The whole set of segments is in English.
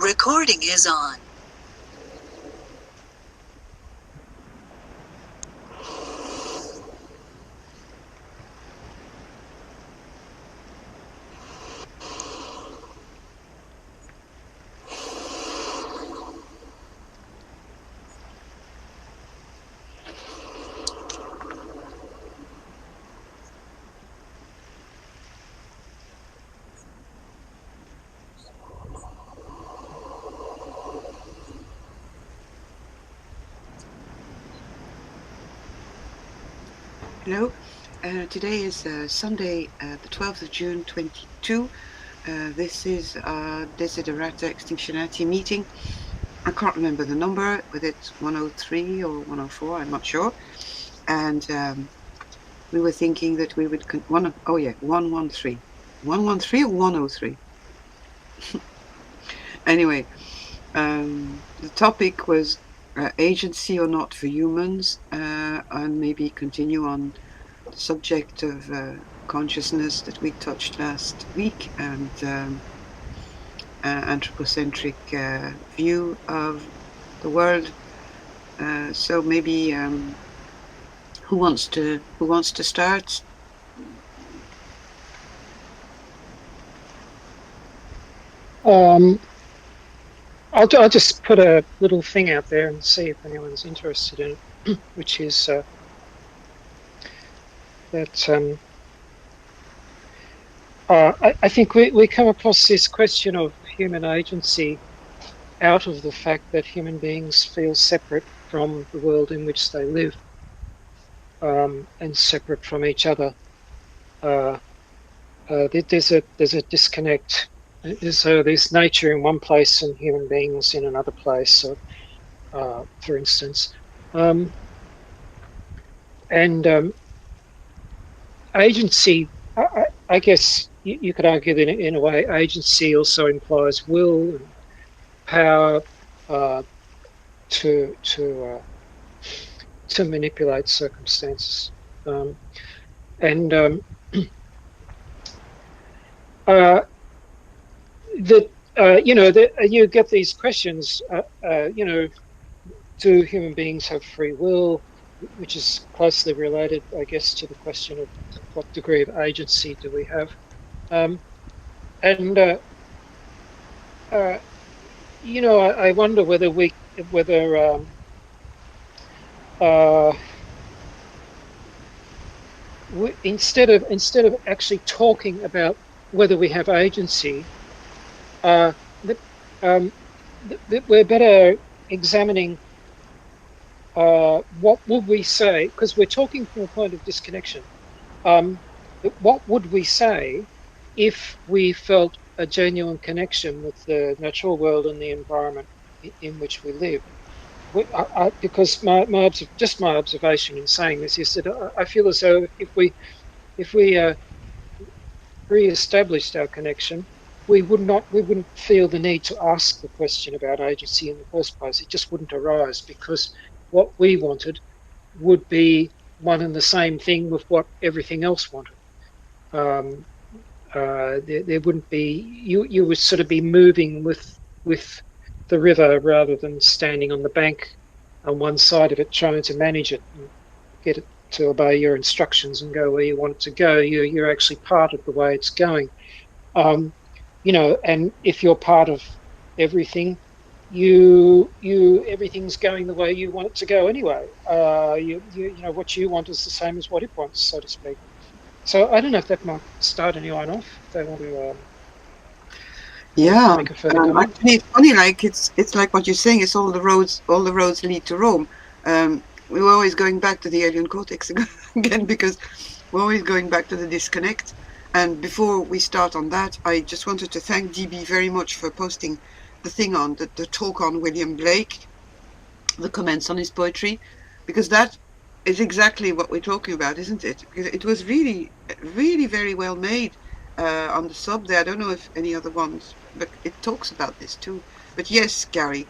Recording is on. Hello, today is Sunday, the 12th of June 22. This is Desiderata Extinctionati meeting. I can't remember the number, whether it's 103 or 104, I'm not sure. And we were thinking that we would, 113. 113 or 103? Anyway, the topic was agency or not for humans, and maybe continue on the subject of consciousness that we touched last week, and anthropocentric view of the world. So maybe who wants to start? I'll just put a little thing out there and see if anyone's interested in it, which is that I think we come across this question of human agency out of the fact that human beings feel separate from the world in which they live, and separate from each other. There's a disconnect. So there's nature in one place and human beings in another place. So, for instance, and agency. I guess you could argue that in a way, agency also implies will and power to manipulate circumstances, and that you get these questions. Do human beings have free will? Which is closely related, I guess, to the question of what degree of agency do we have, and I wonder whether instead of actually talking about whether we have agency, we're better examining what would we say, because we're talking from a point of disconnection. What would we say if we felt a genuine connection with the natural world and the environment in which we live? Because my observation in saying this is that I feel as though if we re-established our connection, we wouldn't feel the need to ask the question about agency in the first place. It just wouldn't arise, because what we wanted would be one and the same thing with what everything else wanted. There wouldn't be, you would sort of be moving with the river rather than standing on the bank on one side of it trying to manage it and get it to obey your instructions and go where you want it to go. You're actually part of the way it's going. And if you're part of everything, everything's going the way you want it to go anyway. What you want is the same as what it wants, so to speak. So I don't know if that might start anyone off if they want to Yeah, make a further comment. actually, it's funny. Like it's like what you're saying. It's all the roads lead to Rome. We're always going back to the alien cortex again, because we're always going back to the disconnect. And before we start on that, I just wanted to thank DB very much for posting the thing on the talk on William Blake, the comments on his poetry, because that is exactly what we're talking about, isn't it? Because it was really, really very well made on the sub there. I don't know if any other ones, but it talks about this too. But yes, Gary,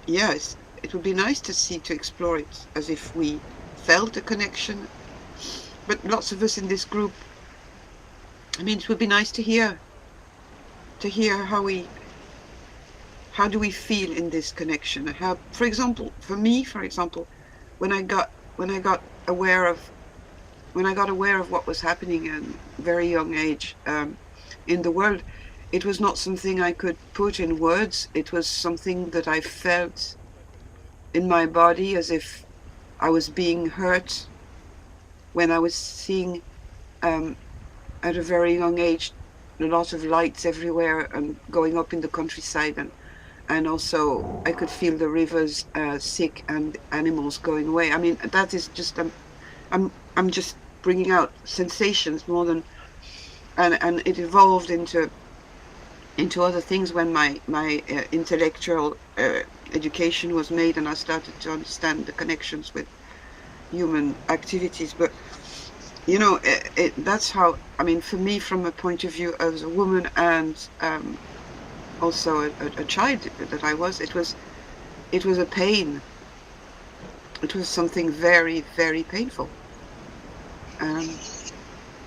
yes, it would be nice to explore it as if we felt a connection. But lots of us in this group, I mean, it would be nice to hear how we how do we feel in this connection? How, for example, for me, for example, when I got when I got aware of when I got aware of what was happening at a very young age in the world, it was not something I could put in words. It was something that I felt in my body, as if I was being hurt when I was seeing um, at a very young age a lot of lights everywhere and going up in the countryside, and also I could feel the rivers sick and animals going away. I mean, that is just I'm just bringing out sensations more than, and it evolved into other things when my intellectual education was made, and I started to understand the connections with human activities. But that's how, I mean, for me, from a point of view as a woman, and also a child that I was, it was a pain. It was something very, very painful. Um,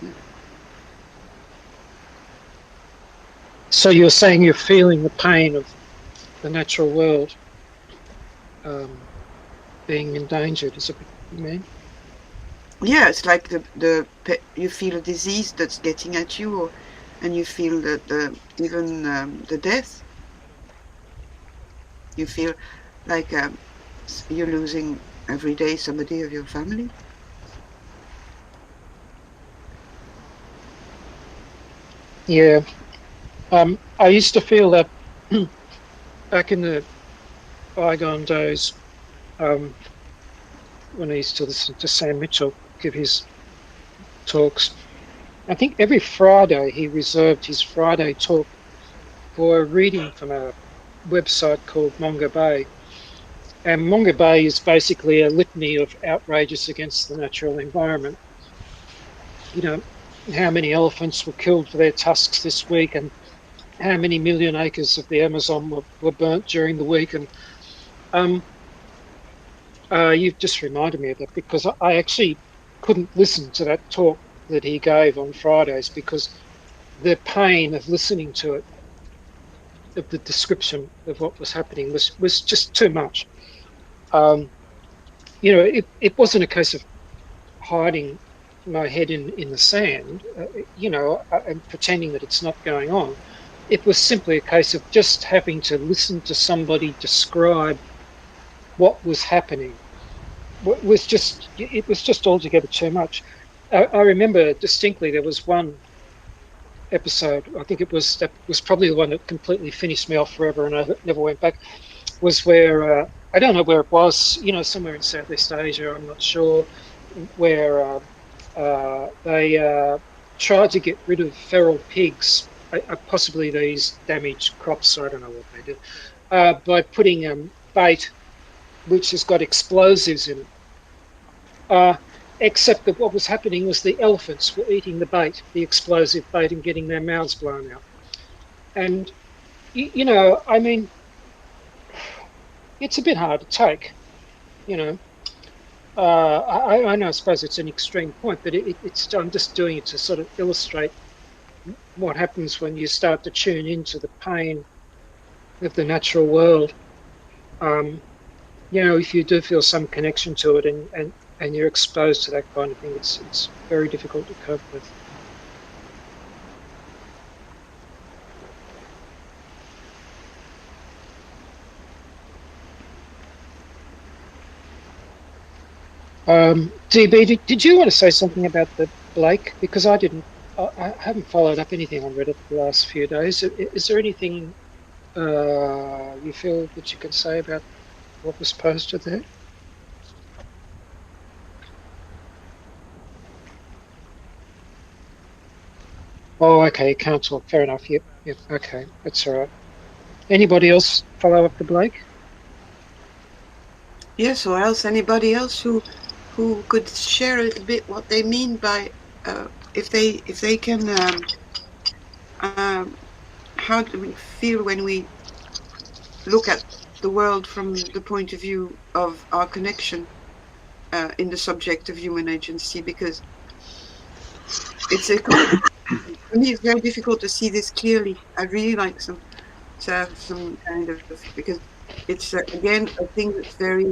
yeah. So you're saying you're feeling the pain of the natural world um, being endangered, is it what you mean? Yeah, it's like you feel a disease that's getting at you, and you feel the even the death. You feel like you're losing every day somebody of your family. Yeah. I used to feel that back in the bygone days, um, when I used to listen to Sam Mitchell give his talks. I think every Friday he reserved his Friday talk for a reading from a website called Monga Bay. And Monga Bay is basically a litany of outrages against the natural environment. You know, how many elephants were killed for their tusks this week, and how many million acres of the Amazon were burnt during the week. And um, you've just reminded me of that because I actually couldn't listen to that talk that he gave on Fridays because the pain of listening to it, of the description of what was happening, was just too much. Um, it wasn't a case of hiding my head in the sand, and pretending that it's not going on. It was simply a case of just having to listen to somebody describe what was happening. It was just altogether too much. I remember distinctly there was one episode. I think that was probably the one that completely finished me off forever, and I never went back. Was where I don't know where it was. Somewhere in Southeast Asia. I'm not sure where they tried to get rid of feral pigs, possibly these damaged crops. I don't know what they did by putting bait which has got explosives in it. Uh, except that what was happening was the elephants were eating the bait, the explosive bait, and getting their mouths blown out. And I mean, it's a bit hard to take. You know, I know. I suppose it's an extreme point, but it's. I'm just doing it to sort of illustrate what happens when you start to tune into the pain of the natural world. Um, if you do feel some connection to it, and you're exposed to that kind of thing, it's very difficult to cope with. DB, did you want to say something about the Blake? Because I didn't. I haven't followed up anything on Reddit the last few days. Is there anything you feel that you can say about what was posted there? Oh, okay. You can't talk. Fair enough. Yep. Yep. Okay. That's all right. Anybody else follow up the Blake? Yes, or else anybody else who could share a little bit what they mean by if they can how do we feel when we look at the world from the point of view of our connection in the subject of human agency, because it's a for me it's very difficult to see this clearly. I really like some. to have some kind of, because it's again a thing that's very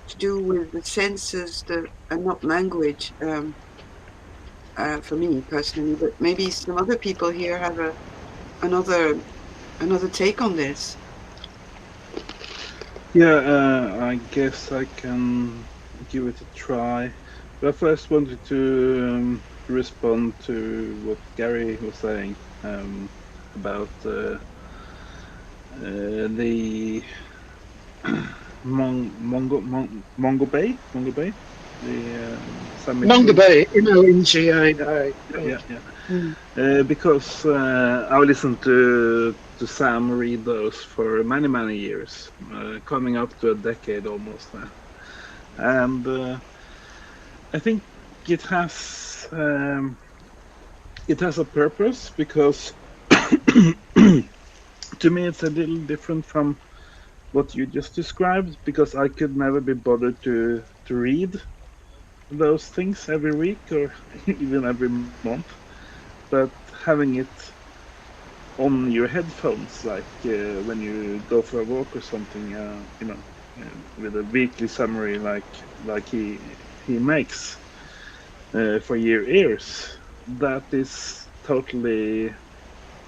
to do with the senses, and not language, for me personally. But maybe some other people here have another another take on this. Yeah, I guess I can give it a try. But I first wanted to respond to what Gary was saying about the Mongo Bay, the San Mitchell. Mongabay, Monga. Yeah, yeah. Mm. Because I listened to Sam read those for many years, coming up to a decade almost now, and I think it has um, it has a purpose because to me it's a little different from what you just described because I could never be bothered to read those things every week or even every month, but having it on your headphones, like when you go for a walk or something, with a weekly summary, like he makes for your ears. That is totally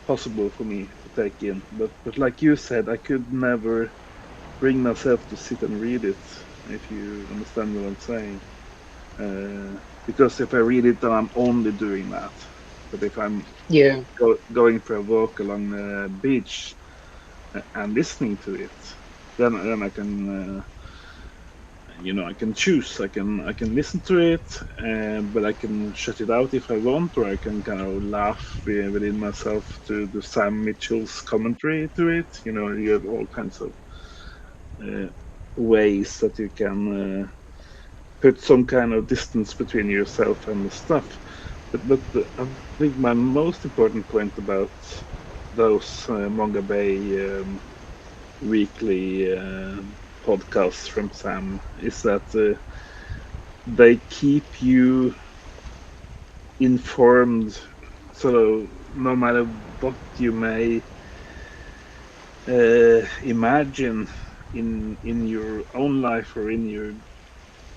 possible for me to take in. But like you said, I could never bring myself to sit and read it. If you understand what I'm saying, because if I read it, then I'm only doing that. But if I'm Yeah, going for a walk along the beach and listening to it, then I can I can choose. I can listen to it, but I can shut it out if I want, or I can kind of laugh within myself to Sam Mitchell's commentary to it. You have all kinds of uh, ways that you can put some kind of distance between yourself and the stuff. But I think my most important point about those Manga Bay weekly podcasts from Sam is that they keep you informed, sort of, no matter what you may imagine in your own life or in your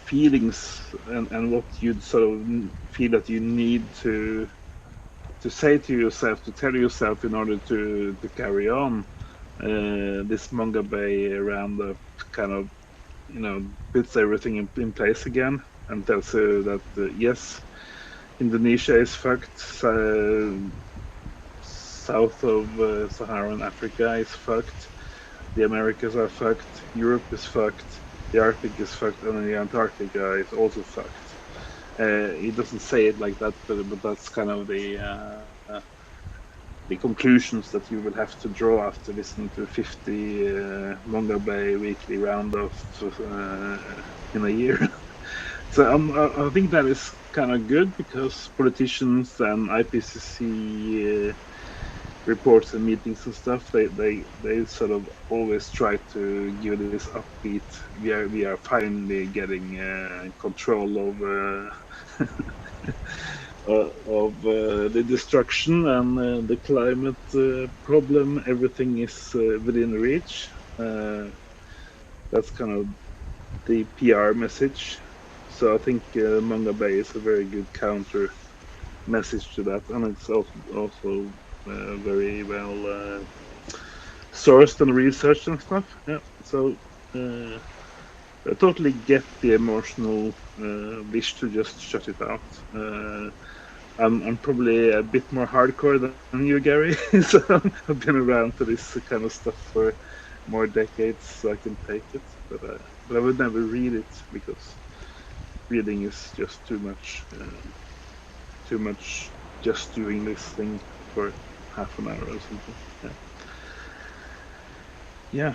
feelings, and what you'd sort of feel that you need to say to yourself, to tell yourself in order to carry on. This Manga Bay roundup kind of puts everything in place again and tells you that yes, Indonesia is fucked. South of Saharan Africa is fucked. The Americas are fucked. Europe is fucked. The Arctic is fucked, and the Antarctica is also fucked. He doesn't say it like that, but that's kind of the conclusions that you will have to draw after listening to 50 Manga Bay weekly roundups in a year. So I think that is kind of good because politicians and IPCC reports and meetings and stuff, they sort of always try to give this upbeat. We are finally getting control of the destruction and the climate problem. Everything is within reach. Uh, that's kind of the PR message. So I think Manga Bay is a very good counter message to that, and it's also very well sourced and researched and stuff. Yeah, so uh, I totally get the emotional wish to just shut it out. I'm probably a bit more hardcore than you, Gary. So I've been around to this kind of stuff for more decades, so I can take it. But I would never read it because reading is just too much. Too much just doing this thing for half an hour or something. Yeah. Yeah.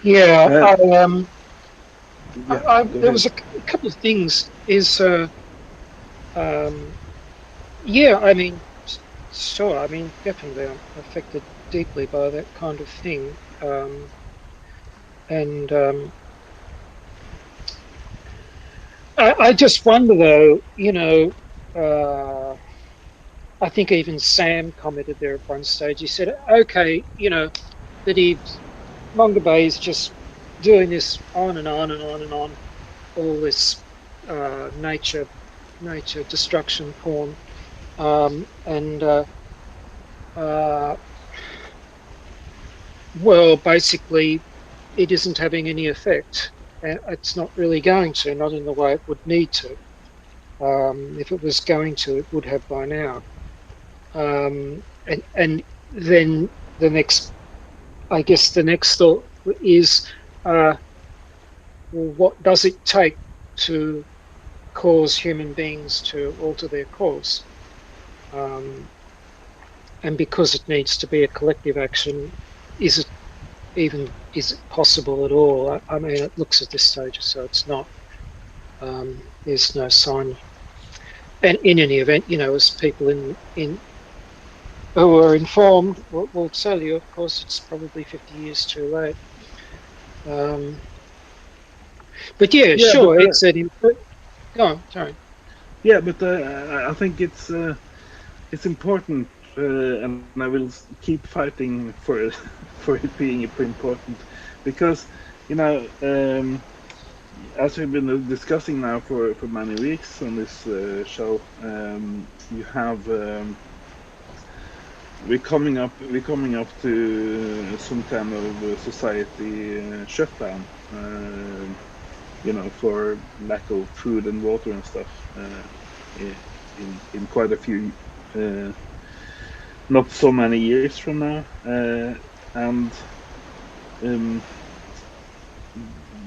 yeah. Uh, yeah. Go There ahead. was a couple of things. Um, yeah. I mean, sure. I mean, definitely, I'm affected deeply by that kind of thing. And I just wonder, though. Uh, I think even Sam commented there at one stage. He said, "Okay, that Mongabay is just doing this on and on and on and on, all this nature destruction porn, and uh, well, basically, it isn't having any effect. And it's not really going to, not in the way it would need to. If it was going to, it would have by now. And then the next, I guess, the next thought is, well, what does it take to cause human beings to alter their course? Um, and because it needs to be a collective action, is it is it possible at all? I mean, it looks at this stage, so it's not. There's no sign. And in any event, as people in who are informed will tell you, of course, it's probably 50 years too late. But yeah, Yeah, but sure, it's an important. Go on, sorry. yeah, but I think it's important, and I will keep fighting for it, for it being important, because as we've been discussing now for many weeks on this show, you have we're coming up to some kind of society shutdown, for lack of food and water and stuff, in quite a few, uh, not so many years from now, and um,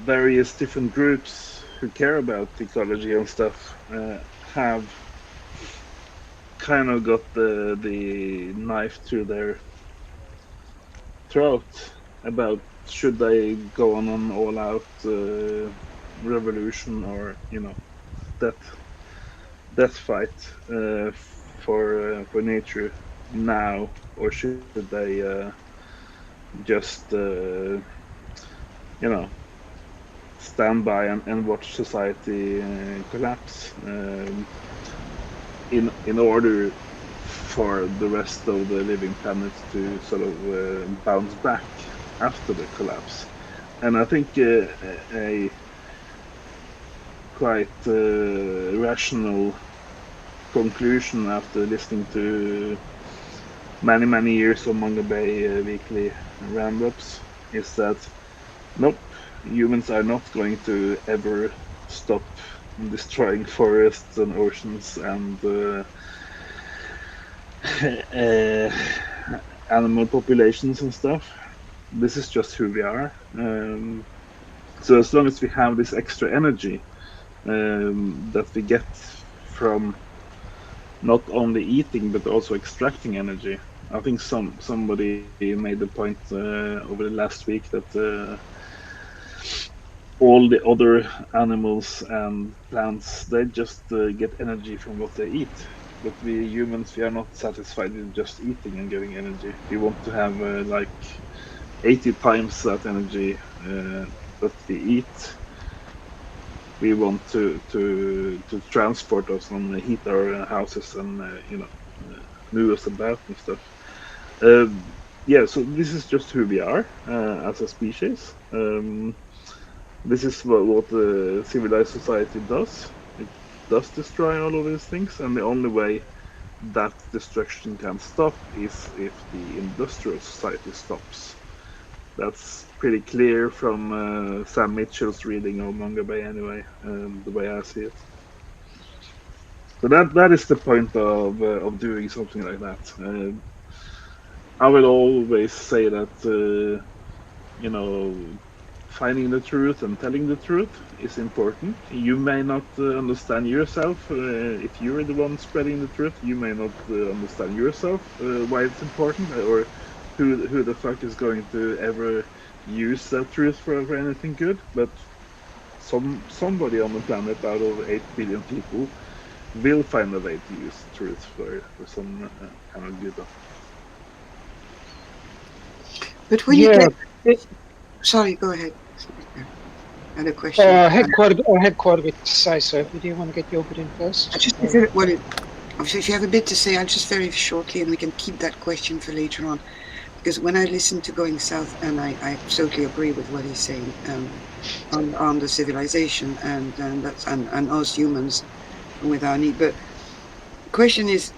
various different groups who care about ecology and stuff have kind of got the knife through their throat about should they go on an all-out revolution, or death death fight for nature now, or should they just you know stand by and watch society collapse, in order for the rest of the living planet to sort of bounce back after the collapse. And I think a quite rational conclusion after listening to many years of Manga Bay weekly roundups is that nope, humans are not going to ever stop destroying forests and oceans and uh, animal populations and stuff. This is just who we are. So as long as we have this extra energy that we get from not only eating but also extracting energy. I think somebody made the point over the last week that all the other animals and plants, they just get energy from what they eat. But we humans, we are not satisfied with just eating and getting energy. We want to have like 80 times that energy that we eat. We want to transport us and heat our houses and move us about and stuff. Yeah, so this is just who we are as a species. This is what civilized society does. It does destroy all of these things, and the only way that destruction can stop is if the industrial society stops. That's pretty clear from Sam Mitchell's reading of Manga Bay, anyway, the way I see it. So that is the point of doing something like that. I will always say that finding the truth and telling the truth is important. You may not understand yourself if you're the one spreading the truth. You may not understand yourself why it's important, or who the fuck is going to ever use that truth for anything good. But somebody on the planet out of 8 billion people will find a way to use the truth for some kind of good. But when you Yeah, get, sorry, go ahead. Another question. I had quite a bit to say, Sophie. Do you want to get your bit in first? I just well, Obviously, if you have a bit to say, I'll just very shortly, and we can keep that question for later on. Because when I listen to Going South, and I absolutely agree with what he's saying on the civilization and that's and us humans with our need. But the question is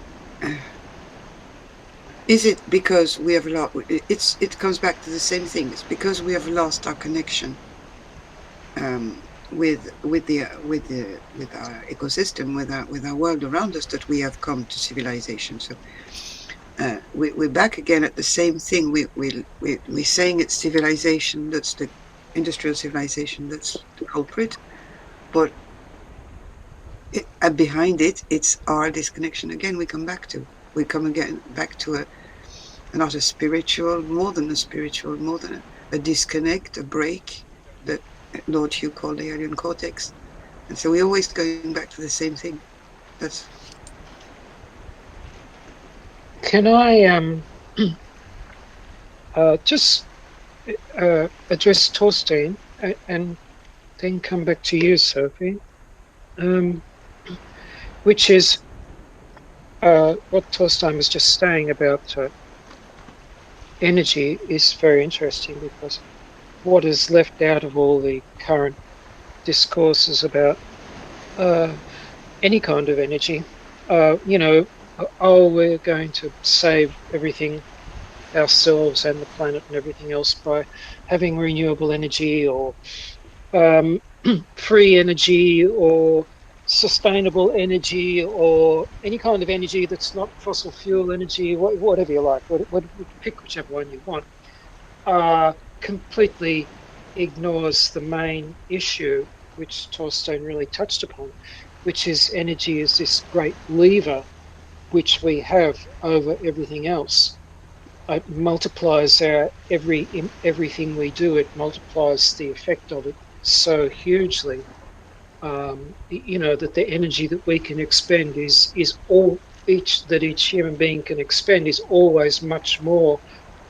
it because we have lost? It comes back to the same thing. It's because we have lost our connection with our ecosystem, with our world around us, that we have come to civilization. So we're back again at the same thing. We're saying it's civilization, that's the industrial civilization, that's the culprit, but behind it, it's our disconnection again. We come again back to not a spiritual, more than a spiritual, more than a disconnect, a break that Lord Hugh called the alien cortex. And so we're always going back to the same thing. That's Can I just address Torstein and then come back to you, Sophie, which is what Torstein was just saying about energy is very interesting, because what is left out of all the current discourses about any kind of energy, we're going to save everything, ourselves and the planet and everything else, by having renewable energy, or free energy, or sustainable energy, or any kind of energy that's not fossil fuel energy, whatever you like, pick whichever one you want, completely ignores the main issue, which Torstein really touched upon, which is energy is this great lever which we have over everything else. It multiplies everything we do. It multiplies the effect of it so hugely. That the energy that we can expend is all each human being can expend is always much more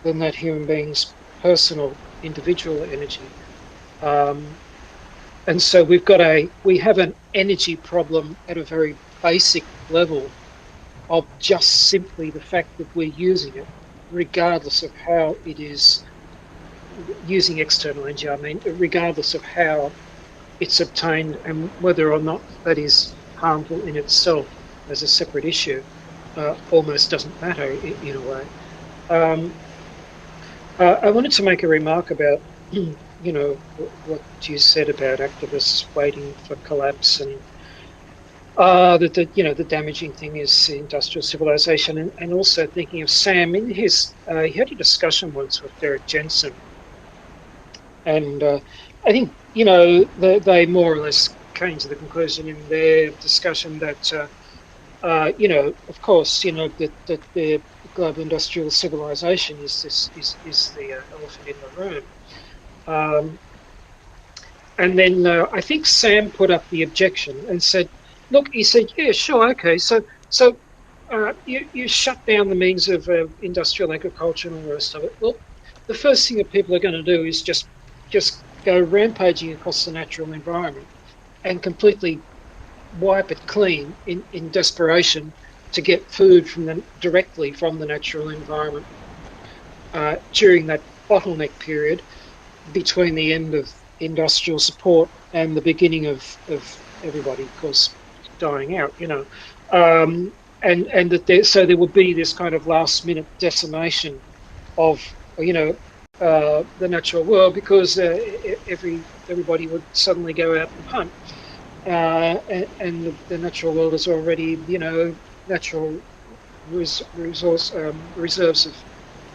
than that human being's personal individual energy. And so we have an energy problem at a very basic level, of just simply the fact that we're using it, regardless of how it is using external energy. I mean, regardless of how it's obtained and whether or not that is harmful in itself as a separate issue, almost doesn't matter in a way. I wanted to make a remark about, what you said about activists waiting for collapse, and that the damaging thing is industrial civilization, and also thinking of Sam in his he had a discussion once with Derek Jensen, and I think they more or less came to the conclusion in their discussion that of course that the global industrial civilization is the elephant in the room. And then I think Sam put up the objection and said, "Look," he said, "yeah, sure, okay. So you shut down the means of industrial agriculture and all the rest of it. Well, the first thing that people are going to do is just go rampaging across the natural environment and completely wipe it clean in desperation to get food directly from the natural environment during that bottleneck period between the end of industrial support and the beginning of everybody, of course, dying out, and that there would be this kind of last minute decimation of the natural world, because everybody would suddenly go out and hunt, and the natural world is already natural reserves of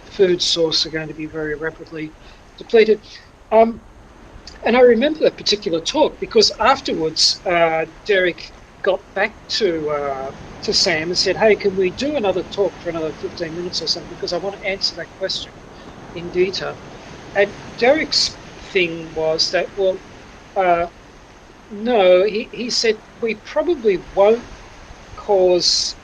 food source are going to be very rapidly depleted. And I remember that particular talk because afterwards, Derek got back to Sam and said, "Hey, can we do another talk for another 15 minutes or something? Because I want to answer that question in detail." And Derek's thing was that, well, no, he said, we probably won't cause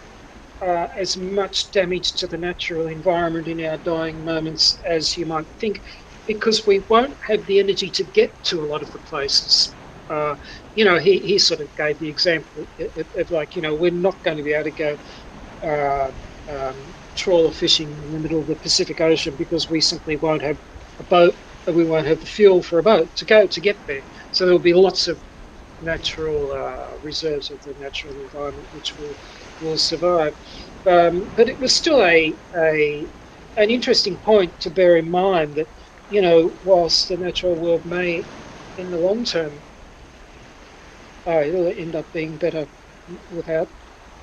as much damage to the natural environment in our dying moments as you might think, because we won't have the energy to get to a lot of the places he sort of gave the example of like, we're not going to be able to go uh, trawler fishing in the middle of the Pacific Ocean because we simply won't have a boat, we won't have the fuel for a boat to get there. So there will be lots of natural reserves of the natural environment which will survive. But it was still a an interesting point to bear in mind that, whilst the natural world may, in the long term, it'll end up being better without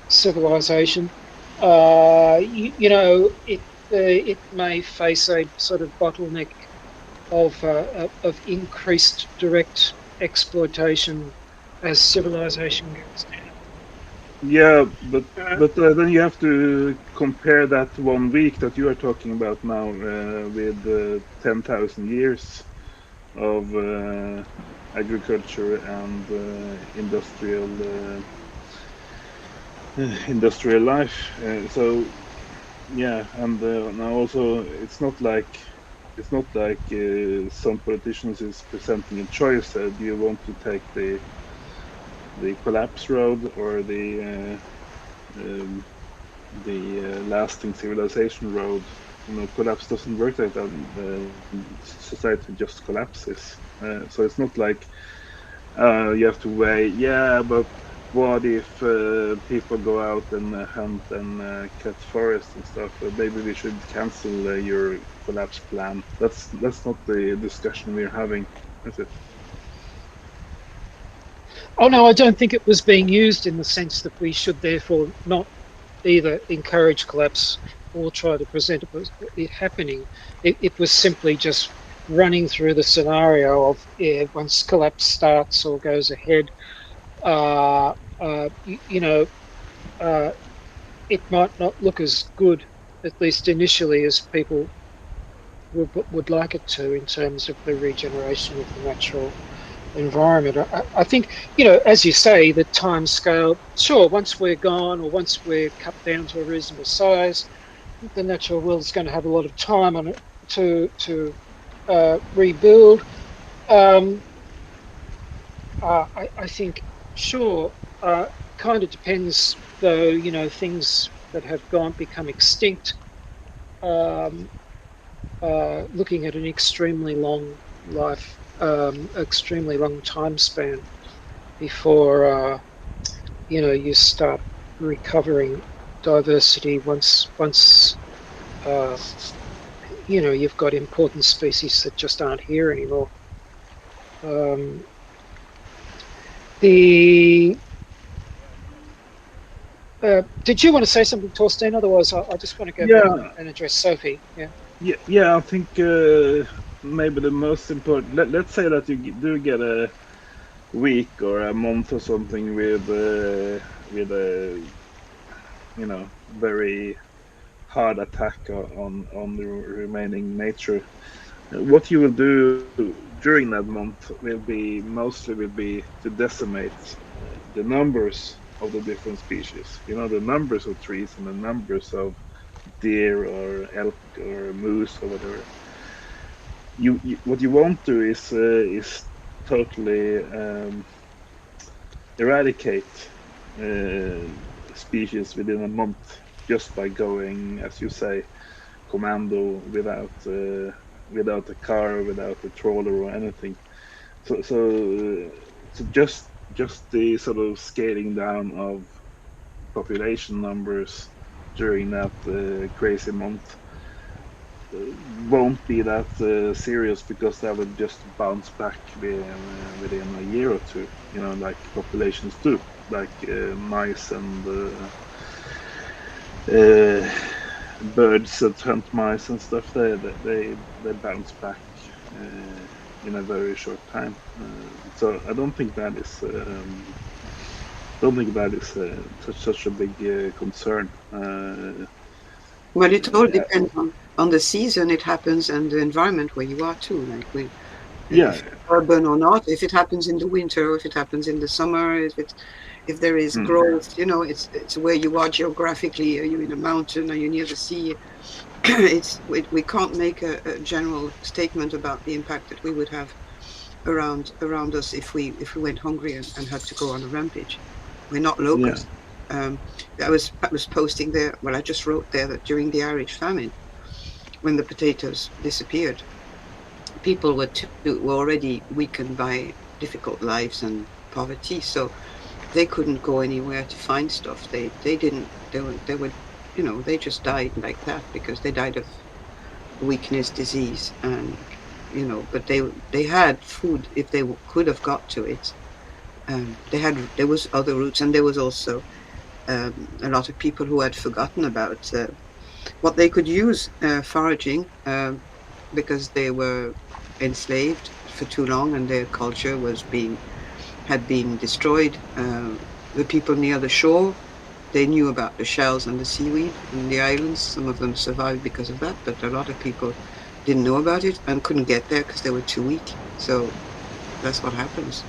civilization. It may face a sort of bottleneck of increased direct exploitation as civilization goes Yeah, down. then you have to compare that 1 week that you are talking about now with 10,000 years of agriculture and industrial life. So yeah, and now also it's not like some politicians is presenting a choice. Do you want to take the collapse road or the lasting civilization road? Collapse doesn't work like that. Society just collapses. So it's not like you have to weigh. Yeah, but what if people go out and hunt and cut forests and stuff? Maybe we should cancel your collapse plan. That's not the discussion we're having, is it? Oh no, I don't think it was being used in the sense that we should therefore not either encourage collapse or try to present it happening. It was simply just running through the scenario of, yeah, once collapse starts or goes ahead, uh, uh, you, you know, uh, it might not look as good, at least initially, as people would like it to in terms of the regeneration of the natural environment. I think, as you say, the time scale, sure, once we're gone or once we're cut down to a reasonable size, the natural world is going to have a lot of time on it to rebuild. Um, I think, sure, kind of depends, though, things that have become extinct, um, looking at an extremely long life, extremely long time span before you start recovering diversity once uh, you've got important species that just aren't here anymore. Um, the Did you want to say something, Torstein? Otherwise, I just want to go back Yeah, and address Sophie. Yeah. yeah. I think maybe the most important. Let's say that you do get a week or a month or something with a very hard attack on the remaining nature. What you will do during that month will be to decimate the numbers of the different species. The numbers of trees and the numbers of deer or elk or moose or whatever. What you won't do is totally eradicate uh, species within a month just by going, as you say, commando without a car, without a trawler or anything. So just the sort of scaling down of population numbers during that crazy month won't be that serious because that will just bounce back within a year or two. Like populations do, like mice and uh, birds that hunt mice and stuff. They bounce back in a very short time. So I don't think that is such a big concern. Well, it all Yeah, depends on the season it happens and the environment where you are too. Like if yeah, it's urban or not, if it happens in the winter, or if it happens in the summer, if there is mm, growth, it's where you are geographically. Are you in a mountain? Are you near the sea? We can't make a general statement about the impact that we would have around us if we went hungry and had to go on a rampage. We're not Yeah. locusts. I was posting there. Well, I just wrote there that during the Irish famine, when the potatoes disappeared, people were already weakened by difficult lives and poverty, so they couldn't go anywhere to find stuff. They didn't. They were, they just died like that because they died of weakness, disease, and but they had food if they could have got to it. There was other routes, and there was also a lot of people who had forgotten about what they could use foraging, because they were enslaved for too long and their culture had been destroyed. The people near the shore, they knew about the shells and the seaweed in the islands. Some of them survived because of that, but a lot of people didn't know about it and couldn't get there because they were too weak. So that's what happens.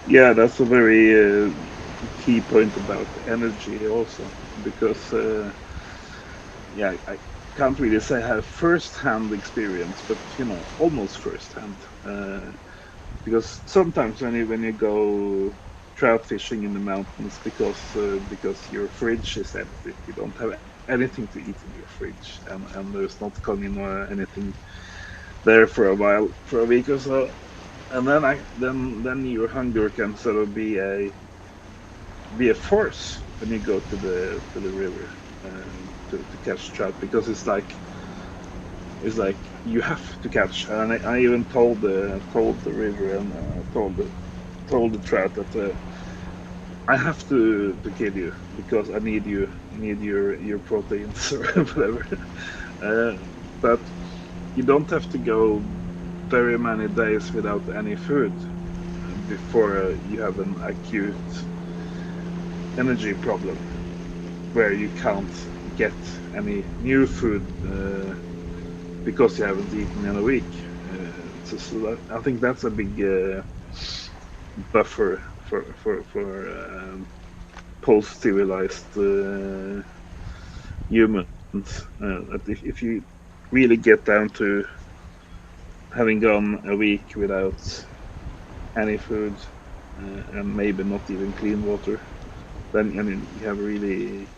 Yeah, that's a very key point about energy also, because yeah, I can't really say I have first-hand experience, but almost first-hand. Because sometimes when you go trout fishing in the mountains, because your fridge is empty, you don't have anything to eat in your fridge, and there's not coming anything there for a while, for a week or so, and then your hunger can sort of be a force when you go to the river, to catch trout, because it's like you have to catch. And I even told the river, and told the trout that I have to kill you because I need your proteins or whatever. Uh, but you don't have to go very many days without any food before you have an acute energy problem where you can't get any new food because you haven't eaten in a week. I think that's a big buffer for post-civilized humans. That if you really get down to having gone a week without any food, and maybe not even clean water, then I mean you have really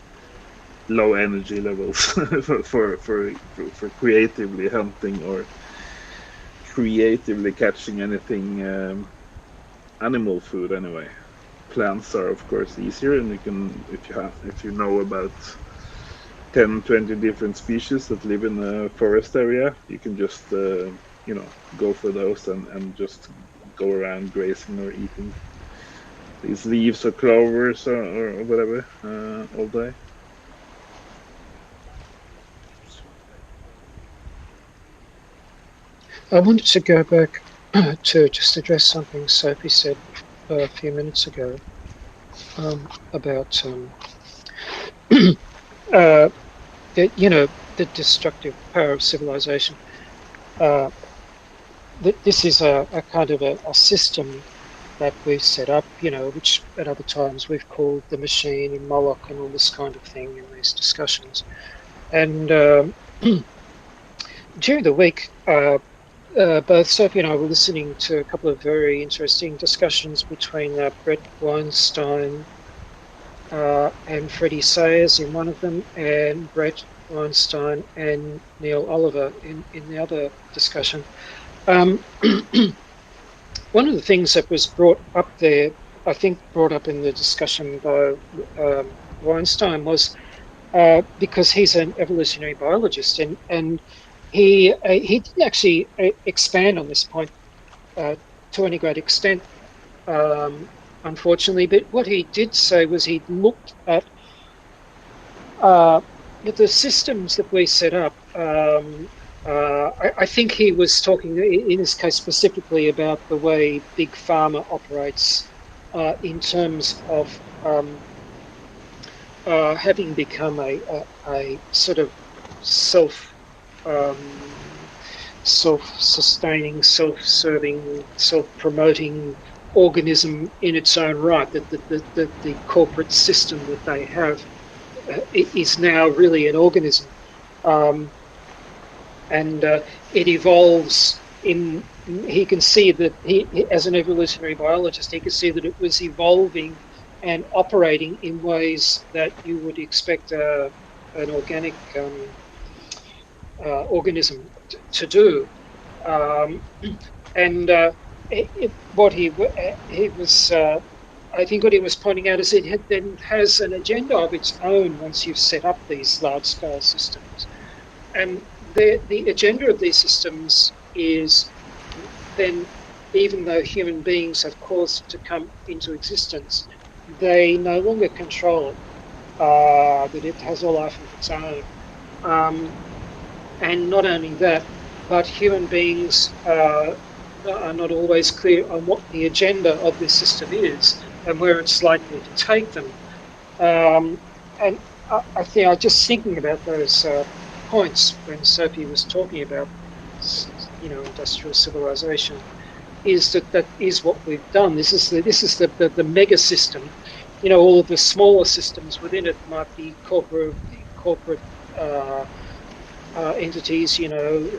low energy levels for creatively hunting or creatively catching anything, animal food anyway. Plants are of course easier, and you can, if you know about 10, 20 different species that live in a forest area, you can just go for those, and just go around grazing or eating these leaves or clovers, or whatever, all day. I wanted to go back to just address something Sophie said a few minutes ago, about uh, the destructive power of civilization. Uh, this is a kind of a system that we've set up, which at other times we've called the machine in Moloch and all this kind of thing in these discussions. And during the week, both Sophie and I were listening to a couple of very interesting discussions between Brett Weinstein and Freddie Sayers in one of them, and Brett Weinstein and Neil Oliver in the other discussion. One of the things that was brought up there, I think brought up in the discussion by Weinstein, was because he's an evolutionary biologist, and he didn't actually expand on this point to any great extent, um, unfortunately. But what he did say was he looked at uh, the systems that we set up. I think he was talking in this case specifically about the way Big Pharma operates in terms of having become a sort of self self-sustaining, self-serving, self-promoting organism in its own right. That the corporate system that they have is now really an organism. Um, and it evolves in. He can see that as an evolutionary biologist, he could see that it was evolving and operating in ways that you would expect an organic organism to do. Um, and what he was, I think, what he was pointing out is it then has an agenda of its own once you've set up these large scale systems. And the agenda of these systems is then, even though human beings have caused it to come into existence, they no longer control it. That it has a life of its own. Um, and not only that, but human beings are not always clear on what the agenda of this system is and where it's likely to take them. And I think I was just thinking about those points when Sophie was talking about, industrial civilization. Is that is what we've done? This is the mega system. All of the smaller systems within it might be corporate uh, entities,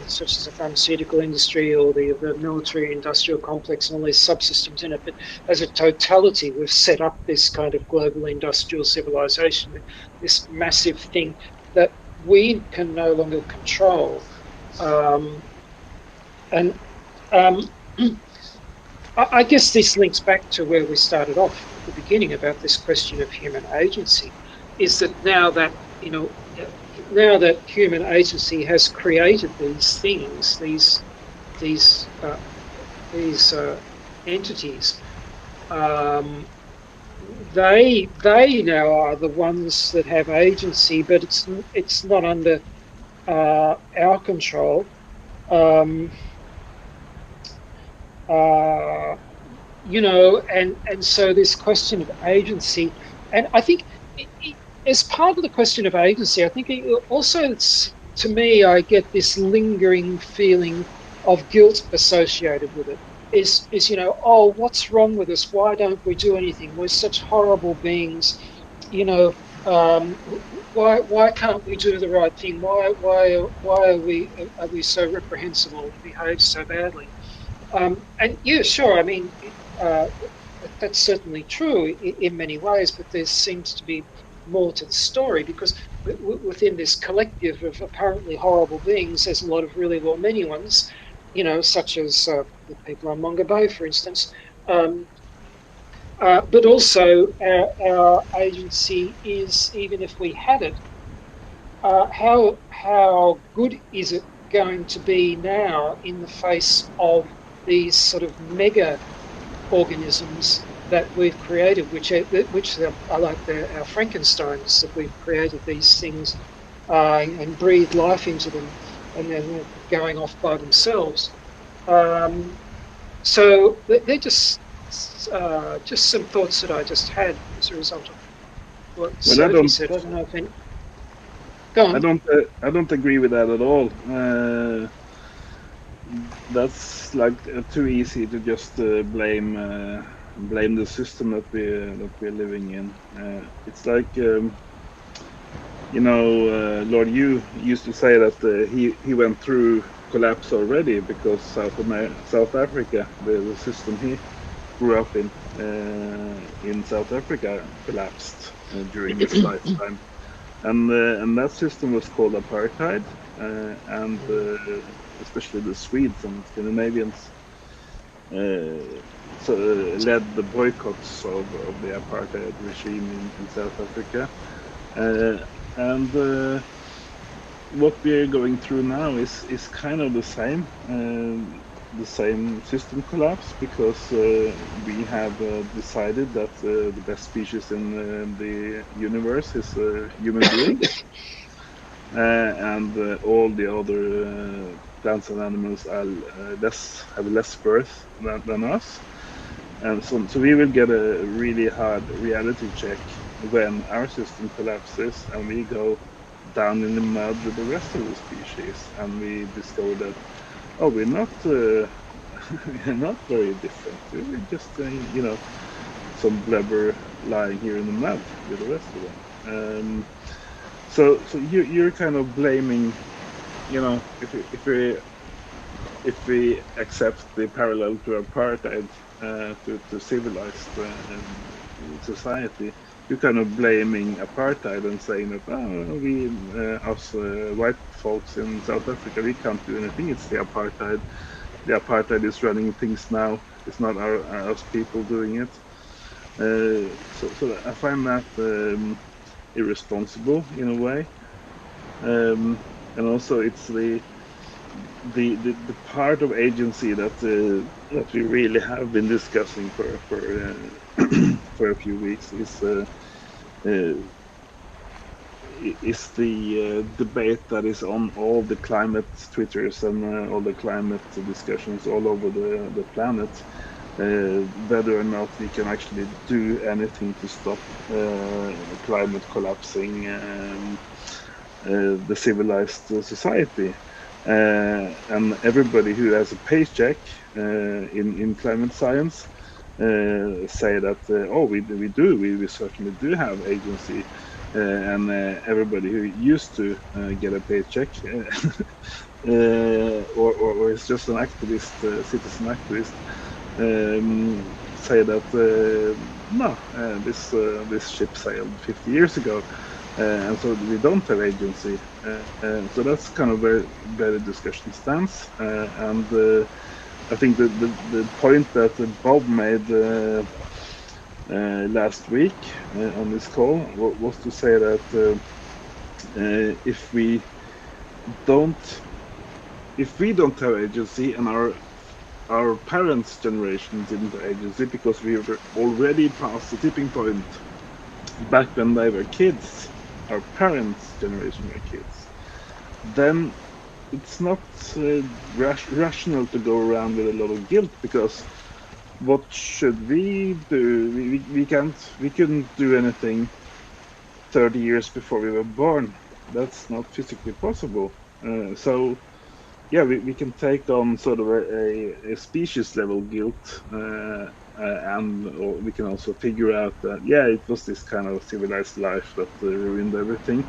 such as the pharmaceutical industry or the military industrial complex and all these subsystems in it. But as a totality, we've set up this kind of global industrial civilization, this massive thing that we can no longer control. Um, and um, I guess this links back to where we started off at the beginning about this question of human agency. Is that now that human agency has created these things, these these entities, um, they now are the ones that have agency, but it's not under our control. Um, uh, and so this question of agency, and I think as part of the question of agency, I think also to me, I get this lingering feeling of guilt associated with it. Oh, what's wrong with us? Why don't we do anything? We're such horrible beings, you know. Um, why can't we do the right thing? Why are we so reprehensible and behave so badly? And yeah, sure. I mean, uh, that's certainly true in many ways, but there seems to be more to the story because within this collective of apparently horrible beings, there's a lot of really many ones, such as the people on Monga Bay, for instance. Um, but also, our agency is, even if we had it, how good is it going to be now in the face of these sort of mega organisms that we've created, which are like our Frankensteins, that we've created these things and breathed life into them, and then they're going off by themselves. So they're just some thoughts that I just had as a result of what Well, I Sophie don't, said. I don't know if any. Go I on. don't, I don't agree with that at all. That's like too easy to just blame the system that we're living in. It's like Lord Yu used to say that he went through collapse already because South Africa, the system he grew up in South Africa collapsed during his lifetime, and that system was called apartheid, and especially the Swedes and Scandinavians led the boycotts of the apartheid regime in South Africa. Uh, and what we're going through now is kind of the same system collapse because we have decided that the best species in the universe is human beings, and all the other plants and animals are have less worth than us. And so we will get a really hard reality check when our system collapses and we go down in the mud with the rest of the species, and we discover that, oh, we're not we're not very different. We're just some blubber lying here in the mud with the rest of them. So you're kind of blaming if we accept the parallel to apartheid to civilized society, you're kind of blaming apartheid and saying that we us white folks in South Africa, we can't do anything. It's the apartheid. The apartheid is running things now. It's not us people doing it. So I find that irresponsible in a way, and also it's the part of agency that we really have been discussing for a few weeks uh, is the debate that is on all the climate twitters and all the climate discussions all over the planet, whether or not we can actually do anything to stop climate collapsing the civilized society. And everybody who has a paycheck in climate science say that we certainly do have agency, and everybody who used to get a paycheck or is just an activist, citizen activist, say that no, this ship sailed 50 years ago, and so we don't have agency. So that's kind of where the discussion stands. And I think the point that Bob made last week on this call was to say that if we don't have agency, and our parents' generation didn't have agency because we were already past the tipping point back when they were kids, our parents' generation were kids, then it's not rational to go around with a lot of guilt, because what should we do? We couldn't do anything 30 years before we were born. That's not physically possible. So yeah, we can take on sort of a species level guilt, and or we can also figure out that it was this kind of civilized life that ruined everything.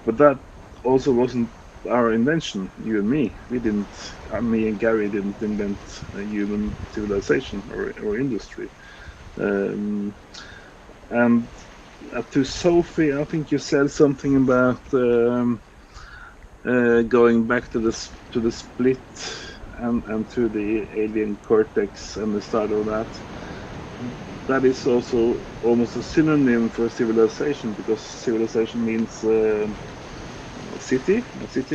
But that also wasn't our invention, you and me. We didn't, me and Gary didn't invent human civilization or industry. Um, and to Sophie, I think you said something about going back to the split and to the alien cortex and the start of that. That is also almost a synonym for civilization, because civilization means city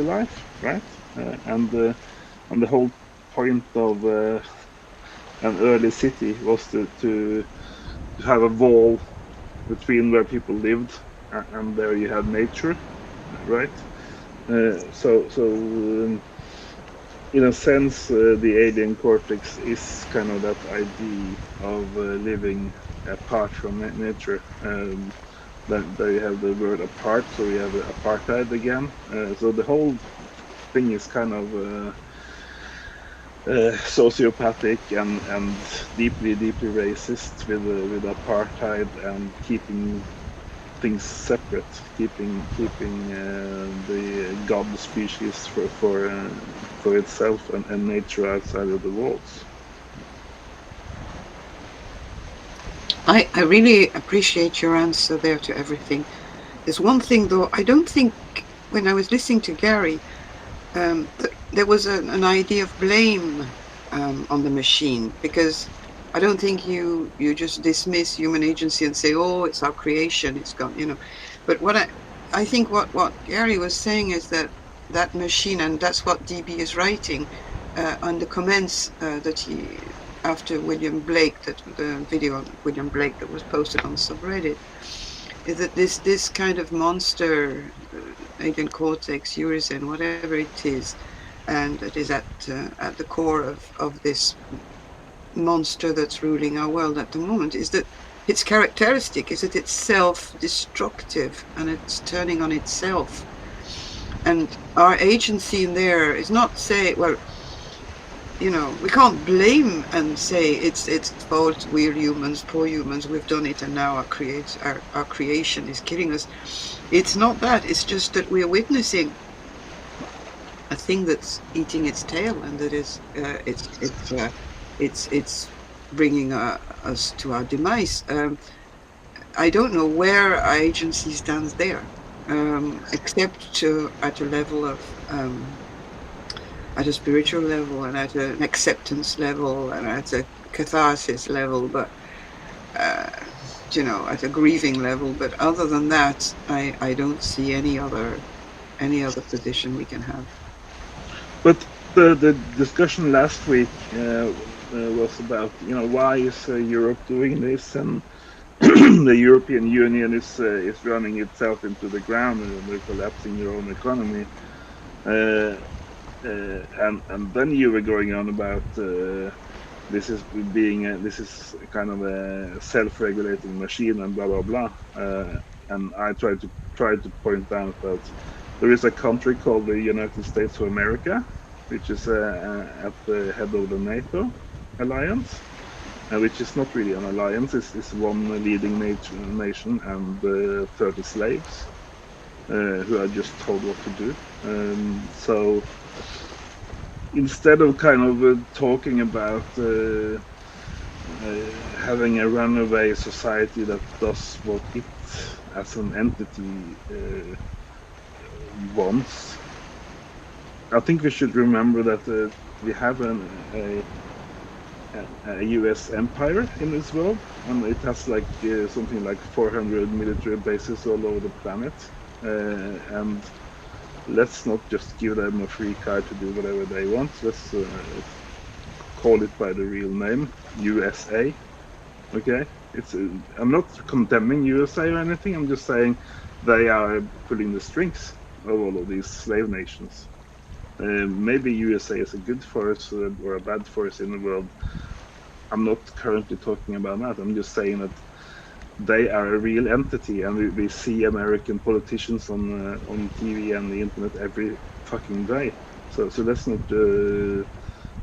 life, right? And the whole point of an early city was to have a wall between where people lived and there you had nature, right? So in a sense, the alien cortex is kind of that idea of living apart from nature. There you have the word apart, so you have apartheid again. So the whole thing is kind of sociopathic and deeply racist with apartheid and keeping things separate, keeping the god species for itself and nature outside of the walls. I really appreciate your answer there to everything. There's one thing though, I don't think when I was listening to Gary, there was an idea of blame on the machine, because I don't think you just dismiss human agency and say, oh, it's our creation, it's gone, But I think what Gary was saying is that machine, and that's what DB is writing on the comments that he, after William Blake, that the video on William Blake that was posted on subreddit, is that this kind of monster, alien cortex, Urizen, whatever it is, and it is at the core of this monster that's ruling our world at the moment, is that its characteristic is that it's self-destructive and it's turning on itself. And our agency in there is not say, well, we can't blame and say it's fault, we're humans, poor humans, we've done it, and now our creation is killing us. It's not that. It's just that we're witnessing a thing that's eating its tail, and that is it's bringing us to our demise. I don't know where our agency stands there, except at a level of at a spiritual level and at an acceptance level and at a catharsis level, but uh, at a grieving level. But other than that, I don't see any other position we can have. But the discussion last week was about why is Europe doing this, and the European Union is running itself into the ground, and they're collapsing their own economy. Uh, and then you were going on about this is kind of a self-regulating machine and blah blah blah. And I tried to point out that there is a country called the United States of America, which is at the head of the NATO alliance, which is not really an alliance. It's one leading nation and 30 slaves who are just told what to do. So instead of kind of talking about having a runaway society that does what it as an entity wants, I think we should remember that we have a US empire in this world, and it has like something like 400 military bases all over the planet. And let's not just give them a free card to do whatever they want. Let's call it by the real name, USA. Okay, I'm not condemning USA or anything. I'm just saying they are pulling the strings of all of these slave nations. Maybe USA is a good force or a bad force in the world. I'm not currently talking about that. I'm just saying that they are a real entity, and we see American politicians on TV and the internet every fucking day. So let's not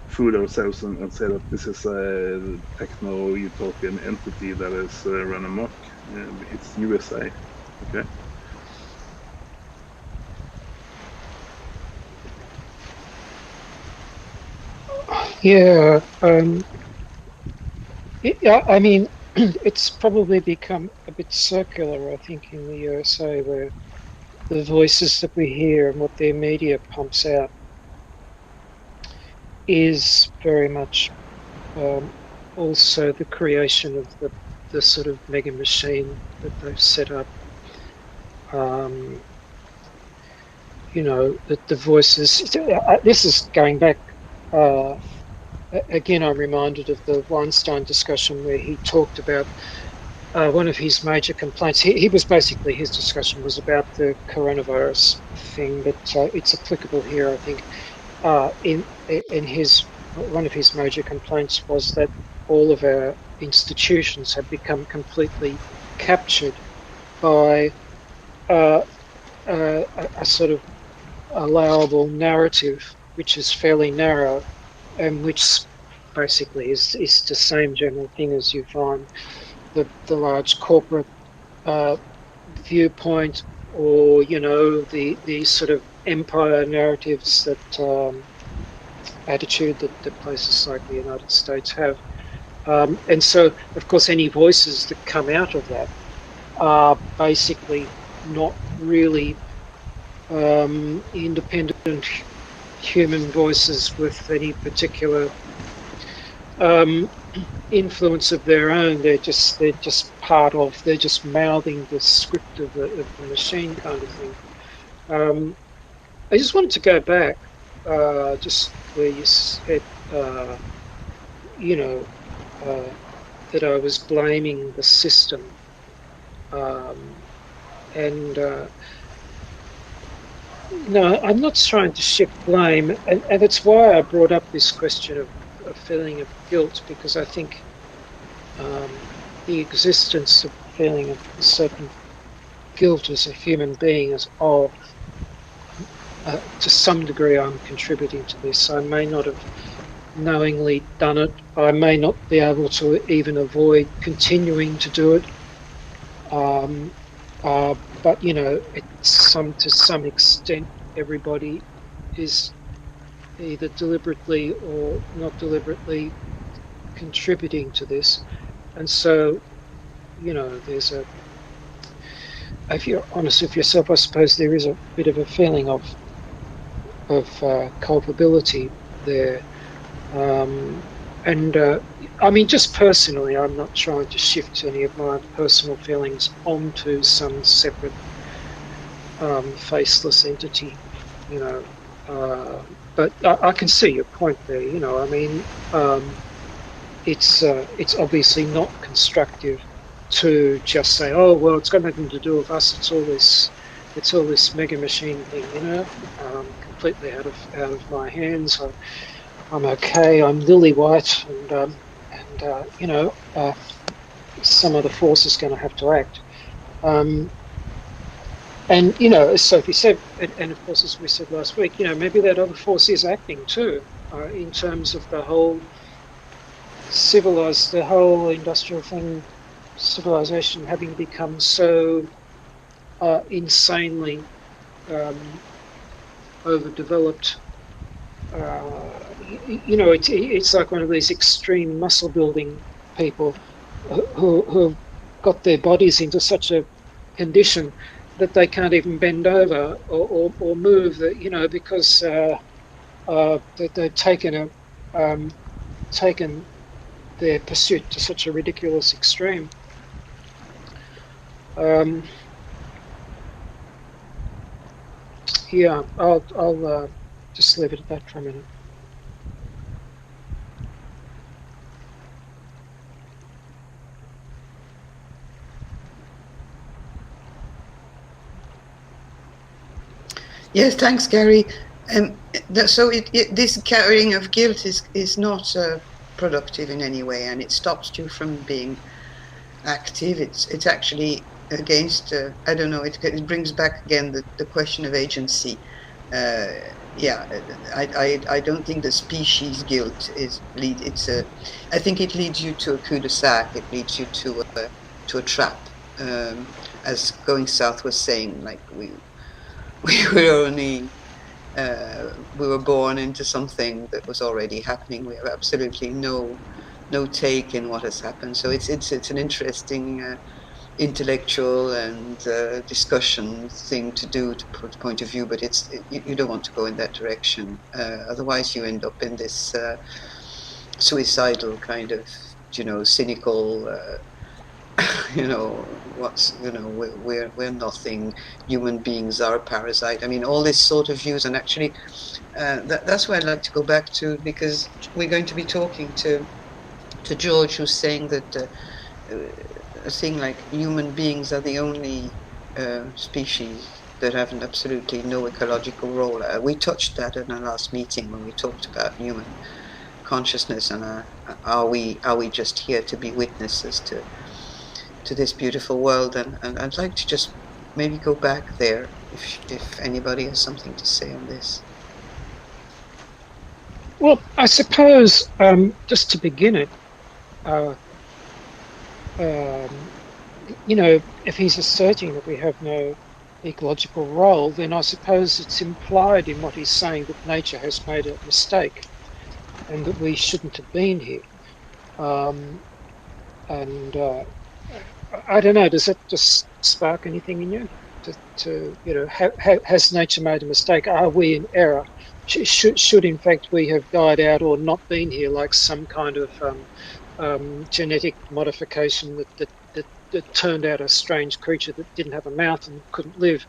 fool ourselves and say that this is a techno utopian entity that is run amok. It's USA. Okay. Yeah, I mean, it's probably become a bit circular, I think, in the USA, where the voices that we hear and what their media pumps out is very much also the creation of the sort of mega machine that they've set up. The voices. This is going back. Again, I'm reminded of the Weinstein discussion where he talked about one of his major complaints. He was basically, his discussion was about the coronavirus thing, but it's applicable here, I think. In his one of his major complaints was that all of our institutions have become completely captured by a sort of allowable narrative, which is fairly narrow, and which basically is the same general thing as you find the large corporate viewpoint, or the sort of empire narratives that attitude that places like the United States have. And so, of course, any voices that come out of that are basically not really independent human voices with any particular influence of their own. They're just part of. They're just mouthing the script of the machine, kind of thing. I just wanted to go back, just where you said, that I was blaming the system, and no, I'm not trying to shift blame, and that's why I brought up this question of a feeling of guilt, because I think the existence of a feeling of a certain guilt as a human being is to some degree I'm contributing to this. I may not have knowingly done it. I may not be able to even avoid continuing to do it. But to some extent, everybody is either deliberately or not deliberately contributing to this. And so, there's if you're honest with yourself, I suppose there is a bit of a feeling of culpability there. And I mean, just personally, I'm not trying to shift any of my personal feelings onto some separate faceless entity, you know. But I can see your point there. I mean, it's obviously not constructive to just say, oh well, it's got nothing to do with us. It's all this mega machine thing, completely out of my hands. I'm okay. I'm lily white, and some other force is going to have to act. Um, and as Sophie said, and of course as we said last week, maybe that other force is acting too, in terms of the whole industrial thing, civilization having become so insanely overdeveloped. It's like one of these extreme muscle building people who have got their bodies into such a condition that they can't even bend over or move, because they've taken their pursuit to such a ridiculous extreme. Um, yeah, I'll just leave it at that for a minute. Yes, thanks, Gary. So this carrying of guilt is not productive in any way, and it stops you from being active. It's actually against. I don't know. It brings back again the question of agency. Yeah, I don't think the species guilt is lead. I think it leads you to a cul-de-sac. It leads you to a trap. As Going South was saying, like we were only we were born into something that was already happening. We have absolutely no take in what has happened. So it's an interesting intellectual and discussion thing to do to put point of view, but you don't want to go in that direction. Otherwise, you end up in this suicidal kind of cynical. We're nothing. Human beings are a parasite. I mean, all this sort of views, and actually, that's where I'd like to go back to, because we're going to be talking to George, who's saying that a thing like human beings are the only species that have absolutely no ecological role. We touched that in our last meeting when we talked about human consciousness, and are we just here to be witnesses to this beautiful world? And I'd like to just maybe go back there if anybody has something to say on this. Well, I suppose just to begin it, uh, if he's asserting that we have no ecological role, then I suppose it's implied in what he's saying that nature has made a mistake and that we shouldn't have been here. And I don't know, does that just spark anything in you? Has nature made a mistake? Are we in error? Should in fact we have died out or not been here, like some kind of genetic modification that turned out a strange creature that didn't have a mouth and couldn't live?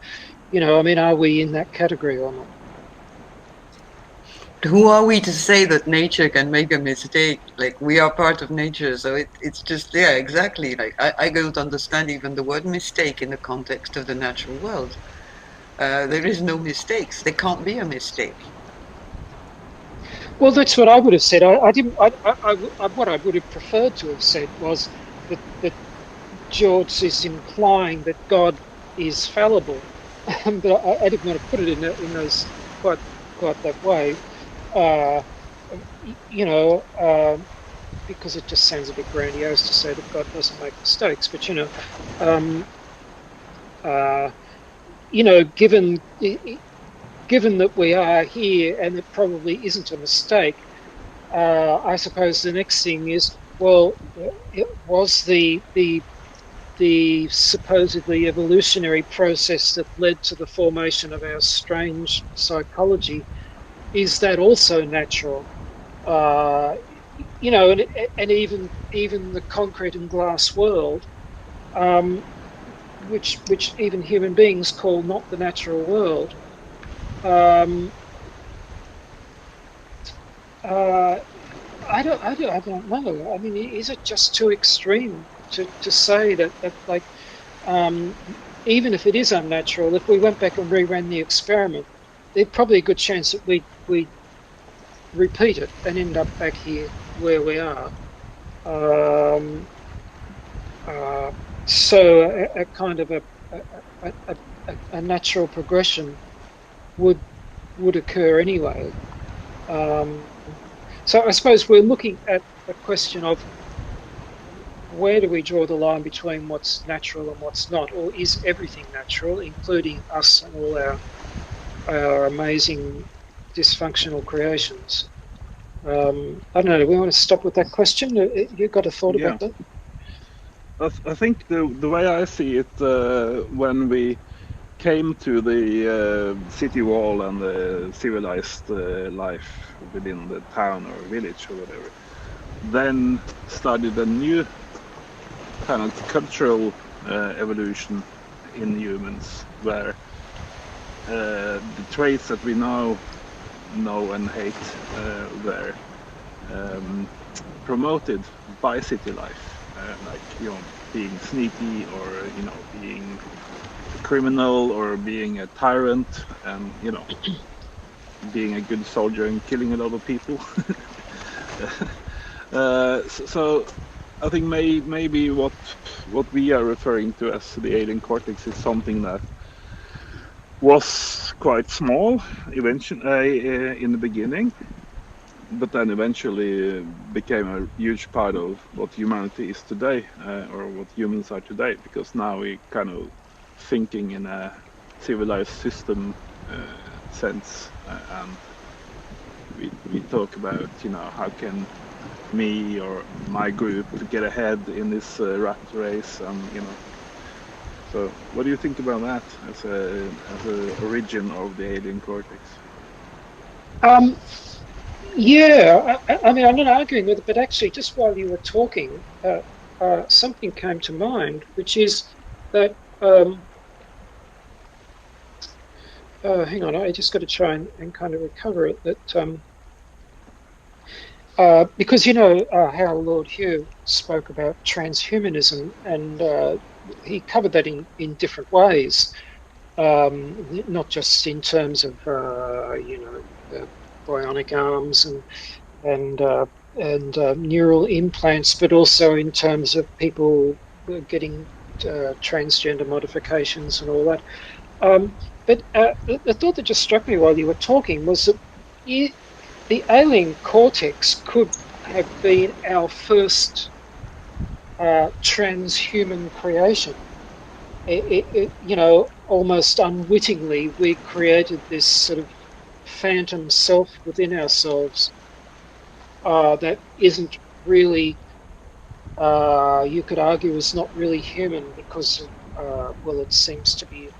I mean, are we in that category or not? Who are we to say that nature can make a mistake? Like, we are part of nature, so it's just, yeah, exactly. Like, I don't understand even the word mistake in the context of the natural world. There is no mistakes. There can't be a mistake. Well, that's what I would have said. I didn't. What I would have preferred to have said was that George is implying that God is fallible, but I didn't want to put it in those quite that way. Uh, because it just sounds a bit grandiose to say that God doesn't make mistakes. But um, given given that we are here and it probably isn't a mistake, I suppose the next thing is, well, it was the supposedly evolutionary process that led to the formation of our strange psychology. Is that also natural? Uh, and even the concrete and glass world, um, which even human beings call not the natural world. Um, uh, I don't know. I mean, is it just too extreme to say that like, um, even if it is unnatural, if we went back and reran the experiment, there's probably a good chance that we repeat it and end up back here where we are. Um, uh, so a kind of a natural progression would would occur anyway. Um, so I suppose we're looking at a question of where do we draw the line between what's natural and what's not, or is everything natural, including us and all our amazing dysfunctional creations? I don't know. Do we want to stop with that question? You got a thought Yeah, about that? I think the way I see it, when we came to the city wall and the civilized life within the town or village or whatever, then started a new kind of cultural evolution in humans, where the traits that we now know and hate were um, promoted by city life, like being sneaky, or being a criminal, or being a tyrant, and being a good soldier and killing a lot of people. So I think maybe what we are referring to as the alien cortex is something that was quite small eventually, in the beginning, but then eventually became a huge part of what humanity is today, or what humans are today, because now we kind of thinking in a civilized system sense, and we talk about how can me or my group get ahead in this rat race, and so what do you think about that as a origin of the alien cortex? Um, yeah, I mean, I'm not arguing with it, but actually, just while you were talking, something came to mind, which is that. Hang on, I just got to try and kind of recover it. That because how Lord Hugh spoke about transhumanism, and he covered that in different ways, not just in terms of bionic arms and neural implants, but also in terms of people getting transgender modifications and all that. But the thought that just struck me while you were talking was that the alien cortex could have been our first transhuman creation. Almost unwittingly, we created this sort of phantom self within ourselves that isn't really, you could argue, is not really human because of, well, it seems to be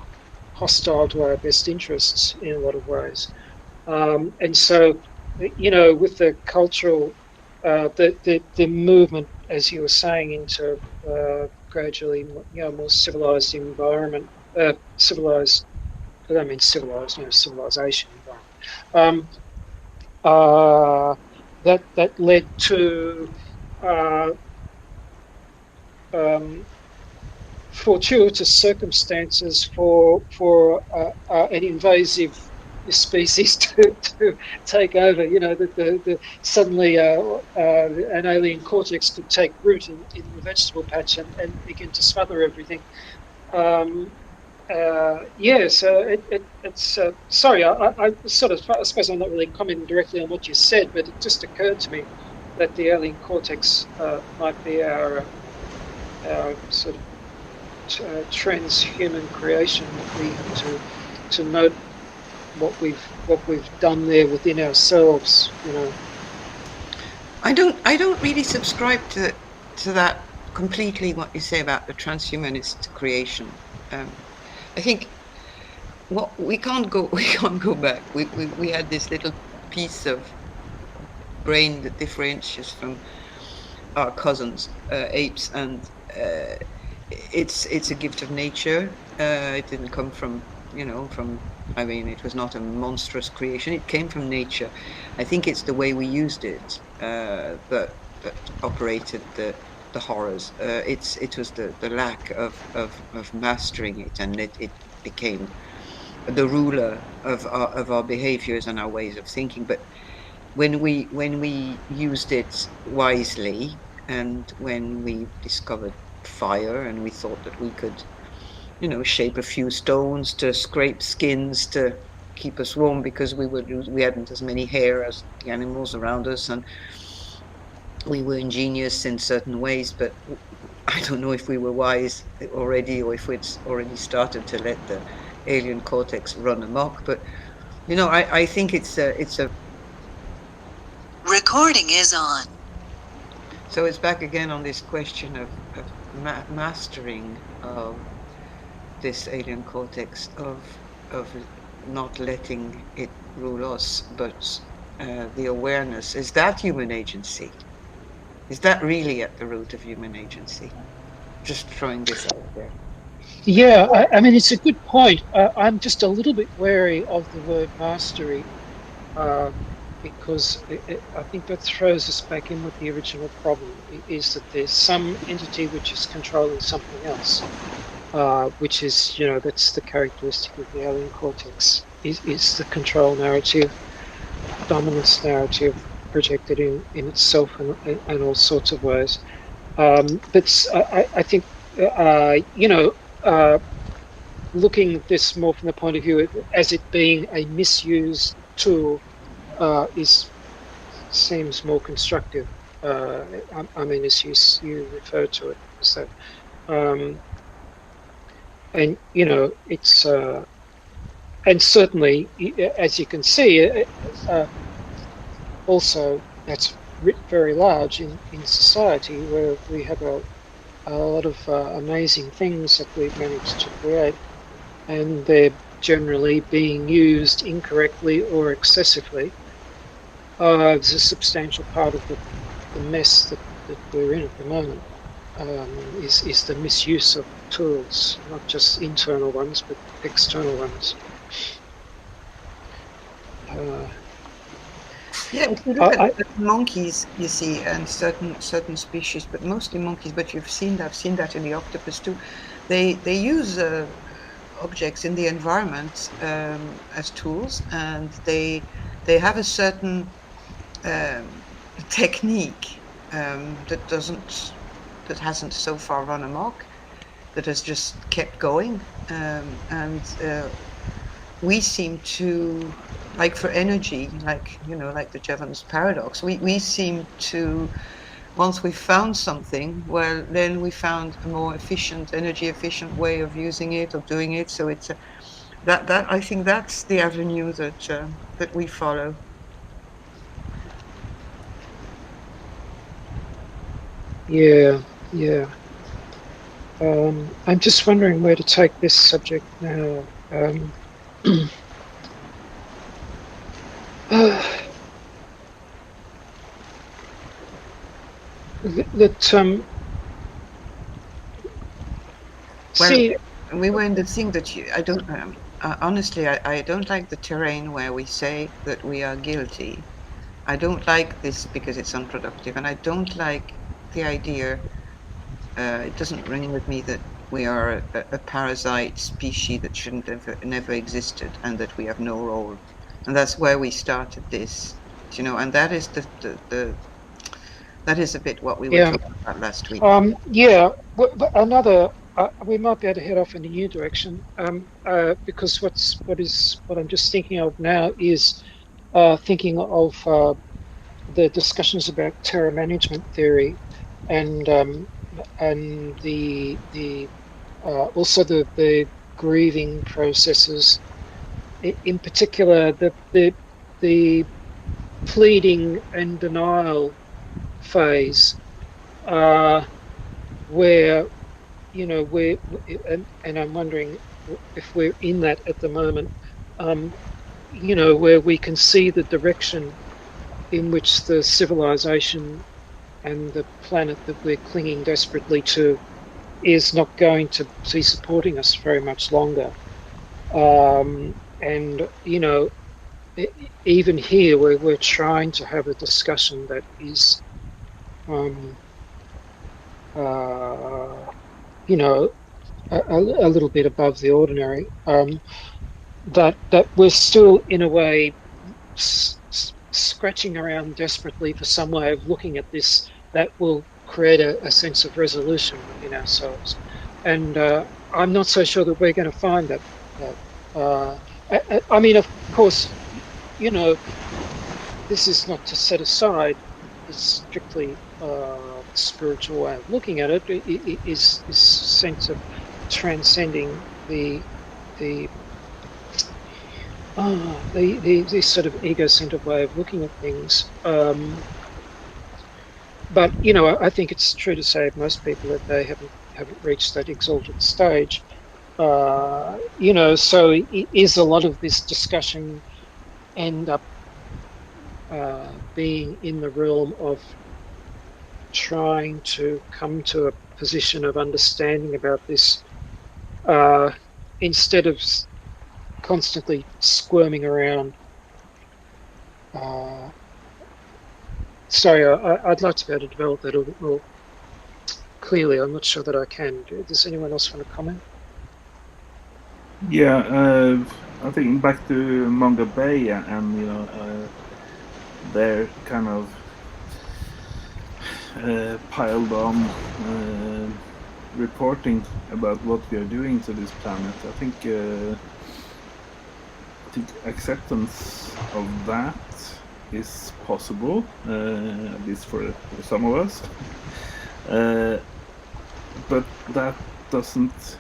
hostile to our best interests in a lot of ways. And so, with the cultural, the movement, as you were saying, into gradually, more civilized environment, civilized. I don't mean civilized, civilization environment. Um, that led to uh, um, fortuitous circumstances for an invasive species to take over. Suddenly an alien cortex could take root in the vegetable patch and begin to smother everything. Um, yeah, so it's sorry, I sort of, I suppose I'm not really commenting directly on what you said, but it just occurred to me that the alien cortex might be our sort of transhuman creation that we have to note what we've done there within ourselves, I don't really subscribe to that completely. What you say about the transhumanist creation, I think what we can't go we can't go back. We had this little piece of brain that differentiates from our cousins, apes, and uh, it's a gift of nature. It didn't come from, from. I mean, it was not a monstrous creation. It came from nature. I think it's the way we used it that operated the horrors. It was the lack of mastering it, and it became the ruler of our behaviors and our ways of thinking. But when we used it wisely, and when we discovered fire, and we thought that we could, shape a few stones to scrape skins to keep us warm, because we hadn't as many hair as the animals around us, and we were ingenious in certain ways. But I don't know if we were wise already, or if we'd already started to let the alien cortex run amok. But I think it's a recording is on. So it's back again on this question of mastering of this alien cortex, of not letting it rule us, but the awareness. Is that human agency? Is that really at the root of human agency? Just throwing this out there. Yeah, I mean, it's a good point. I'm just a little bit wary of the word mastery, because I think that throws us back in with the original problem, is that there's some entity which is controlling something else, which is, that's the characteristic of the alien cortex, is the control narrative, dominance narrative projected in itself, and all sorts of ways. But I think, uh, looking at this more from the point of view as it being a misused tool, is seems more constructive. I mean, as you refer to it as that, um, and it's and certainly, as you can see, also that's writ very large in society, where we have a lot of amazing things that we've managed to create, and they're generally being used incorrectly or excessively. It's a substantial part of the mess that we're in at the moment, is the misuse of tools, not just internal ones, but external ones. Yeah, if you look at monkeys, you see, and certain species, but mostly monkeys. But I've seen that in the octopus too. They use objects in the environment as tools, and they have a certain um, technique that hasn't so far run amok, that has just kept going, and we seem to, like, for energy, like the Jevons paradox, we seem to, once we found something, well, then we found a more efficient, energy efficient way of using it, of doing it. So it's that I think that's the avenue that we follow. Yeah, yeah. I'm just wondering where to take this subject now. That Well, see, we were in the thing that I don't, honestly, I don't like the terrain where we say that we are guilty. I don't like this because it's unproductive, and I don't like the idea. It doesn't ring with me that we are a parasite species that shouldn't have never existed, and that we have no role. And that's where we started this, and that is that is a bit what we were yeah, talking about last week. yeah. But another, we might be able to head off in a new direction, because what I'm just thinking of now is thinking of the discussions about terror management theory, and the also the grieving processes, in particular, the pleading and denial phase, where where and I'm wondering if we're in that at the moment, where we can see the direction in which the civilization and the planet that we're clinging desperately to is not going to be supporting us very much longer. And even here, we're trying to have a discussion that is, um, uh, you know, a little bit above the ordinary. That we're still, in a way, scratching around desperately for some way of looking at this that will create a sense of resolution within ourselves. And I'm not so sure that we're going to find that. That I mean, of course, you know, this is not to set aside the strictly spiritual way of looking at it. Is this sense of transcending the the sort of ego-centered way of looking at things. But I think it's true to say of most people that they haven't reached that exalted stage. So is a lot of this discussion end up being in the realm of trying to come to a position of understanding about this, uh, instead of constantly squirming around. Uh, Sorry, I'd like to be able to develop that a little bit more clearly. I'm not sure that I can. Does anyone else want to comment? Yeah, I think back to Manga Bay and their kind of piled on reporting about what we are doing to this planet. I think acceptance of that is possible, at least for some of us. But that doesn't,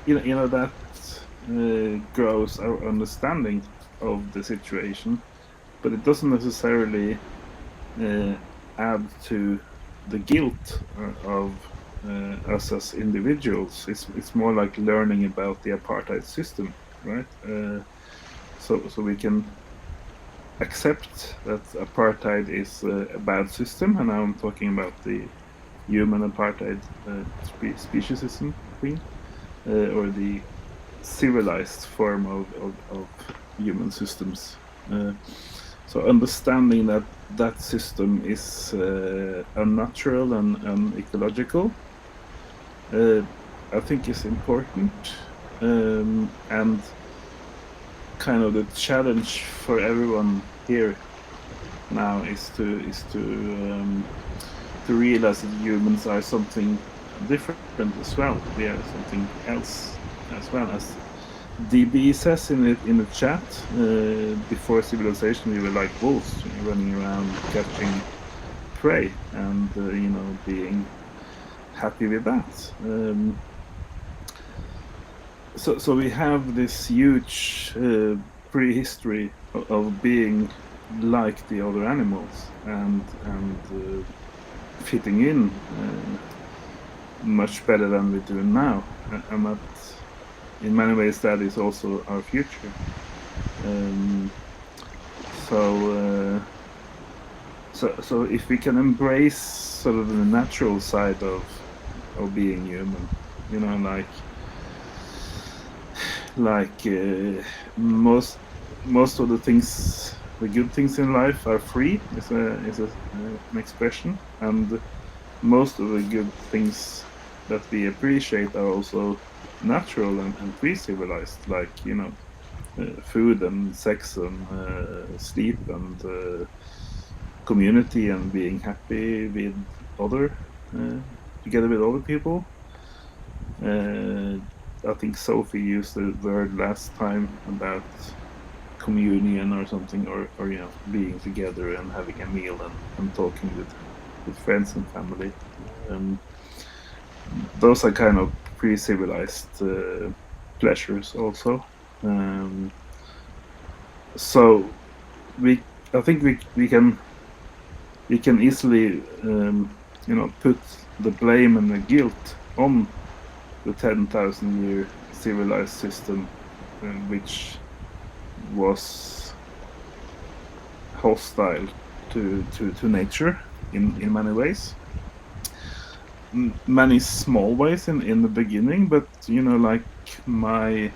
that grows our understanding of the situation, but it doesn't necessarily add to the guilt of us as individuals. It's more like learning about the apartheid system, right? So we can accept that apartheid is a bad system, and now I'm talking about the human apartheid speciesism thing, or the civilized form of human systems. So understanding that that system is unnatural and ecological, I think is important, and kind of the challenge for everyone here now is to realize that humans are something different as well. We are something else as well. As DB says in the chat, before civilization we were like wolves, running around catching prey and being happy with that. So we have this huge prehistory of being like the other animals and fitting in much better than we do now, and that in many ways that is also our future. So if we can embrace sort of the natural side of being human, like most of the things, the good things in life are free, is an expression, and most of the good things that we appreciate are also natural and pre-civilized, like food and sex and sleep and community and being happy with other together with other people. I think Sophie used the word last time about communion or something, or being together and having a meal and talking with friends and family. Those are kind of pre-civilized pleasures also. So we, I think we can easily put the blame and the guilt on the 10,000 year civilized system, which was hostile to nature in many ways. Many small ways in the beginning, but like my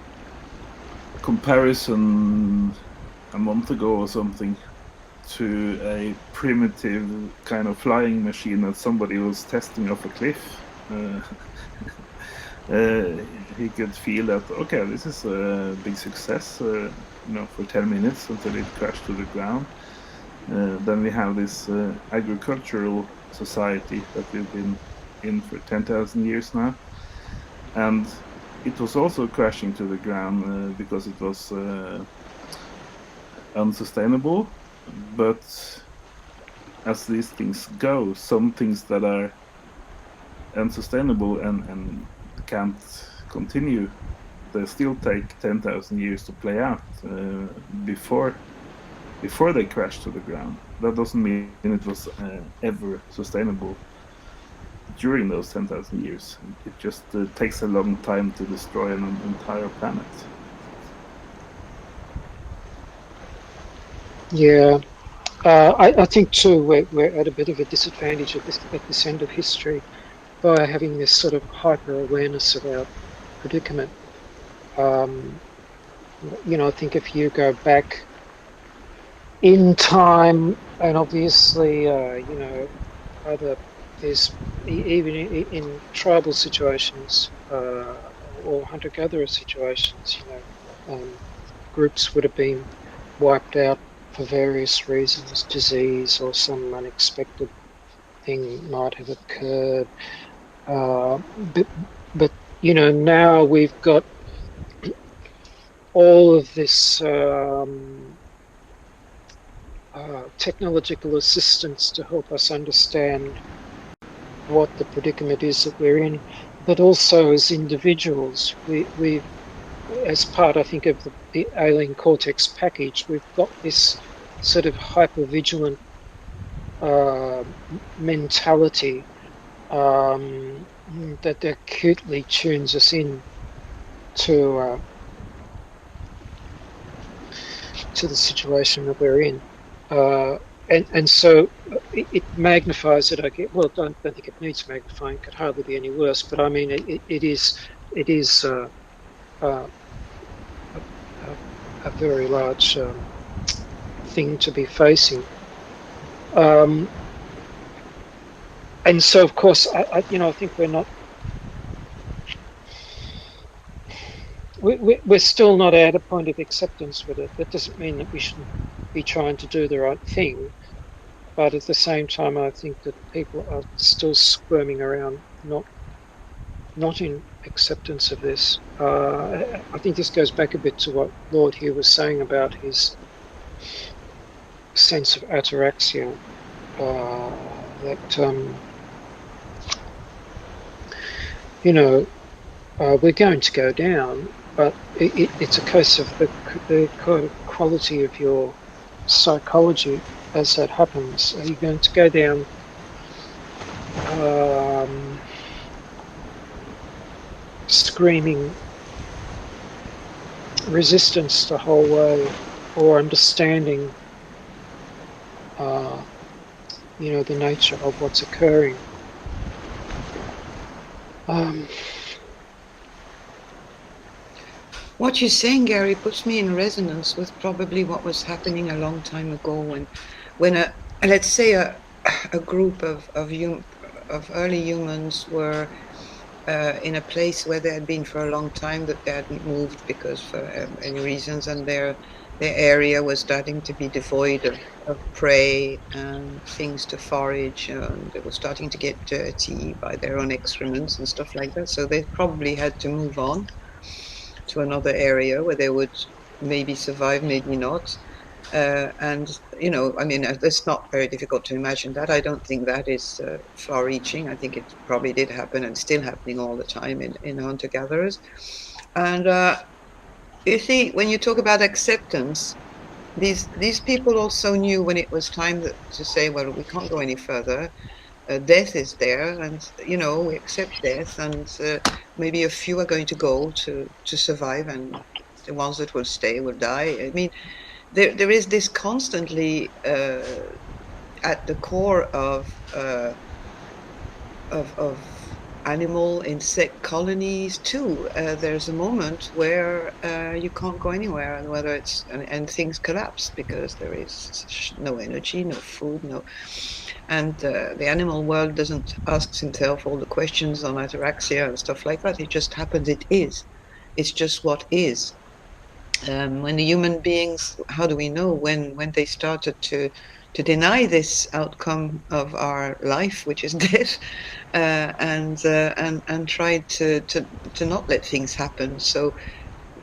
comparison a month ago or something to a primitive kind of flying machine that somebody was testing off a cliff. Uh, he could feel that, okay, this is a big success, for 10 minutes until it crashed to the ground. Then we have this agricultural society that we've been in for 10,000 years now. And it was also crashing to the ground because it was unsustainable. But as these things go, some things that are unsustainable and can't continue, they still take 10,000 years to play out before they crash to the ground. That doesn't mean it was ever sustainable during those 10,000 years. It just takes a long time to destroy an entire planet. Yeah, I think too we're at a bit of a disadvantage at this end of history by having this sort of hyper awareness of our predicament. Um, I think if you go back in time, and obviously, either there's even in tribal situations or hunter-gatherer situations, groups would have been wiped out for various reasons, disease or some unexpected thing might have occurred. But now we've got all of this technological assistance to help us understand what the predicament is that we're in, but also as individuals, we've, as part, I think, of the alien cortex package, we've got this sort of hyper-vigilant uh, mentality that acutely tunes us in to to the situation that we're in. And so it magnifies it. I get, well, don't think it needs magnifying. It could hardly be any worse. But I mean, it is uh, a very large thing to be facing. And so, of course, I think we're still not at a point of acceptance with it. That doesn't mean that we shouldn't be trying to do the right thing. But at the same time, I think that people are still squirming around, not in acceptance of this. I think this goes back a bit to what Lord Hugh was saying about his sense of ataraxia, that we're going to go down, but it's a case of the kind of quality of your psychology as that happens. Are you going to go down screaming resistance the whole way, or understanding the nature of what's occurring? What you're saying, Gary, puts me in resonance with probably what was happening a long time ago when let's say a group of early humans were in a place where they had been for a long time, that they hadn't moved because for any reasons, and their area was starting to be devoid of prey and things to forage, and they were starting to get dirty by their own excrements and stuff like that. So they probably had to move on to another area where they would maybe survive, maybe not. And I mean, it's not very difficult to imagine that. I don't think that is far-reaching. I think it probably did happen and still happening all the time in hunter-gatherers. And you see, when you talk about acceptance, these people also knew when it was time to say, well, we can't go any further. Death is there, and we accept death, and maybe a few are going to go to survive, and the ones that will stay will die. I mean, there is this constantly at the core of animal insect colonies too. There's a moment where you can't go anywhere, and whether it's and things collapse because there is no energy, no food, no. And the animal world doesn't ask himself all the questions on ataraxia and stuff like that. It just happens. It is. It's just what is. When the human beings, how do we know when they started to deny this outcome of our life, which is death, and tried to not let things happen. So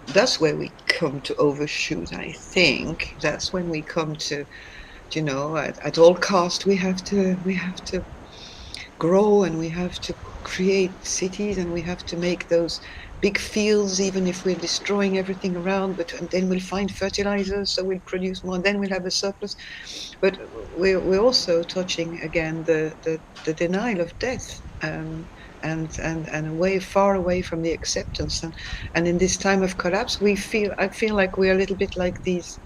that's where we come to overshoot. I think that's when we come to, at all cost we have to grow, and we have to create cities, and we have to make those big fields, even if we're destroying everything around. But and then we'll find fertilizers, so we'll produce more. Then we'll have a surplus. But we're also touching again the denial of death, and away, far away from the acceptance. And in this time of collapse, I feel like we're a little bit like these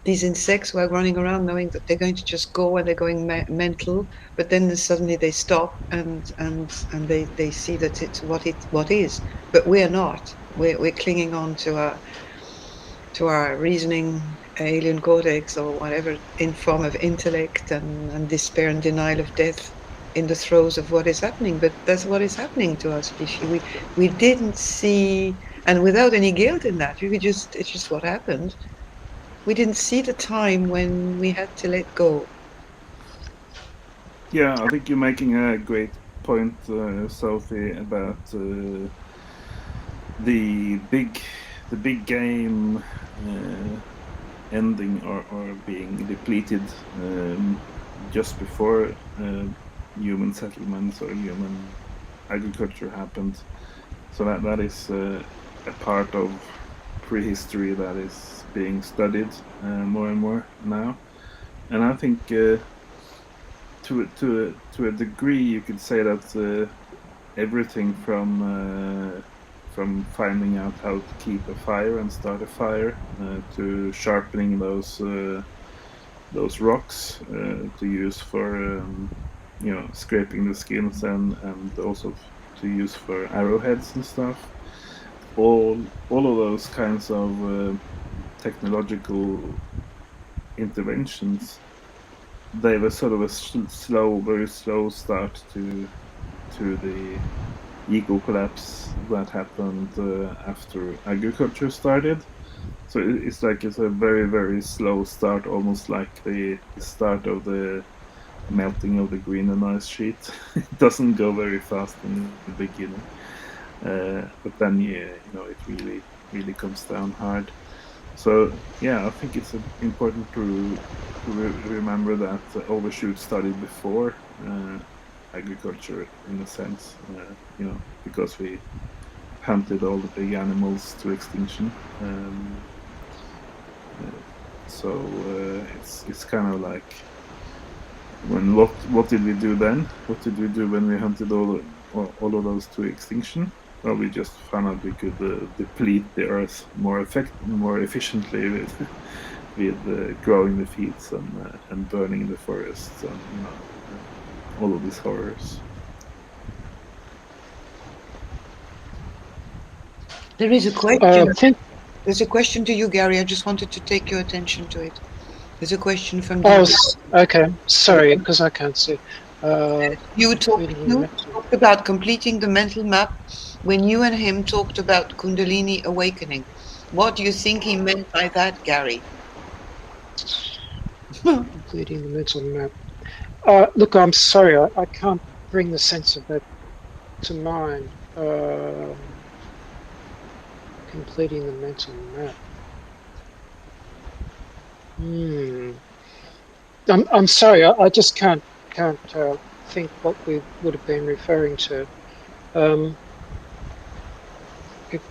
insects who are running around knowing that they're going to just go and they're going mental, but then suddenly they stop, and they see that it's what is. But we're not. We're clinging on to our reasoning alien cortex or whatever in form of intellect, and despair and denial of death in the throes of what is happening. But that's what is happening to us. We didn't see, and without any guilt in that, it's just what happened. We didn't see the time when we had to let go. Yeah, I think you're making a great point, Sophie, about the big the big game ending, or being depleted just before human settlements or human agriculture happened. So that is a part of prehistory that is being studied more and more now. And I think to a degree you could say that everything from finding out how to keep a fire and start a fire to sharpening those rocks to use for scraping the skins, and also to use for arrowheads and stuff. All of those kinds of technological interventions, they were sort of a very slow start to the eco collapse that happened after agriculture started. So it's a very, very slow start, almost like the start of the melting of the Greenland ice sheet. It doesn't go very fast in the beginning, but then it really comes down hard. So yeah, I think it's important to remember that overshoot started before agriculture, in a sense, because we hunted all the big animals to extinction. So it's kind of like, what did we do then? What did we do when we hunted all of those to extinction? Well, we just found out we could deplete the earth more efficiently with growing the fields and burning the forests, and all of these horrors. There is a question. Think, There's a question to you, Gary. I just wanted to take your attention to it. There's a question from oh, Dee. okay. Sorry, because I can't see. You talked about completing the mental map when you and him talked about Kundalini awakening. What do you think he meant by that, Gary? Completing the mental map. Look, I'm sorry, I can't bring the sense of that to mind. Completing the mental map. I'm sorry, I just can't think what we would have been referring to.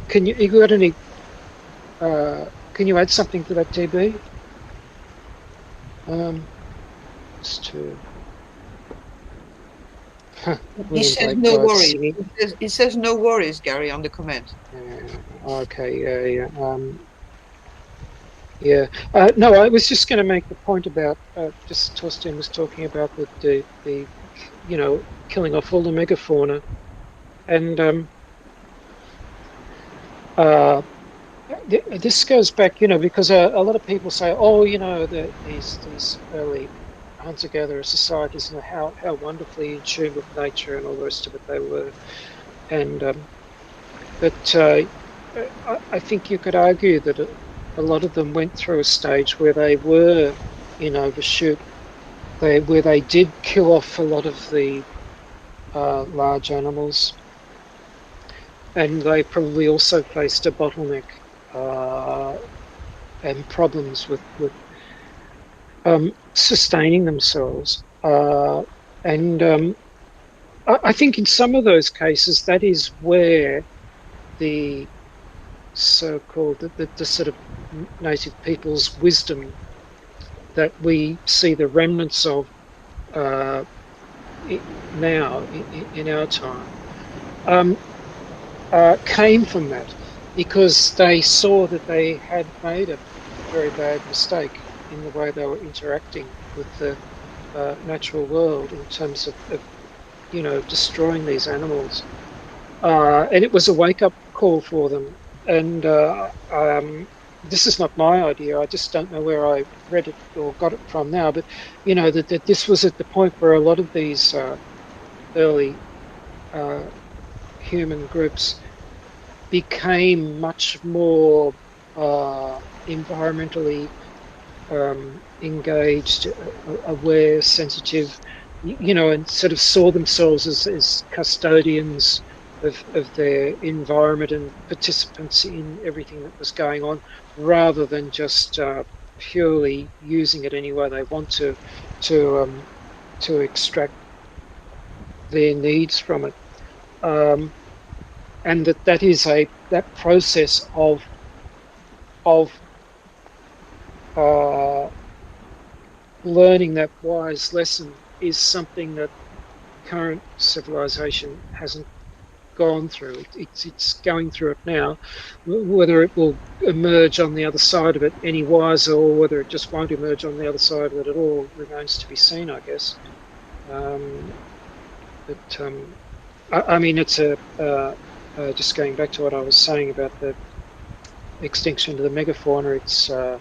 Can you got any? Can you add something to that, DB? Just to He William says Blake no God worries. singing. He says no worries, Gary, on the comment. Okay, yeah. No, I was just going to make the point about just Torsten was talking about the killing off all the megafauna, and uh, this goes back, because a lot of people say, oh, these early hunter-gatherer societies, how wonderfully in tune with nature and all the rest of it they were, and but I think you could argue that a lot of them went through a stage where they were in overshoot, where they did kill off a lot of the large animals, and they probably also faced a bottleneck uh, and problems with sustaining themselves. And I think in some of those cases, that is where the so-called the sort of native people's wisdom that we see the remnants of uh, now in our time um, came from that, because they saw that they had made a very bad mistake in the way they were interacting with the natural world in terms of destroying these animals. And it was a wake up call for them. And this is not my idea. I just don't know where I read it or got it from now. But, that this was at the point where a lot of these early uh, human groups became much more environmentally engaged, aware, sensitive, and sort of saw themselves as custodians of their environment and participants in everything that was going on, rather than just purely using it any way they want to to extract their needs from it. Um, and that is that process of uh, learning that wise lesson is something that current civilization hasn't gone through. It's going through it now. Whether it will emerge on the other side of it any wiser, or whether it just won't emerge on the other side of it at all, remains to be seen, I guess. Um, but I mean, it's just going back to what I was saying about the extinction of the megafauna.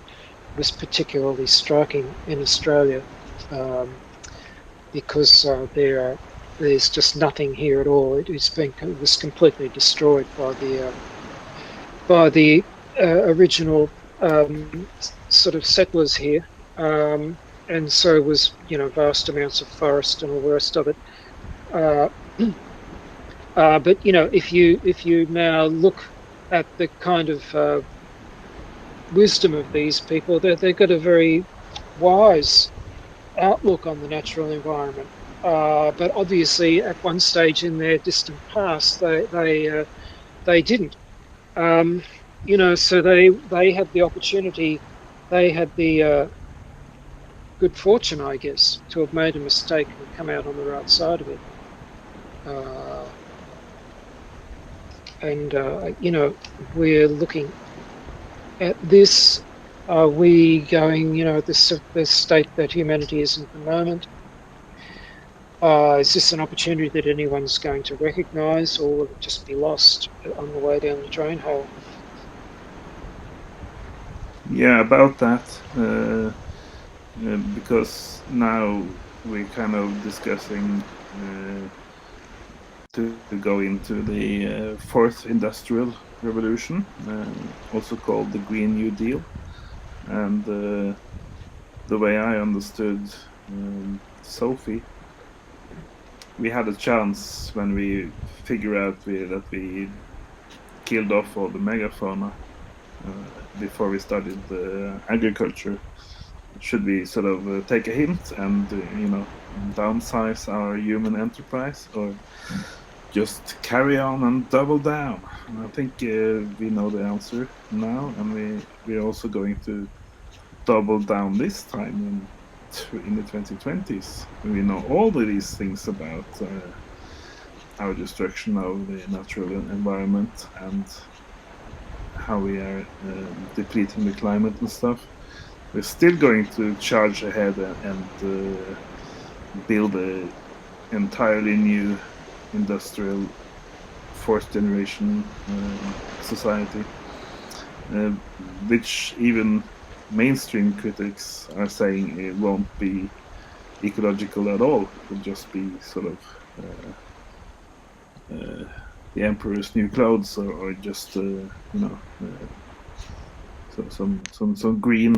Was particularly striking in Australia. Because there's just nothing here at all. It was completely destroyed by the original sort of settlers here, and so was vast amounts of forest and all the rest of it. Uh, but if you now look at the kind of wisdom of these people, they've got a very wise outlook on the natural environment. But obviously, at one stage in their distant past, they didn't. Um, so they had the opportunity, they had the good fortune, I guess, to have made a mistake and come out on the right side of it. Uh, and we're looking at this. Are we going, this state that humanity is in at the moment? Is this an opportunity that anyone's going to recognise, or will it just be lost on the way down the drain hole? Yeah, about that, because now we're kind of discussing to go into the fourth industrial revolution, also called the Green New Deal. And the way I understood Zapffe, we had a chance when we figure out that we killed off all the megafauna before we started agriculture. Should we sort of take a hint and downsize our human enterprise, or just carry on and double down? And I think we know the answer now, and we're also going to double down this time. in the 2020s. We know all of these things about our destruction of the natural environment and how we are depleting the climate and stuff. We're still going to charge ahead and build a entirely new industrial fourth generation society, uh, which even mainstream critics are saying it won't be ecological at all. It'll just be sort of the emperor's new clothes, or just so some green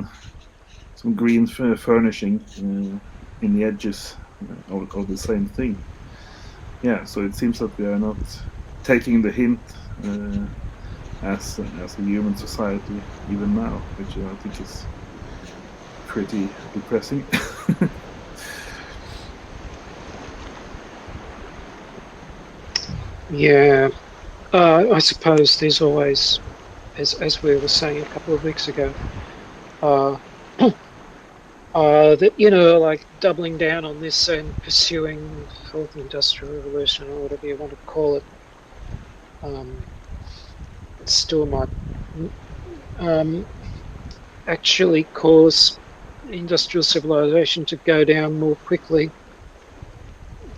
furnishing in the edges of the same thing. Yeah, so it seems that we are not taking the hint as a human society even now, which I think is pretty depressing. Yeah, I suppose there's always, as we were saying a couple of weeks ago, uh, that like doubling down on this and pursuing fourth industrial revolution or whatever you want to call it, um, still might um, actually cause industrial civilization to go down more quickly,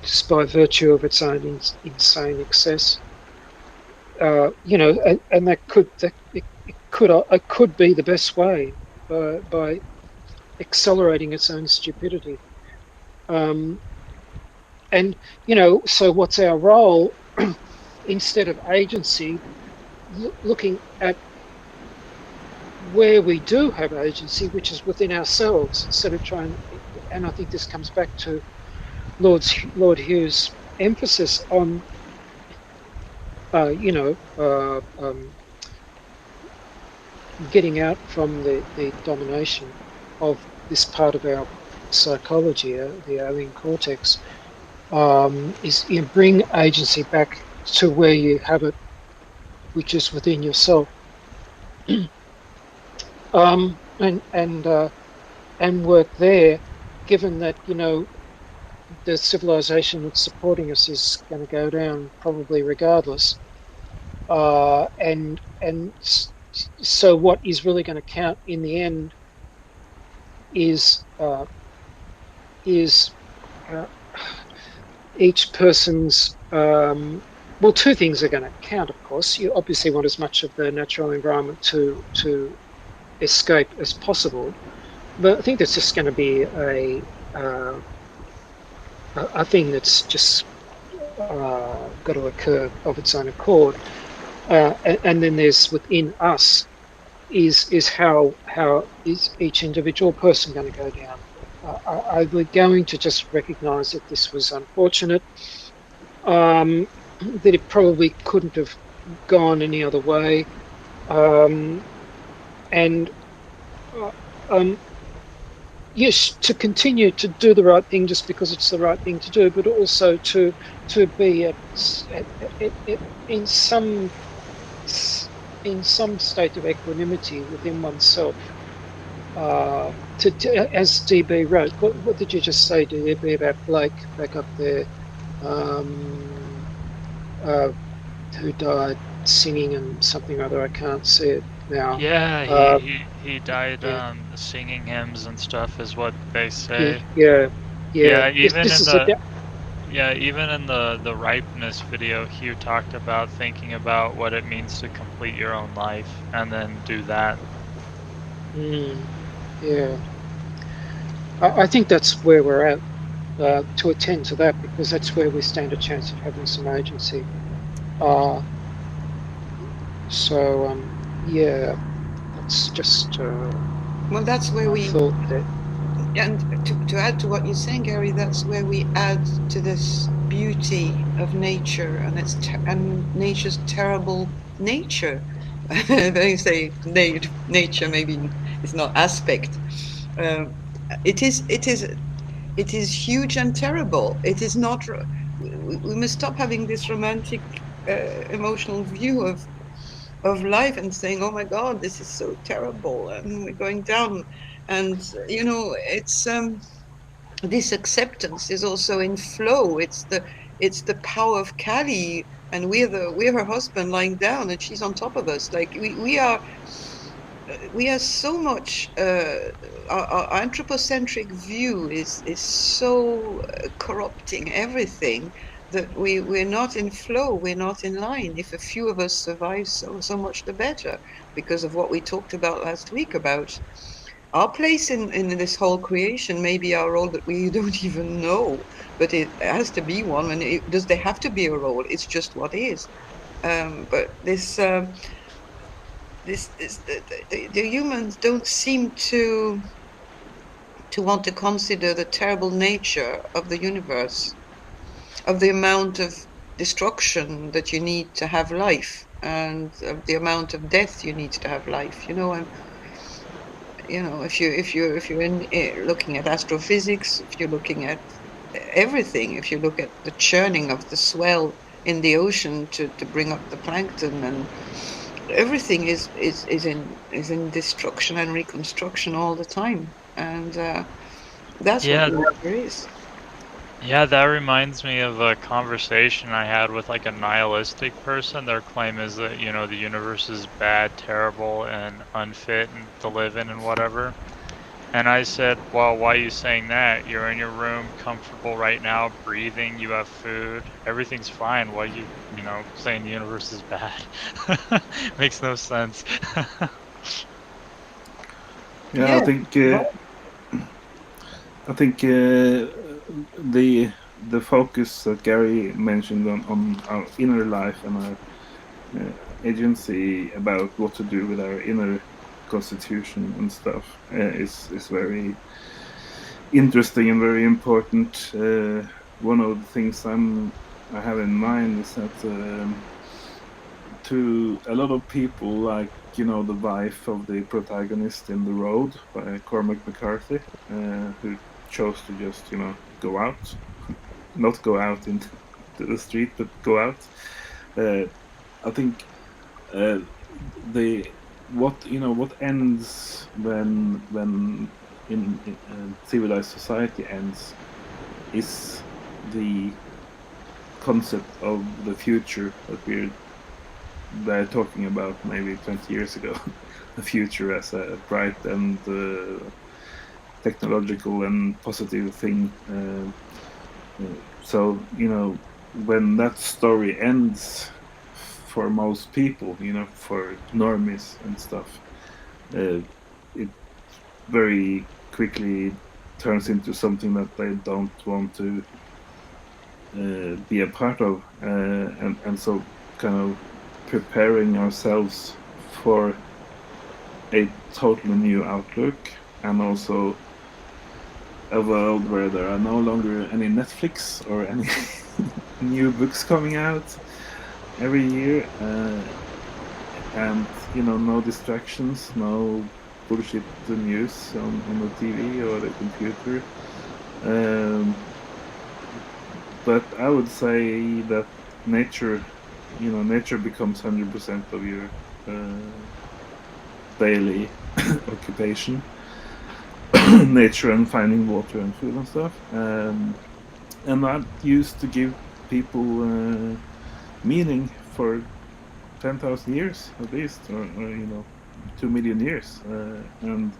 just by virtue of its own insane excess. And it could be the best way by accelerating its own stupidity. Um, and so what's our role? Instead of agency, looking at where we do have agency, which is within ourselves, instead of trying. And I think this comes back to Lord Hugh's emphasis on, uh, you know, uh, um, getting out from the domination of this part of our psychology, the alien cortex, is bring agency back to where you have it, which is within yourself, and work there. Given that the civilization that's supporting us is going to go down probably regardless, so what is really going to count in the end is is uh, each person's well, two things are going to count. Of course, you obviously want as much of the natural environment to escape as possible, but I think that's just going to be a thing that's just got to occur of its own accord. And then there's within us is how is each individual person going to go down? Are we going to just recognise that this was unfortunate, that it probably couldn't have gone any other way, and uh, um, yes, to continue to do the right thing just because it's the right thing to do, but also to be in some state of equanimity within oneself. As DB wrote, what did you just say, DB, about Blake back up there, um, uh, who died singing and something or other? I can't see it now. Yeah, Uh, he died yeah, singing hymns and stuff is what they yeah, say. yeah, yeah. Yeah, This is a even in the ripeness video, Hugh talked about thinking about what it means to complete your own life and then do that. Yeah. I think that's where we're at, to attend to that, because that's where we stand a chance of having some agency. Uh, yeah, that's just Well, that's where my we, thought there. and to add to what you're saying, Gary, that's where we add to this beauty of nature and and nature's terrible nature. They say nature maybe is not aspect. Um, it is. It is huge and terrible. It is not. We must stop having this romantic, emotional view of life and saying, "Oh my God, this is so terrible," and we're going down. And it's. this acceptance is also in flow. It's the power of Kali, and we're her husband lying down, and she's on top of us. Like we are so much. Our anthropocentric view is so corrupting everything that we're not in flow. We're not in line. If a few of us survive, so much the better, because of what we talked about last week about our place in this whole creation, may be our role that we don't even know, but it has to be one. And does there have to be a role? It's just what is. But the humans don't seem to want to consider the terrible nature of the universe, of the amount of destruction that you need to have life, and of the amount of death you need to have life. And if you're looking at astrophysics, if you're looking at everything, if you look at the churning of the swell in the ocean to bring up the plankton, and everything is in destruction and reconstruction all the time, and that's what Yeah, nature is. yeah, that reminds me of a conversation I had with like a nihilistic person. Their claim is that, the universe is bad, terrible, and unfit and to live in and whatever. And I said, well, why are you saying that? You're in your room, comfortable right now, breathing, you have food, everything's fine. Why are you, saying the universe is bad? Makes no sense. Yeah, Yeah, I think the focus that Gary mentioned on our inner life and our agency about what to do with our inner constitution and stuff is very interesting and very important. One of the things I have in mind is that to a lot of people, like the wife of the protagonist in The Road by Cormac McCarthy, who chose to just go out, not go out into the street, but go out. I think the what ends when in civilized society ends is the concept of the future that they're talking about maybe 20 years ago. The future as a bright and technological and positive thing. So when that story ends for most people, for normies and stuff, it very quickly turns into something that they don't want to be a part of, and so kind of preparing ourselves for a totally new outlook, and also a world where there are no longer any Netflix or any new books coming out every year, and no distractions, no bullshit news on the TV or the computer. Um, but I would say that nature, nature becomes 100% of your daily occupation. Nature and finding water and food and stuff, and that used to give people meaning for 10,000 years at least, or 2 million years, and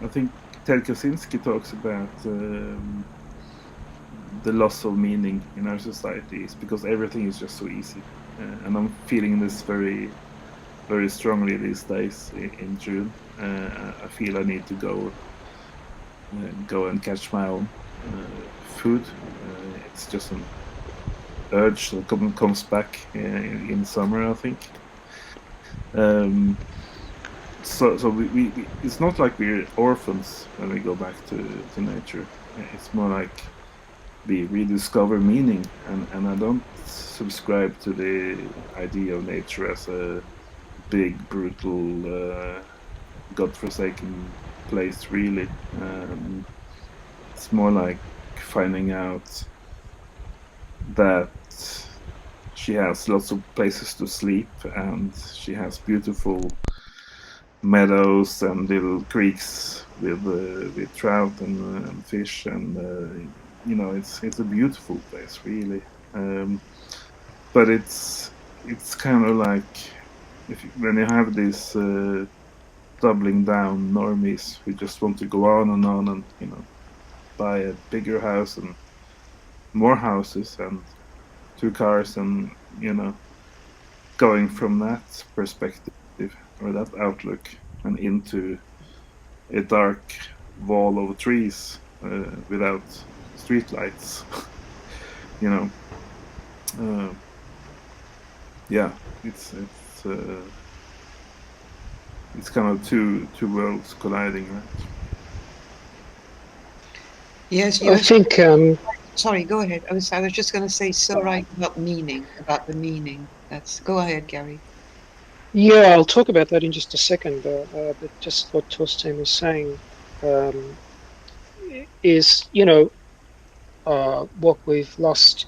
I think Ted Kaczynski talks about the loss of meaning in our society is because everything is just so easy, and I'm feeling this very very strongly these days in June. I feel I need to go and catch my own food. It's just an urge that comes back in summer, I think. Um, so we it's not like we're orphans when we go back to nature. It's more like we rediscover meaning, and I don't subscribe to the idea of nature as a big, brutal, godforsaken place, really. It's more like finding out that she has lots of places to sleep, and she has beautiful meadows and little creeks with trout and fish, and it's a beautiful place, really. But it's kind of like when you have these doubling down normies who just want to go on and buy a bigger house and more houses and two cars, and going from that perspective or that outlook and into a dark wall of trees without streetlights. you know uh, yeah, it's kind of two worlds colliding, right? Yes, I think, sorry, go ahead. I was just going to say so right about meaning, about the meaning. Go ahead, Gary. yeah, I'll talk about that in just a second. But just what Torstein was saying um, is, what we've lost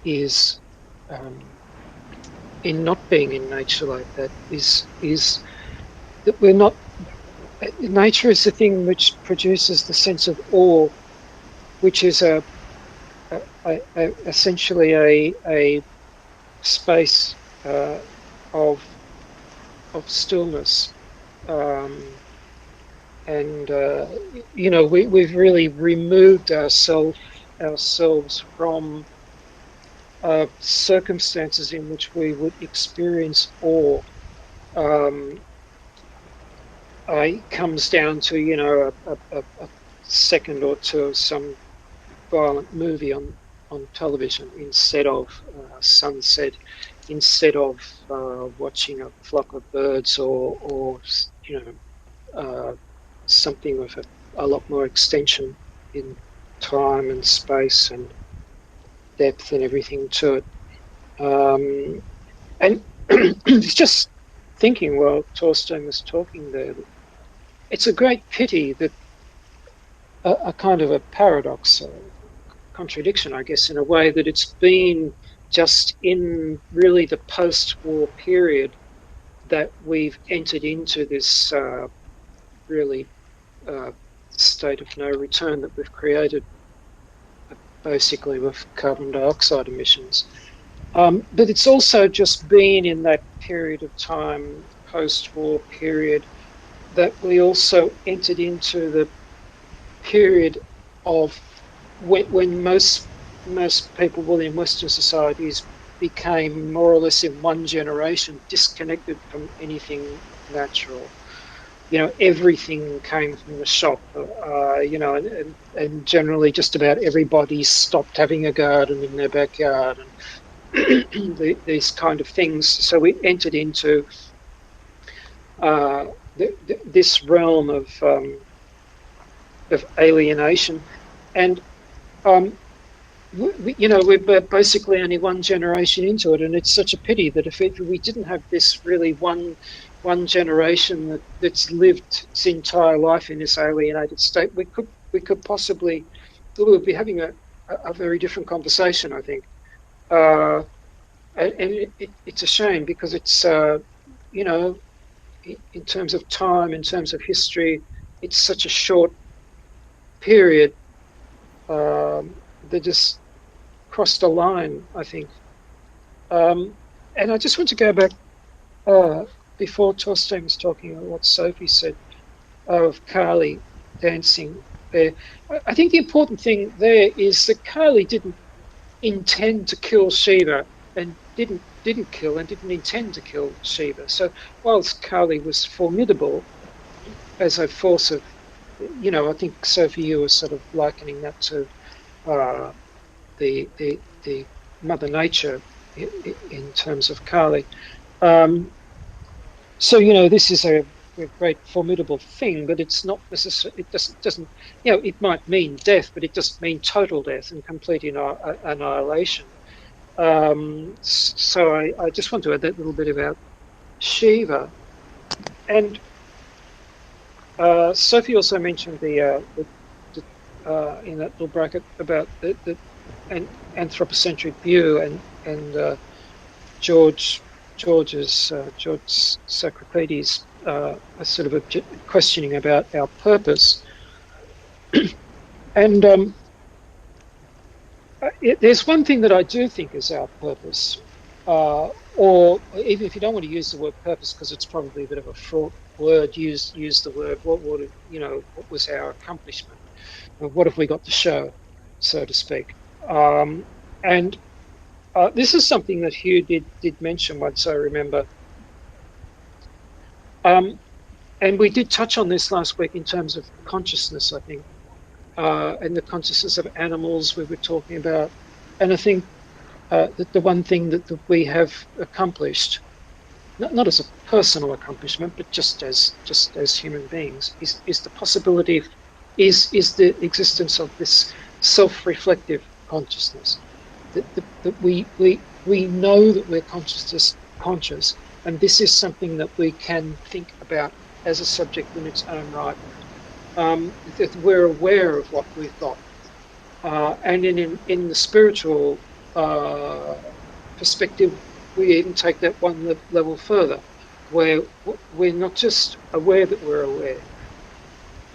is in not being in nature like that is that we're not. Nature is the thing which produces the sense of awe, which is essentially a space of stillness. Um, and we've really removed ourselves from circumstances in which we would experience awe. Um, it comes down to a second or two of some violent movie on television instead of sunset, instead of watching a flock of birds, or something with a lot more extension in time and space and depth and everything to it. And it's just thinking while Torstein was talking there, that it's a great pity that a kind of a paradox, or contradiction, I guess, in a way, that it's been just in really the post-war period that we've entered into this really state of no return that we've created, basically with carbon dioxide emissions. But it's also just been in that period of time, post-war period, that we also entered into the period of when most people within Western societies became more or less in one generation disconnected from anything natural. Everything came from the shop. And generally just about everybody stopped having a garden in their backyard and these kind of things. So we entered into this realm of alienation, and we're basically only one generation into it, and it's such a pity that if we didn't have this really one generation that's lived its entire life in this alienated state, we would be having a very different conversation, I think. Uh, and it's a shame because it's you know in terms of time, in terms of history, it's such a short period that just crossed a line, I think. And I just want to go back before Torstein was talking about what Sophie said of Carly dancing there. I think the important thing there is that Carly didn't intend to kill Shiva and didn't kill and didn't intend to kill Shiva. So whilst Carly was formidable as a force of, I think Sophie, you were sort of likening that to uh, the Mother Nature in terms of Kali. So this is a great formidable thing, but it's not necessarily. It doesn't. It might mean death, but it doesn't mean total death and complete annihilation. So I just want to add that little bit about Shiva, and Sophie also mentioned in that little bracket about the an anthropocentric view, and George Socrates a sort of questioning about our purpose. And there's one thing that I do think is our purpose, or even if you don't want to use the word purpose because it's probably a bit of a fraught word, use the word what what was our accomplishment? What have we got to show, so to speak? And this is something that Hugh did mention once, I remember. And we did touch on this last week in terms of consciousness, I think, and the consciousness of animals we were talking about. And I think that the one thing that we have accomplished, not as a personal accomplishment, but just as human beings, is the possibility of is the existence of this self-reflective consciousness. That we know that we're conscious, and this is something that we can think about as a subject in its own right. That we're aware of what we've got, and in the spiritual perspective, we even take that one level further, where we're not just aware that we're aware,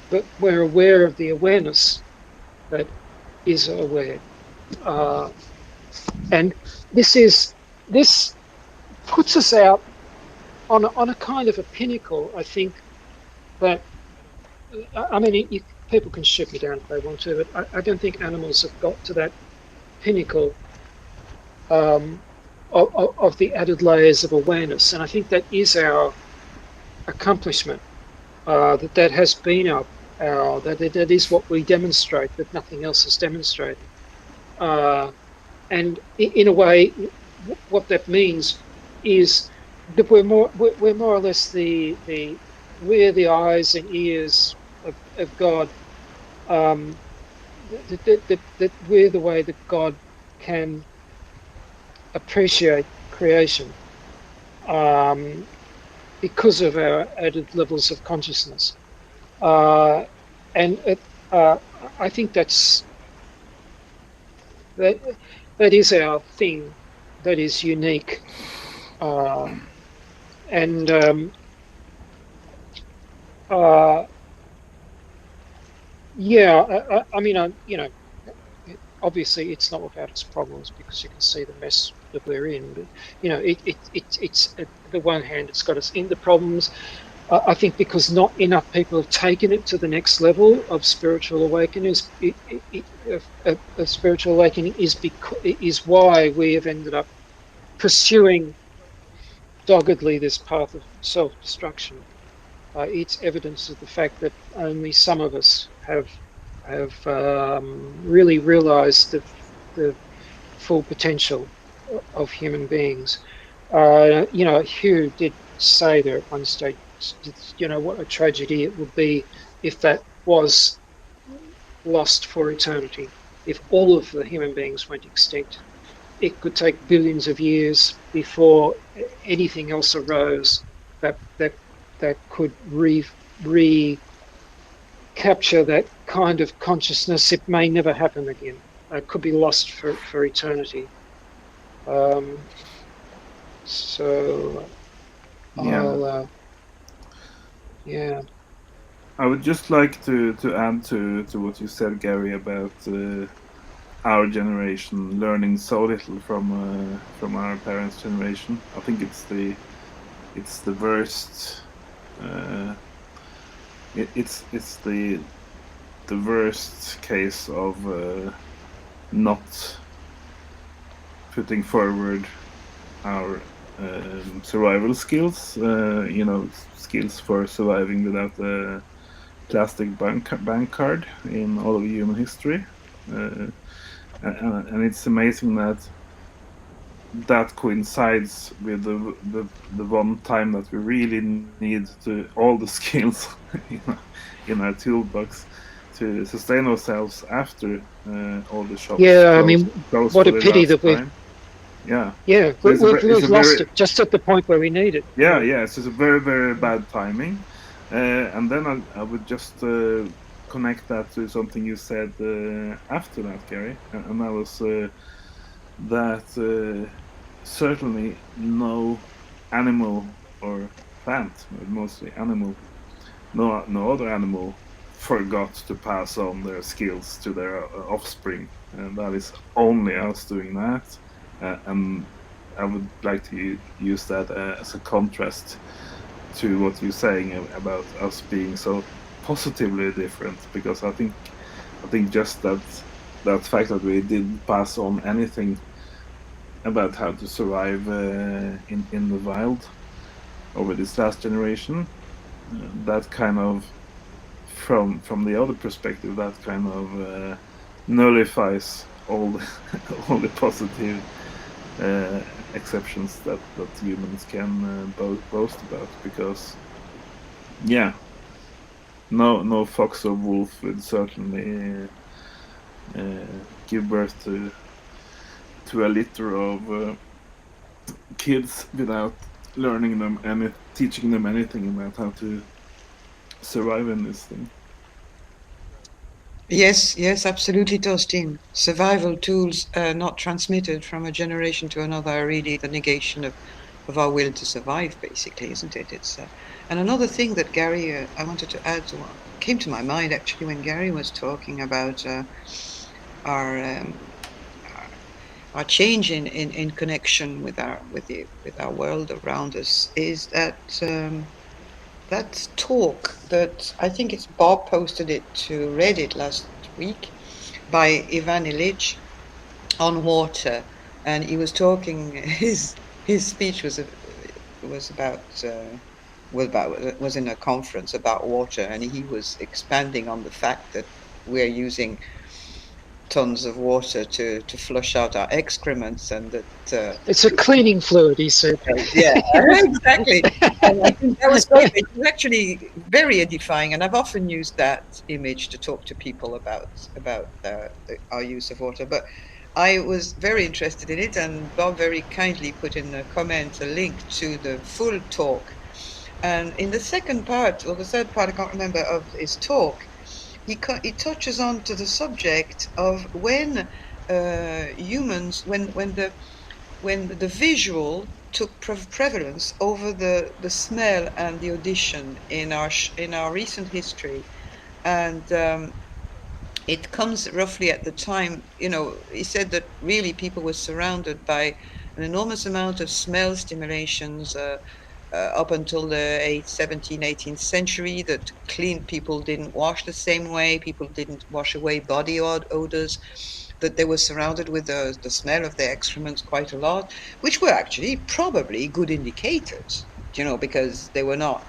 but we're aware of the awareness that is aware. And this puts us out on a kind of a pinnacle, I think, that I mean, people can shoot me down if they want to, but I don't think animals have got to that pinnacle of the added layers of awareness. And I think that is our accomplishment. That has been that is what we demonstrate that nothing else has demonstrated. And in a way, what that means is that we're more or less we're the eyes and ears of God. That we're the way that God can appreciate creation, because of our added levels of consciousness. And I think that is our thing, that is unique. And yeah, I mean, obviously it's not without its problems because you can see the mess that we're in. But it's the one hand, it's got us into problems. I think because not enough people have taken it to the next level of spiritual awakening. Of spiritual awakening is why we have ended up pursuing doggedly this path of self-destruction. It's evidence of the fact that only some of us have really realized the full potential of human beings. Hugh did say there at one stage, what a tragedy it would be if that was lost for eternity. If all of the human beings went extinct, it could take billions of years before anything else arose that could recapture that kind of consciousness. It may never happen again. It could be lost for eternity. So Yeah. yeah. I would just like to add to what you said, Gary, about our generation learning so little from our parents' generation. I think it's the worst. It's the worst case of not putting forward our survival skills. Skills for surviving without a plastic bank card in all of human history. And it's amazing that coincides with the one time that we really need to all the skills in our toolbox to sustain ourselves after all the shops Yeah, I mean, close what for a the pity last that time. Yeah. So we've lost it just at the point where we need it. yeah, it's just a very, very bad timing. And then I would just connect that to something you said after that, Gary, and that was that certainly no animal or plant, mostly animal. No other animal forgot to pass on their skills to their offspring, and that is only us doing that. And I would like to use that as a contrast to what you're saying about us being so positively different, because I think just that fact that we didn't pass on anything about how to survive in the wild over this last generation, that kind of from the other perspective, that kind of nullifies all the, all the positive uh, exceptions that humans can boast about, because yeah, no fox or wolf would certainly give birth to a litter of kids without learning them and teaching them anything about how to survive in this thing. Yes, absolutely, Torstein. Survival tools not transmitted from a generation to another are really the negation of our will to survive, basically, isn't it? It's and another thing that Gary, I wanted to add to what came to my mind actually when Gary was talking about our our change in connection with our world around us is that that talk that I think it's Bob posted it to Reddit last week by Ivan Illich on water, and he was talking. His speech was about was in a conference about water, and he was expanding on the fact that we're using tons of water to flush out our excrements, and that It's a cleaning fluid, he said. yeah, exactly. And I think that was great. It was actually very edifying, and I've often used that image to talk to people about our use of water. But I was very interested in it, and Bob very kindly put in a comment a link to the full talk. And in the second part, or the third part, I can't remember, of his talk, he touches on to the subject of when humans, when the visual took prevalence over the smell and the audition in our recent history, and it comes roughly at the time, he said that really people were surrounded by an enormous amount of smell stimulations up until the 17th, 18th century, that clean people didn't wash the same way, people didn't wash away body odors, that they were surrounded with the smell of their excrements quite a lot, which were actually probably good indicators, because they were not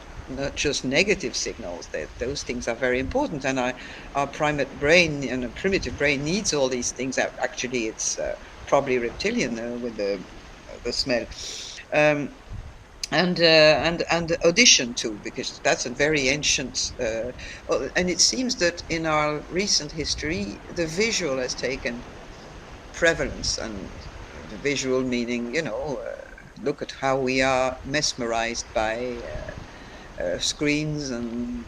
just negative signals. Those things are very important, and our primate brain and a primitive brain needs all these things. Actually, it's probably reptilian with the smell. And audition too, because that's a very ancient. And it seems that in our recent history, the visual has taken prevalence, and the visual meaning, look at how we are mesmerized by screens and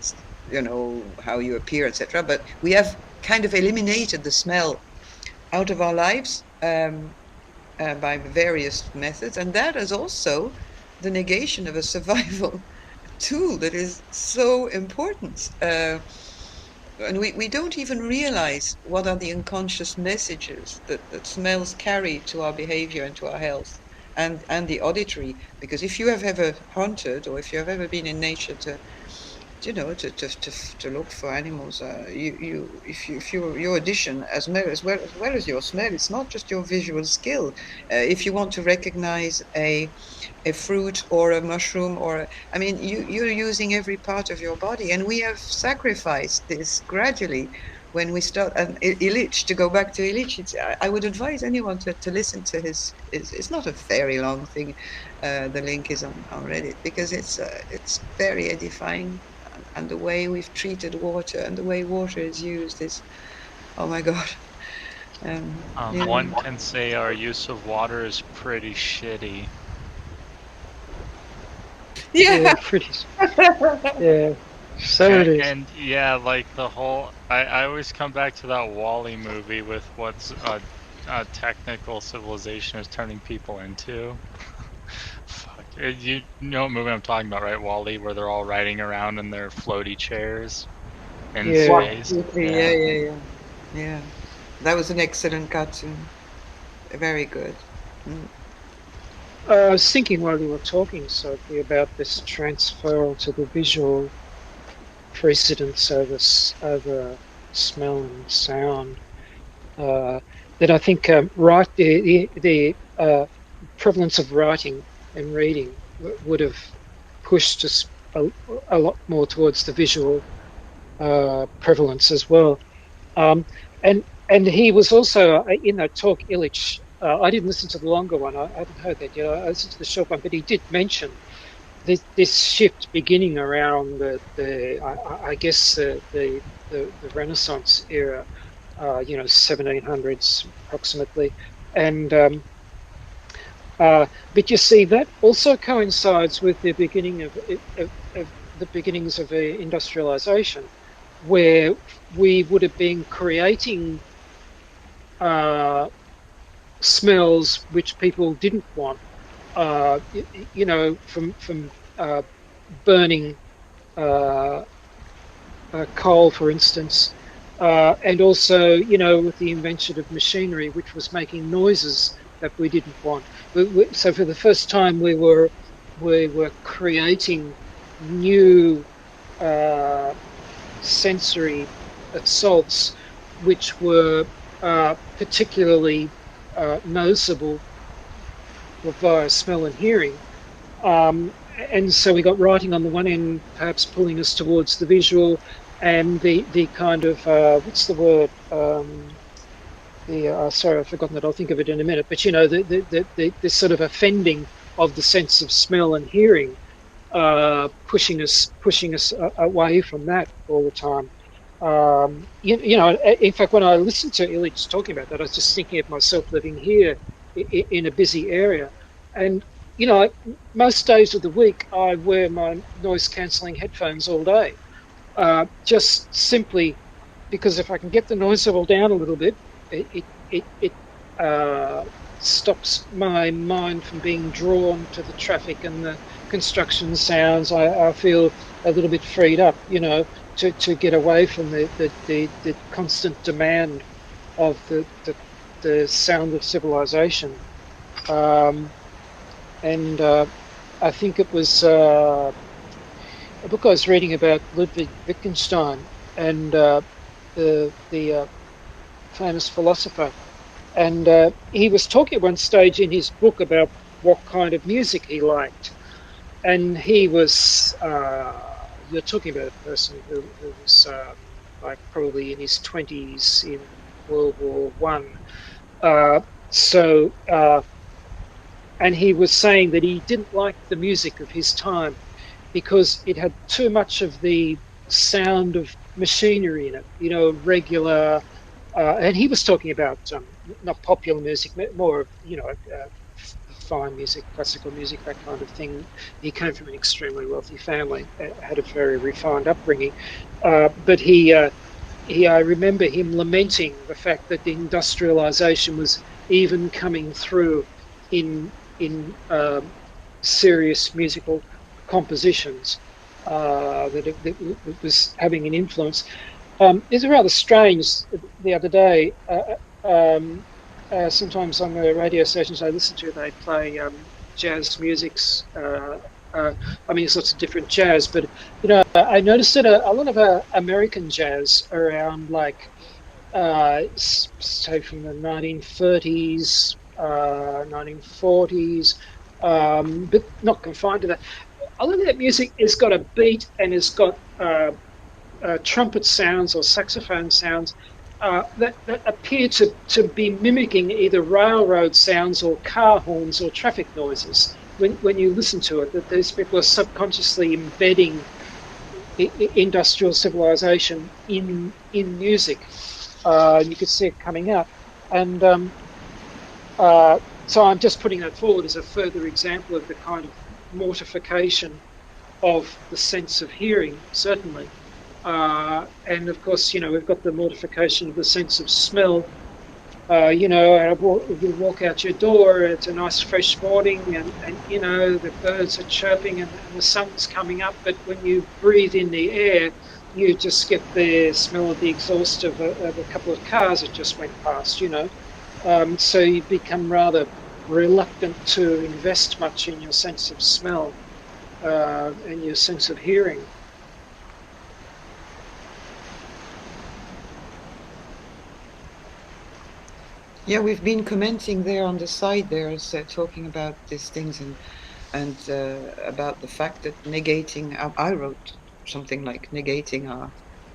how you appear, etc. But we have kind of eliminated the smell out of our lives by various methods, and that is also the negation of a survival tool that is so important. And we don't even realize what are the unconscious messages that smells carry to our behavior and to our health, and the auditory. Because if you have ever hunted, or if you have ever been in nature to look for animals, your audition as well as your smell, it's not just your visual skill. If you want to recognize a fruit or a mushroom, I mean, you're using every part of your body, and we have sacrificed this gradually when we start. And Illich, to go back to Illich, I would advise anyone to listen to it's not a very long thing. The link is on Reddit, because it's very edifying, and the way we've treated water and the way water is used is, oh my God. One can say our use of water is pretty shitty. Yeah. Pretty. Yeah. So it is. And yeah, like the whole, I always come back to that Wall-E movie with what's a technical civilization is turning people into. You know what movie I'm talking about, right, Wally? Where they're all riding around in their floaty chairs in Yeah. space. Absolutely. Yeah. Yeah. That was an excellent cartoon. Very good. Mm. I was thinking while you were talking, Sophie, about this transfer to the visual precedence over smell and sound. Uh, that I think the prevalence of writing and reading would have pushed us a lot more towards the visual prevalence as well. Um, and he was also in that talk, Illich. I didn't listen to the longer one. I hadn't heard that yet. I listened to the short one, but he did mention this shift beginning around I guess the Renaissance era, 1700s approximately, and but you see that also coincides with the beginning of the beginnings of industrialization, where we would have been creating uh, smells which people didn't want, from burning uh, coal, for instance, and also, with the invention of machinery, which was making noises that we didn't want. So for the first time, we were creating new uh, sensory assaults, which were particularly noticeable via smell and hearing. Um, and so we got writing on the one end, perhaps pulling us towards the visual, and the kind of what's the word? The Sorry, I've forgotten that. I'll think of it in a minute. But the sort of offending of the sense of smell and hearing, pushing us away from that all the time. In fact, when I listened to Illich talking about that, I was just thinking of myself living here in a busy area, and most days of the week I wear my noise cancelling headphones all day, just simply because if I can get the noise level down a little bit, it uh, stops my mind from being drawn to the traffic and the construction sounds. I feel a little bit freed up, to get away from the constant demand of the sound of civilization. Um, and I think it was a book I was reading about Ludwig Wittgenstein and the famous philosopher, and he was talking at one stage in his book about what kind of music he liked, and he was you're talking about a person who was like probably in his 20s in World War I. So and he was saying that he didn't like the music of his time because it had too much of the sound of machinery in it, regular. And he was talking about not popular music, more of, fine music, classical music, that kind of thing. He came from an extremely wealthy family, had a very refined upbringing, but I remember him lamenting the fact that the industrialization was even coming through in serious musical compositions, that was having an influence. It's rather strange. The other day, sometimes on the radio stations I listen to, they play jazz musics. I mean, sorts of different jazz, but I noticed that a lot of American jazz around, like, say from the 1930s, 1940s, but not confined to that. A lot of that music has got a beat and has got trumpet sounds or saxophone sounds that appear to be mimicking either railroad sounds or car horns or traffic noises. When you listen to it, that these people are subconsciously embedding industrial civilization in music. You could see it coming out, and so I'm just putting that forward as a further example of the kind of mortification of the sense of hearing, certainly. And of course, we've got the mortification of the sense of smell, You walk out your door, it's a nice fresh morning, and the birds are chirping and the sun's coming up. But when you breathe in the air, you just get the smell of the exhaust of a couple of cars that just went past. So you become rather reluctant to invest much in your sense of smell and your sense of hearing. Yeah, we've been commenting there on the side there, so talking about these things and about the fact that negating. I wrote something like negating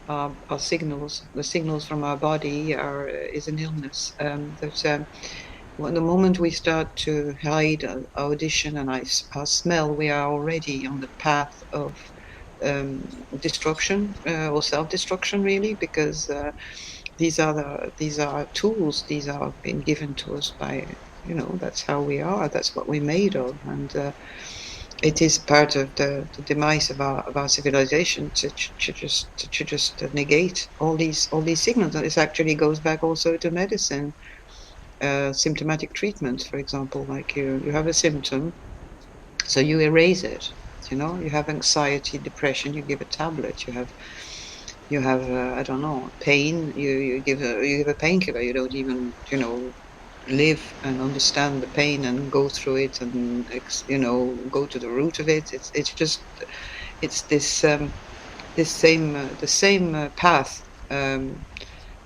our signals, the signals from our body, is an illness. When the moment we start to hide our audition and our smell, we are already on the path of destruction or self-destruction, really, because these are tools. These are been given to us by, that's how we are. That's what we're made of, and it is part of the demise of our civilization to just negate all these signals. And this actually goes back also to medicine, symptomatic treatment, for example. Like you have a symptom, so you erase it. You have anxiety, depression, you give a tablet. You have I don't know, pain, you give a painkiller. You don't even live and understand the pain and go through it and go to the root of it. It's the same path,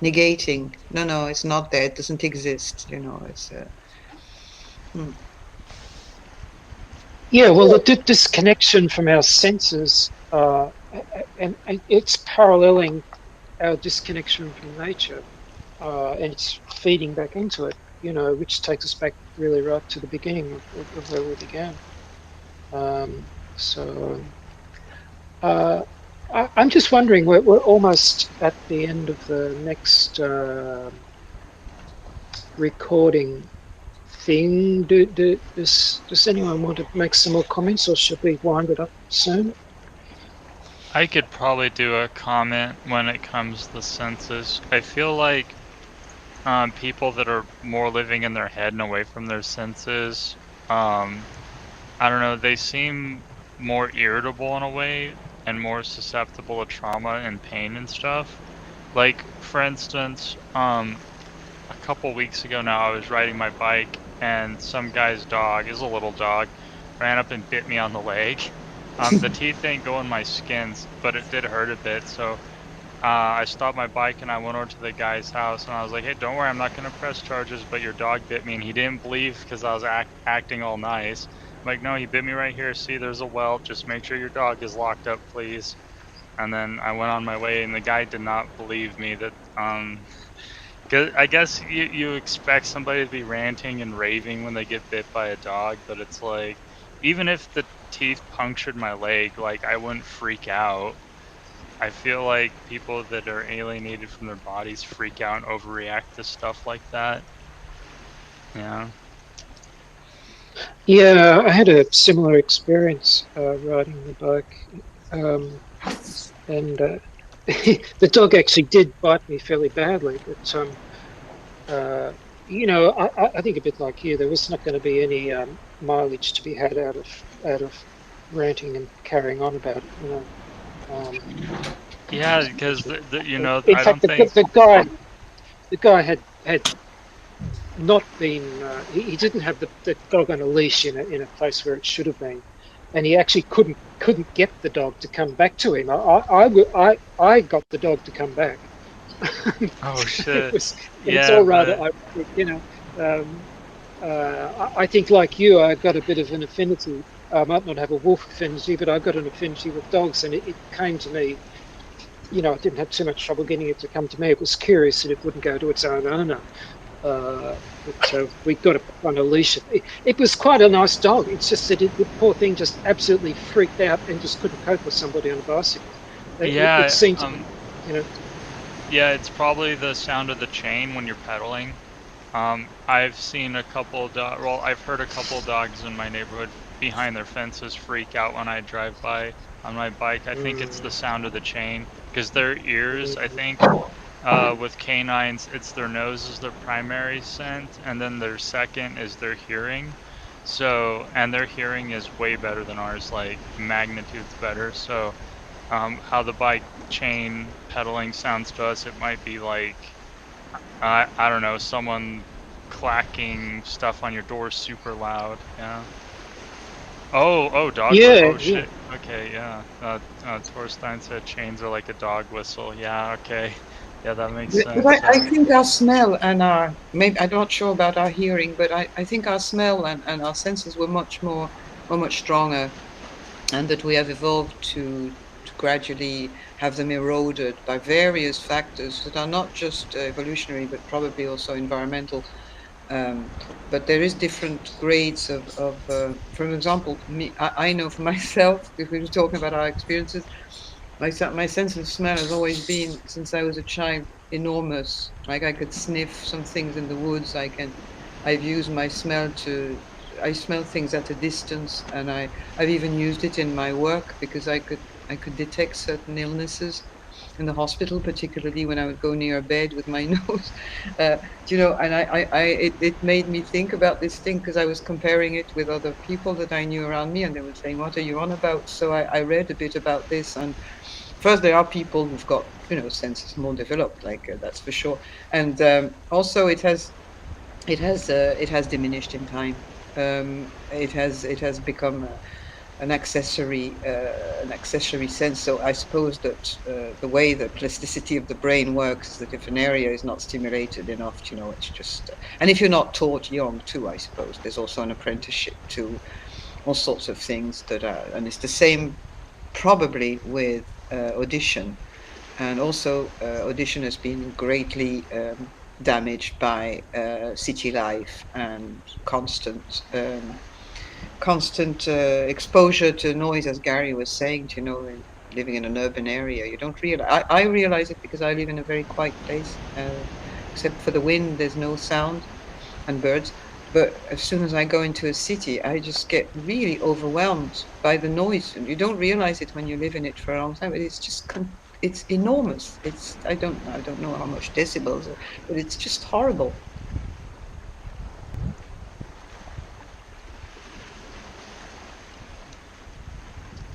negating. No, it's not there, it doesn't exist. It's hmm. Yeah, well, the disconnection from our senses, and it's paralleling our disconnection from nature, and it's feeding back into it, which takes us back really right to the beginning of where we began. So I'm just wondering, we're almost at the end of the next recording thing. Does anyone want to make some more comments, or should we wind it up soon? I could probably do a comment when it comes to senses. I feel like people that are more living in their head and away from their senses, I don't know, they seem more irritable in a way and more susceptible to trauma and pain and stuff. Like, for instance, a couple weeks ago now, I was riding my bike and some guy's dog, is a little dog, ran up and bit me on the leg. The teeth didn't go in my skins, but it did hurt a bit. So I stopped my bike and I went over to the guy's house and I was like, "Hey, don't worry, I'm not going to press charges, but your dog bit me." And he didn't believe because I was acting all nice. I'm like, "No, he bit me right here. See, there's a welt. Just make sure your dog is locked up, please." And then I went on my way, and the guy did not believe me that 'cause I guess you expect somebody to be ranting and raving when they get bit by a dog, but it's like, even if the teeth punctured my leg, like, I wouldn't freak out. I feel like people that are alienated from their bodies freak out and overreact to stuff like that. Yeah. Yeah, I had a similar experience riding the bike, and the dog actually did bite me fairly badly. But I think a bit like you, there was not going to be any mileage to be had out of ranting and carrying on about it. Yeah, because In I fact, don't think. the guy had not been. He didn't have the dog on a leash in a place where it should have been, and he actually couldn't get the dog to come back to him. I got the dog to come back. Oh it shit. was it was Yeah, all rather but ironic. Um, I think, like you, I got a bit of an affinity. I might not have a wolf affinity, but I got an affinity with dogs, and it came to me. I didn't have too much trouble getting it to come to me. It was curious that it wouldn't go to its own owner. But we got it on a leash. It was quite a nice dog. It's just that the poor thing just absolutely freaked out and just couldn't cope with somebody on a bicycle. It yeah, seemed to be, you know. yeah, it's probably the sound of the chain when you're pedaling. I've seen a couple well, I've heard a couple dogs in my neighborhood behind their fences freak out when I drive by on my bike. I think it's the Mm, sound of the chain because their ears, I mm, think, With canines, it's their nose is their primary scent, and then their second is their hearing. So, and their hearing is way better than ours, like magnitudes better. So, how the bike chain pedaling sounds to us, it might be like, I don't know, someone clacking stuff on your door super loud. Yeah. Oh, dog whistle. Yeah, Oh yeah. shit. Okay, yeah. Torstein said chains are like a dog whistle. Yeah, okay. Yeah, that makes But sense. I think our smell and our, maybe I'm not sure about our hearing, but I think our smell and our senses were much stronger, and that we have evolved to gradually have them eroded by various factors that are not just evolutionary, but probably also environmental. Um, but there is different grades of for example, I know for myself, if we were talking about our experiences, my sense of smell has always been, since I was a child, enormous. Like I could sniff some things in the woods. I've used my smell to, I smell things at a distance, and I've even used it in my work because I could detect certain illnesses in the hospital, particularly when I would go near a bed with my nose. And it made me think about this thing because I was comparing it with other people that I knew around me, and they were saying, "What are you on about?" So I read a bit about this, and first there are people who've got senses more developed, like that's for sure, and also it has diminished in time. It has become an accessory sense. So I suppose that the way the plasticity of the brain works is that if an area is not stimulated enough, it's just. And if you're not taught young too, I suppose there's also an apprenticeship to all sorts of things that are, and it's the same probably with audition, and also audition has been greatly damaged by city life and constant exposure to noise, as Gary was saying. Living in an urban area, you don't realize. I realize it because I live in a very quiet place. Except for the wind, there's no sound and birds. But as soon as I go into a city, I just get really overwhelmed by the noise, and you don't realize it when you live in it for a long time. But it's just it's enormous. It's I don't know how much decibels, but it's just horrible.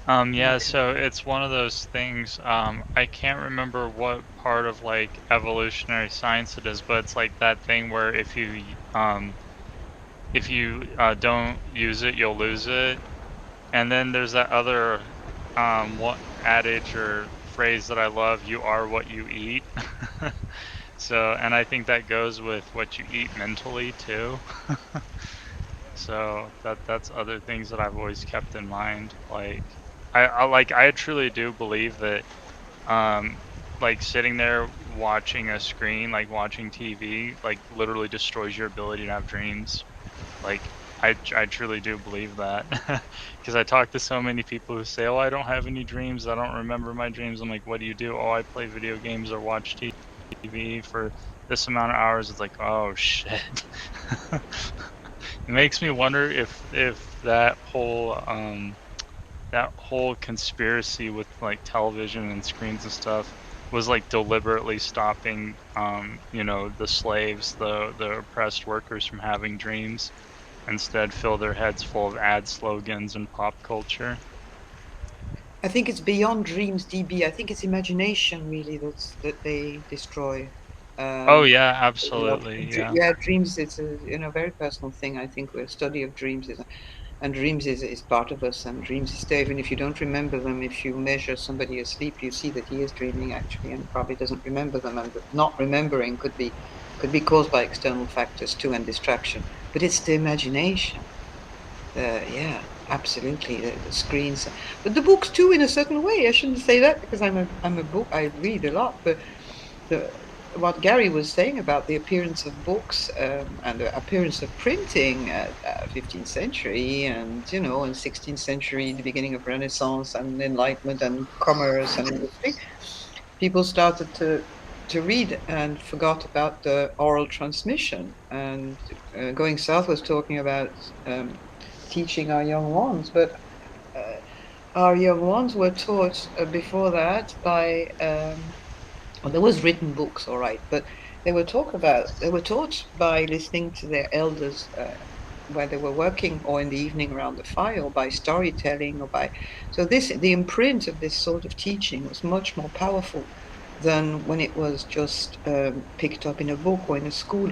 Yeah, so it's one of those things, I can't remember what part of like evolutionary science it is, but it's like that thing where if you don't use it, you'll lose it. And then there's that other what adage or phrase that I love, you are what you eat. So, and I think that goes with what you eat mentally too. So that's other things that I've always kept in mind. Like I truly do believe that um like sitting there watching a screen, like watching TV, like literally destroys your ability to have dreams. Like I truly do believe that because I talk to so many people who say, "Oh, I don't have any dreams. I don't remember my dreams." I'm like, "What do you do?" "Oh, I play video games or watch TV for this amount of hours." It's like, "Oh shit." It makes me wonder if that whole conspiracy with like television and screens and stuff was like deliberately stopping the slaves, the oppressed workers from having dreams, instead fill their heads full of ad slogans and pop culture. I think it's beyond dreams, DB. I think it's imagination really that they destroy. Oh Um, yeah, absolutely. Yeah. yeah, dreams. It's a very personal thing. I think a study of dreams is, and dreams is part of us, and dreams is there even if you don't remember them. If you measure somebody asleep, you see that he is dreaming actually, and probably doesn't remember them. And not remembering could be caused by external factors too, and distraction. But it's the imagination. Yeah, absolutely. The screens, but the books too, in a certain way. I shouldn't say that because I'm a book. I read a lot, but the what Gary was saying about the appearance of books and the appearance of printing at 15th century, and in 16th century, the beginning of Renaissance and Enlightenment and commerce and industry, people started to read and forgot about the oral transmission. And Going South was talking about um, teaching our young ones, but our young ones were taught before that by Well, there was written books, all right, but they were taught by listening to their elders where they were working, or in the evening around the fire, or by storytelling, so the imprint of this sort of teaching was much more powerful than when it was just picked up in a book or in a school.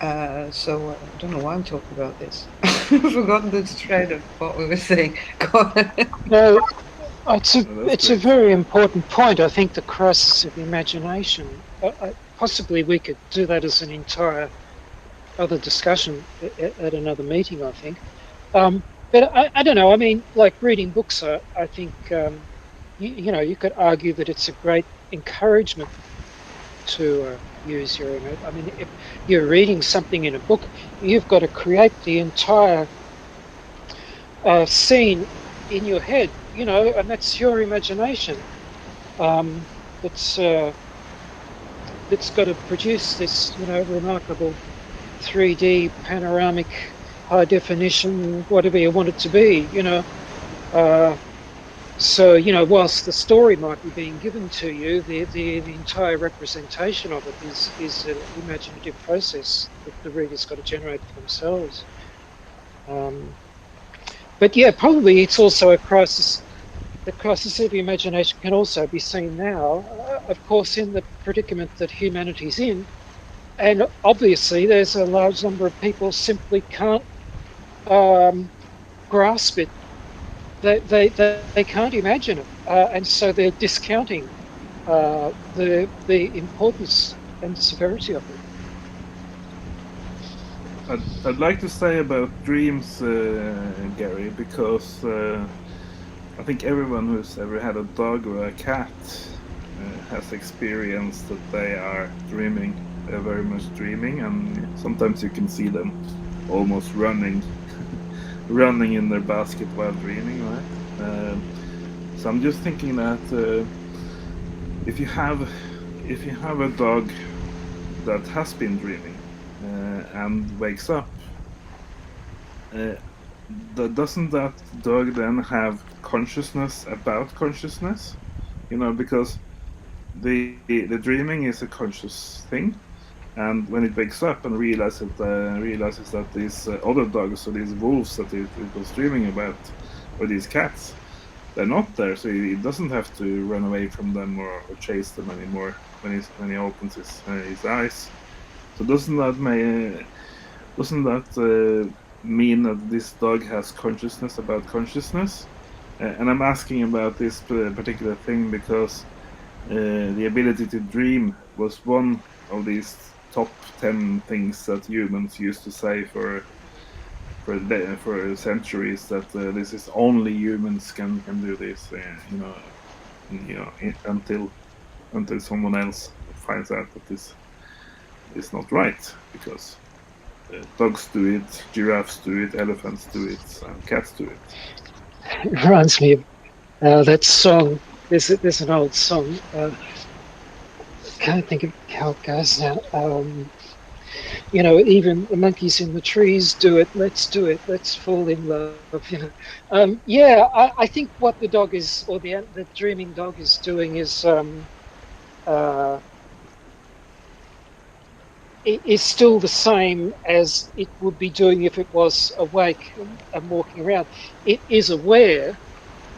So I don't know why I'm talking about this. I've forgotten the thread of what we were saying. Go on. No, That's it's a great. very important point. I think the crisis of imagination. Possibly we could do that as an entire other discussion at another meeting, I think. But I don't know. I mean, like reading books, I think you could argue that it's a great encouragement to use your image. I mean, if you're reading something in a book, you've got to create the entire scene in your head, and that's your imagination. That's that's got to produce this, remarkable 3D panoramic, high definition, whatever you want it to be. So whilst the story might be being given to you, the entire representation of it is an imaginative process that the reader's got to generate for themselves. But yeah, probably it's also a crisis. The crisis of imagination can also be seen now, of course, in the predicament that humanity's in. And obviously, there's a large number of people simply can't grasp it. They can't imagine it, and so they're discounting the importance and severity of it. I'd like to say about dreams, Gary, because I think everyone who's ever had a dog or a cat has experienced that they are dreaming. They're very much dreaming, and sometimes you can see them almost running, running in their basket while dreaming, right? So I'm just thinking that if you have a dog that has been dreaming and wakes up, doesn't that dog then have consciousness about consciousness? Because the dreaming is a conscious thing, and when it wakes up and realizes that these other dogs or these wolves that it was dreaming about, or these cats, they're not there, so he doesn't have to run away from them or chase them anymore when he opens his eyes. So doesn't that mean that this dog has consciousness about consciousness? And I'm asking about this particular thing because the ability to dream was one of these top 10 things that humans used to say for centuries, that this is only humans can do this, until someone else finds out that this is not right, because dogs do it, giraffes do it, elephants do it, and cats do it. It reminds me of that song. There's an old song. Can't think of how it goes now. Even the monkeys in the trees do it. Let's do it. Let's fall in love. Yeah, I think what the dog is, or the dreaming dog is doing, uh, is still the same as it would be doing if it was awake and walking around. It is aware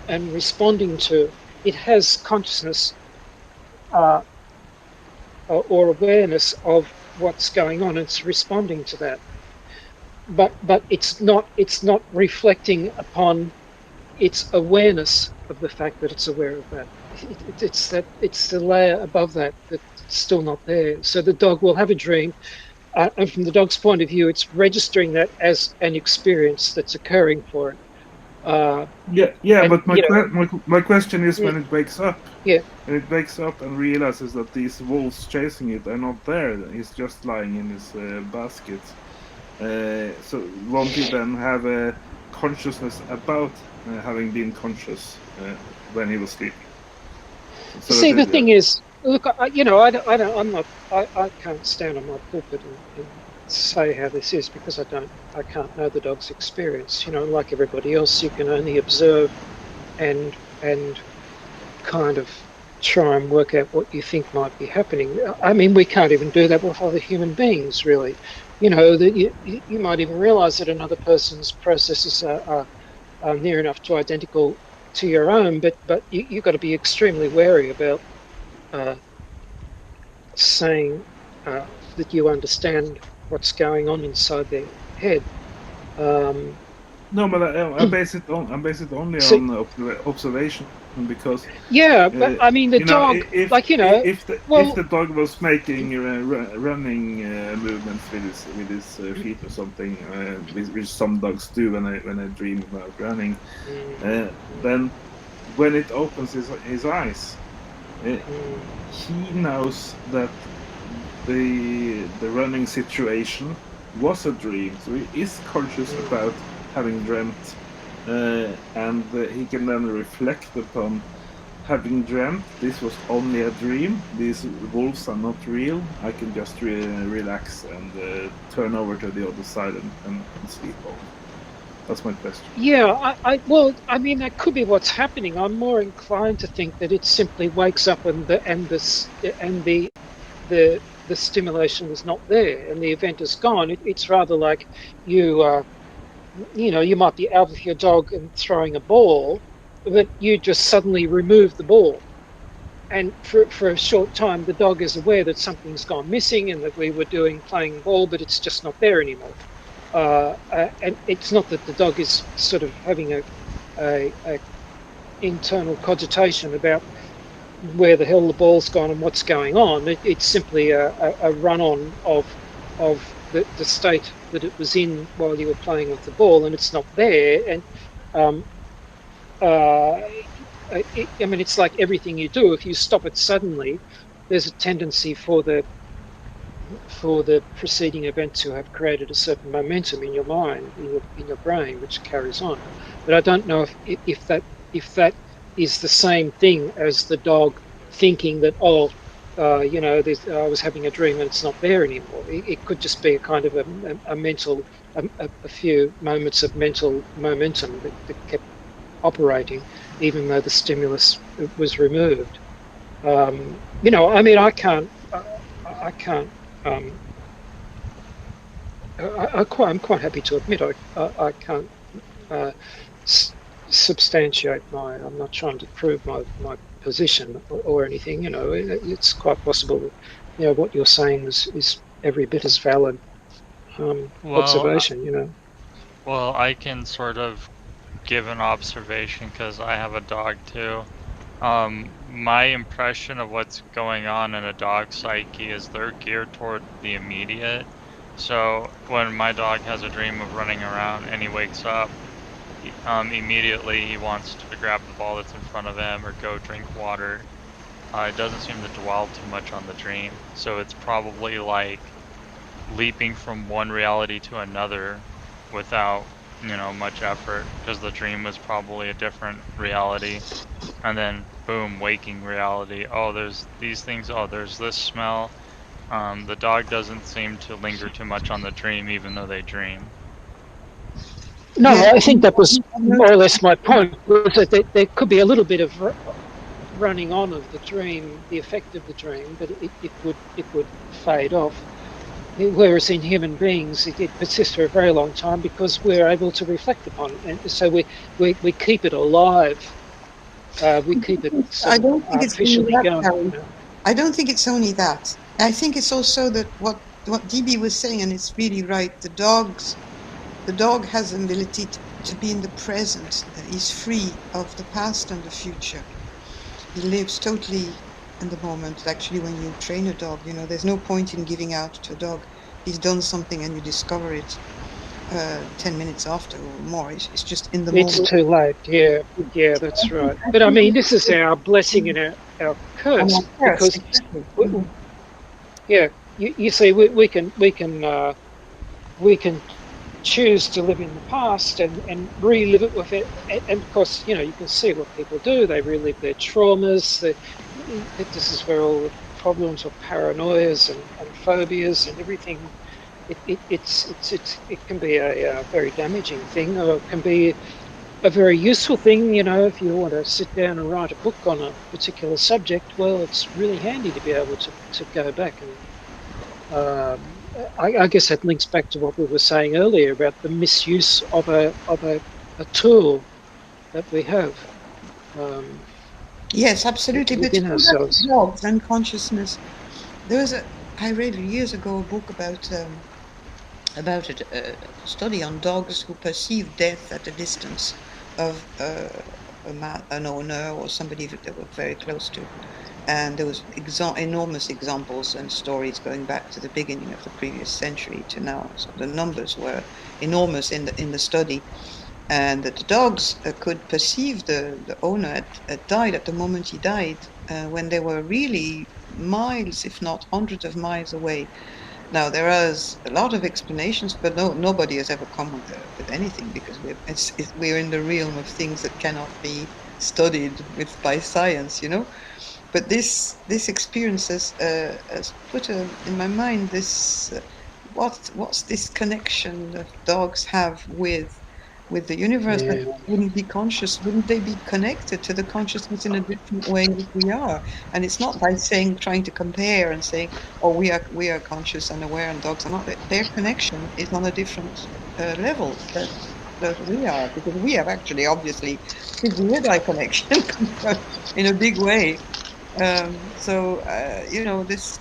and responding to. It has consciousness or awareness of what's going on. It's responding to that, but it's not reflecting upon its awareness of the fact that it's aware of that. It's the layer above that that's still not there. So the dog will have a dream, and from the dog's point of view, it's registering that as an experience that's occurring for it. Yeah, And but my question is, yeah, when it wakes up, yeah. and realizes that these wolves chasing it are not there, he's just lying in his basket. So won't he then have a consciousness about having been conscious when he was sleeping? So See, the that thing is, look, I can't stand on my pulpit and say how this is, because I can't know the dog's experience. Like everybody else, you can only observe and kind of try and work out what you think might be happening. I mean, we can't even do that with other human beings, really. That you might even realize that another person's processes are near enough to identical to your own, but you've got to be extremely wary about uh, saying that you understand what's going on inside their head. Um, No, but I base it only so on observation because yeah, but I mean the dog, if well, the dog was making running movements with his feet or something, which some dogs do when they dream about running, mm, then when it opens his eyes, uh, mm, he knows that the running situation was a dream, so he is conscious mm, about having dreamt, and he can then reflect upon having dreamt this was only a dream. These wolves are not real. I can just relax and turn over to the other side and sleep off. That's my question. yeah, well, I mean, that could be what's happening. I'm more inclined to think that it simply wakes up and the stimulation is not there and the event is gone. It's rather like you you might be out with your dog and throwing a ball, but you just suddenly remove the ball. And for a short time, the dog is aware that something's gone missing and that we were playing ball, but it's just not there anymore. And it's not that the dog is sort of having a internal cogitation about where the hell the ball's gone and what's going on. It's simply a run on of the state that it was in while you were playing with the ball, and it's not there. And um, uh, I mean, it's like everything you do. If you stop it suddenly, there's a tendency for the preceding event to have created a certain momentum in your mind, in your brain, which carries on. But I don't know if that is the same thing as the dog thinking that I was having a dream and it's not there anymore. It could just be a kind of a mental a few moments of mental momentum that kept operating, even though the stimulus was removed. I mean, I can't. Um, I'm quite happy to admit I can't uh, s- substantiate my. I'm not trying to prove my position or anything. It's quite possible that what you're saying is every bit as valid Well, observation. I can sort of give an observation because I have a dog too. My impression of what's going on in a dog psyche is they're geared toward the immediate. So when my dog has a dream of running around and he wakes up, immediately he wants to grab the ball that's in front of him or go drink water. It doesn't seem to dwell too much on the dream. So it's probably like leaping from one reality to another without, much effort because the dream was probably a different reality. And then boom, waking reality. Oh, there's these things. Oh, there's this smell. The dog doesn't seem to linger too much on the dream, even though they dream. No, Yeah, I think that was I've more or noticed. less my point. Was that there could be a little bit of running on of the dream, the effect of the dream, but it would fade off. Whereas in human beings, it persists for a very long time because we're able to reflect upon it, and so we keep it alive. We keep it sort I of don't think it's only artificially that, going. Harry. I don't think it's only that. I think it's also that what DB was saying, and it's really right. The dog has an ability to be in the present. He's free of the past and the future. He lives totally in the moment. Actually, when you train a dog, there's no point in giving out to a dog. He's done something and you discover it 10 minutes after or more. It's just in the It's moment. too late. Yeah, yeah, that's right. I But I think mean, this is it's our blessing and our on our curse first, because, exactly. yeah, you see, we can choose to live in the past and relive it with it. And of course, you can see what people do. They relive their traumas. This is where all the problems or paranoias and phobias and everything. It can be a very damaging thing, or it can be a very useful thing, if you want to sit down and write a book on a particular subject. Well, it's really handy to be able to go back and I guess that links back to what we were saying earlier about the misuse of a tool that we have Yes, absolutely. But within going back to ourselves. dogs and consciousness, there was I read years ago a book about a study on dogs who perceive death at a distance of an owner or somebody that they were very close to. And there was enormous examples and stories going back to the beginning of the previous century to now. So the numbers were enormous in the study, and that the dogs could perceive the owner had died at the moment he died, when they were really miles, if not hundreds of miles away. Now there is a lot of explanations, but nobody has ever come with anything, because we're in the realm of things that cannot be studied by science, you know. But this experience has put in my mind this what's this connection that dogs have with the universe that Yeah, wouldn't be conscious? Wouldn't they be connected to the consciousness in a different way that we are? And it's not by saying, trying to compare and saying, oh, we are conscious and aware and dogs are not. Their connection is on a different level that we are, because we have actually obviously severe eye connection in a big way. This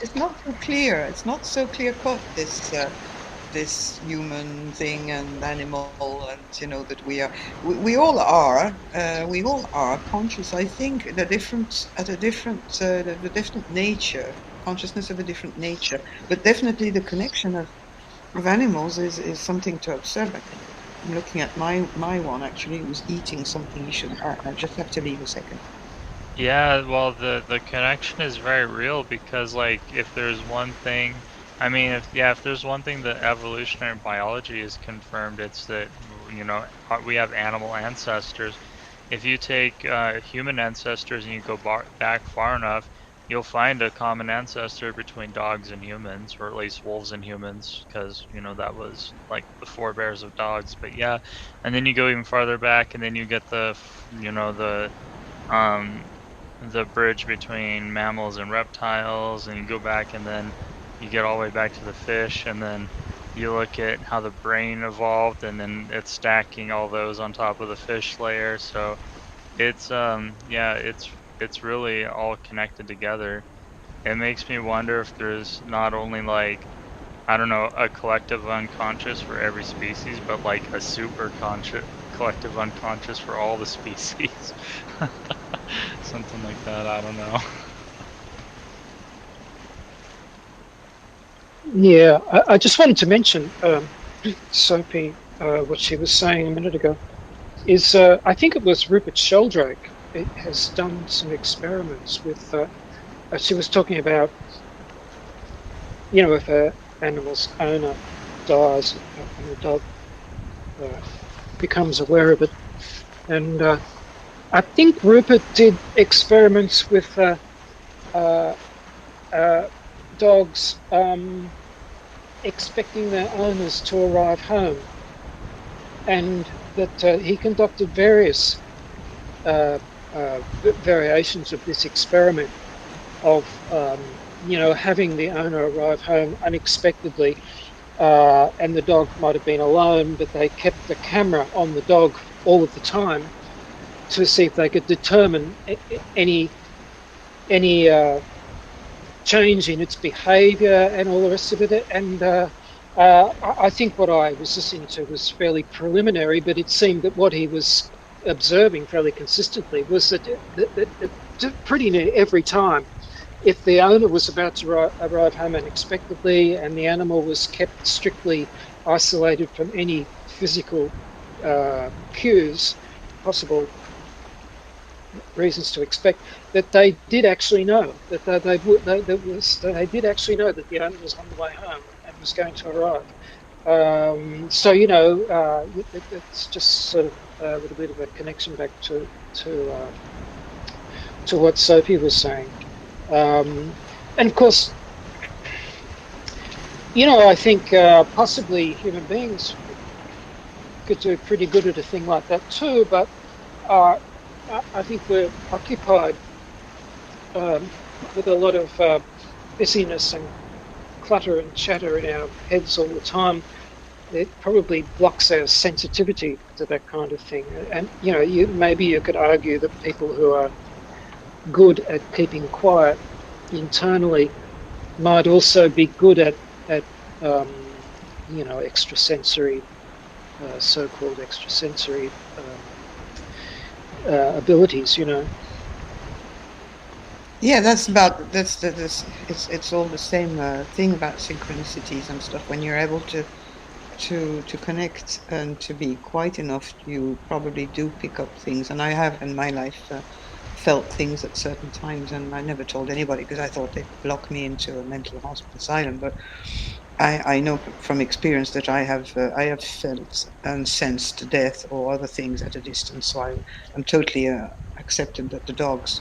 it's not so clear. It's not so clear cut, this human thing and animal, and that we all are conscious. I think the different nature, consciousness of a different nature, but definitely the connection of animals is something to observe. I'm looking at my one actually, who's eating something he shouldn't. I just have to leave a second. Yeah, well, the connection is very real because, like, if there's one thing, I mean, if there's one thing that evolutionary biology is confirmed, it's that, we have animal ancestors. If you take human ancestors and you go back far enough, you'll find a common ancestor between dogs and humans, or at least wolves and humans, because, that was like the forebears of dogs. But yeah, and then you go even farther back, and then you get um the bridge between mammals and reptiles, and you go back and then you get all the way back to the fish, and then you look at how the brain evolved, and then it's stacking all those on top of the fish layer. So it's yeah, it's really all connected together. It makes me wonder if there's not only, like, I don't know, a collective unconscious for every species, but like a super conscious collective unconscious for all the species. Something like that, I don't know. yeah. I just wanted to mention, Sophie, what she was saying a minute ago is I think it was Rupert Sheldrake. It has done some experiments with. She was talking about, if a animal's owner dies and the dog uh, becomes aware of it, and I think Rupert did experiments with uh, uh, dogs expecting their owners to arrive home, and that he conducted various uh, variations of this experiment of having the owner arrive home unexpectedly, and the dog might have been alone, but they kept the camera on the dog all of the time to see if they could determine any change in its behaviour and all the rest of it. And I think what I was listening to was fairly preliminary, but it seemed that what he was observing fairly consistently was that pretty near every time, if the owner was about to arrive home unexpectedly and the animal was kept strictly isolated from any physical cues, possible reasons to expect, that they did actually know that they did actually know that the owner was on the way home and was going to arrive. So it's just sort of a little bit of a connection back to what Sophie was saying. And of course, I think possibly human beings could do pretty good at a thing like that too, but uh, I think we're occupied with a lot of busyness and clutter and chatter in our heads all the time. It probably blocks our sensitivity to that kind of thing. And maybe you could argue that people who are good at keeping quiet internally might also be good at extrasensory, so-called extrasensory abilities. Yeah, it's all the same thing about synchronicities and stuff. When you're able to connect and to be quiet enough, you probably do pick up things. And I have in my life felt things at certain times, and I never told anybody because I thought they'd lock me into a mental asylum. But I know from experience that I have felt and sensed death or other things at a distance. So I'm totally accepted that the dogs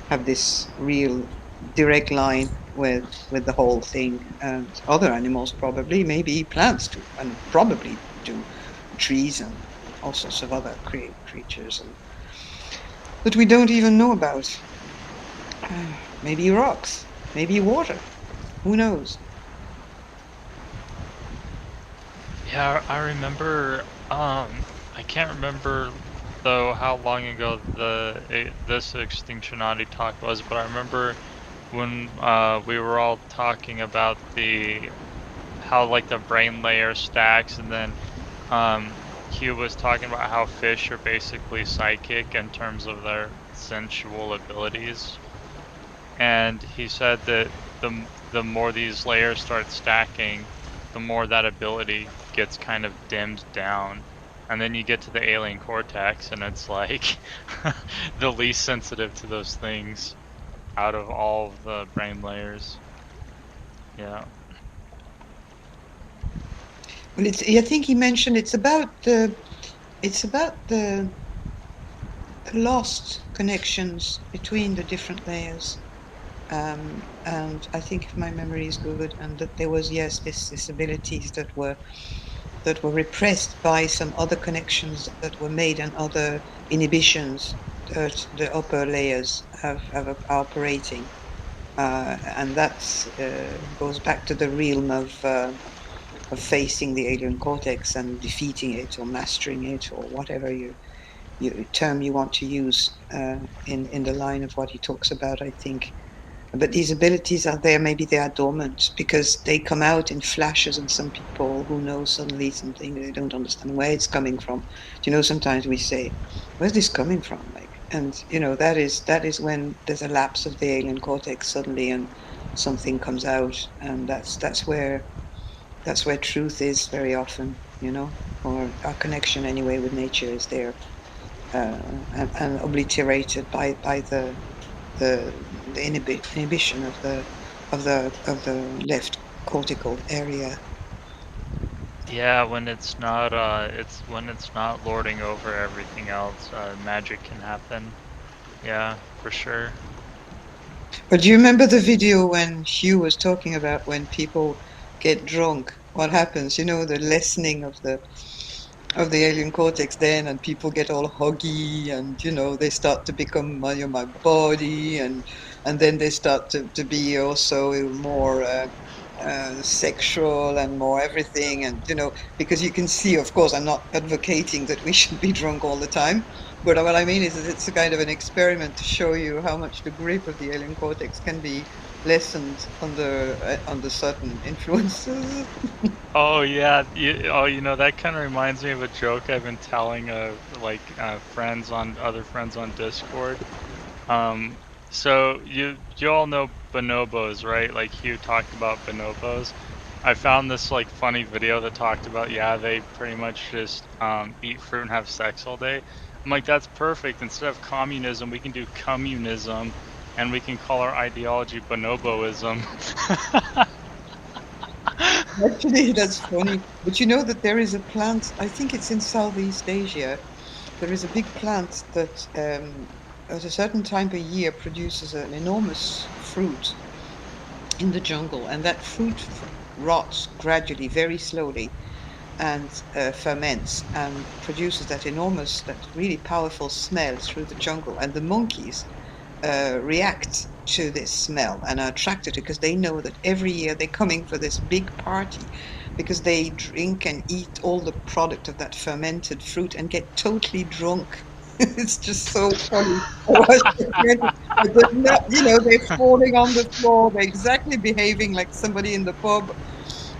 have this real direct line with the whole thing, and other animals probably, maybe plants do, and probably do, trees and all sorts of other creatures, and that we don't even know about. Maybe rocks, maybe water. Who knows? Yeah, I remember. I can't remember though how long ago this Extinctionati talk was, but I remember when we were all talking about the how like the brain layer stacks, and then Hugh was talking about how fish are basically psychic in terms of their sensual abilities, and he said that the more these layers start stacking, the more that ability gets kind of dimmed down. And then you get to the alien cortex, and it's like the least sensitive to those things out of all of the brain layers. Yeah. Well, I think he mentioned it's about the lost connections between the different layers. And I think if my memory is good, and that there was, yes, this abilities that were repressed by some other connections that were made, and other inhibitions that the upper layers are operating. And that goes back to the realm of facing the alien cortex and defeating it or mastering it, or whatever term you want to use in the line of what he talks about, I think. But these abilities are there. Maybe they are dormant because they come out in flashes, and some people who know suddenly something, they don't understand where it's coming from. Sometimes we say, "Where's this coming from?" Like, and that is when there's a lapse of the alien cortex suddenly, and something comes out, and that's where truth is very often. Or our connection anyway with nature is there, and obliterated by the inhibition of the left cortical area. Yeah, it's when it's not lording over everything else, magic can happen. Yeah, for sure. But do you remember the video when Hugh was talking about when people get drunk? What happens? The lessening of the alien cortex then, and people get all huggy, and they start to become my body, and then they start to be also more sexual and more everything, and because you can see, of course, I'm not advocating that we should be drunk all the time, but what I mean is that it's a kind of an experiment to show you how much the grip of the alien cortex can be lessened under certain influences. Oh yeah, that kind of reminds me of a joke I've been telling friends on other friends on Discord. Um, so you all know bonobos, right? Like Hugh talked about bonobos. I found this like funny video that talked about, yeah, they pretty much just eat fruit and have sex all day. I'm like, that's perfect. Instead of communism, we can do communism, and we can call our ideology bonoboism. Actually, that's funny. But you know that there is a plant, I think it's in Southeast Asia. There is a big plant that at a certain time per year produces an enormous fruit in the jungle, and that fruit rots gradually, very slowly. and ferments and produces that enormous, that really powerful smell through the jungle. And the monkeys react to this smell and are attracted to it because they know that every year they're coming for this big party because they drink and eat all the product of that fermented fruit and get totally drunk. It's just so funny. But they're not, they're falling on the floor. They're exactly behaving like somebody in the pub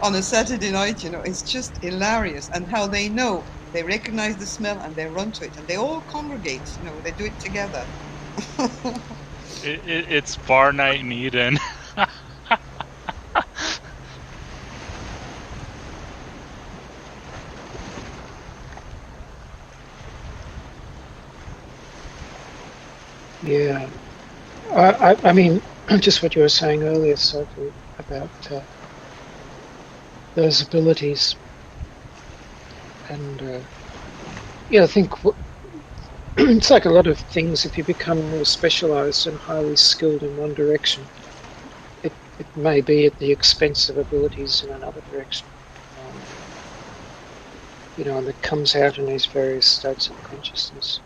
on a Saturday night. It's just hilarious. And how they know, they recognize the smell and they run to it and they all congregate. They do it together. It's bar night in Eden. Yeah. I mean, just what you were saying earlier, Sophie, about those abilities. And yeah, I think it's like a lot of things. If you become more specialized and highly skilled in one direction, it may be at the expense of abilities in another direction. And it comes out in these various states of consciousness.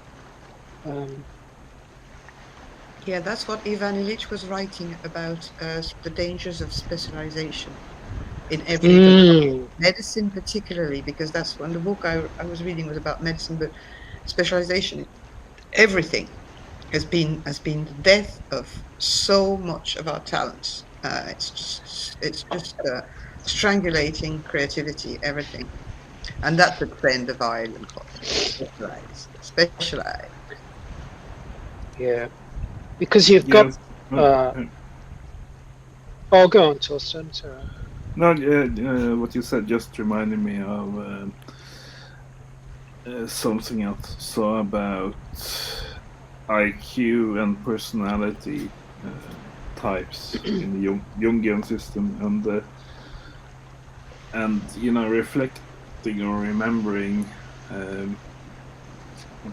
Yeah, that's what Ivan Illich was writing about, the dangers of specialization in every domain. Medicine particularly, because that's when the book I was reading was about medicine, but specialization, everything has been the death of so much of our talents. It's just strangulating creativity, everything. And that's the trend of our alien culture. Specialize. Yeah, because you've got. Yes. Oh, go on, Torsten. Sorry. No, what you said just reminded me of something else. So about IQ and personality types in the Jungian system, and reflecting or remembering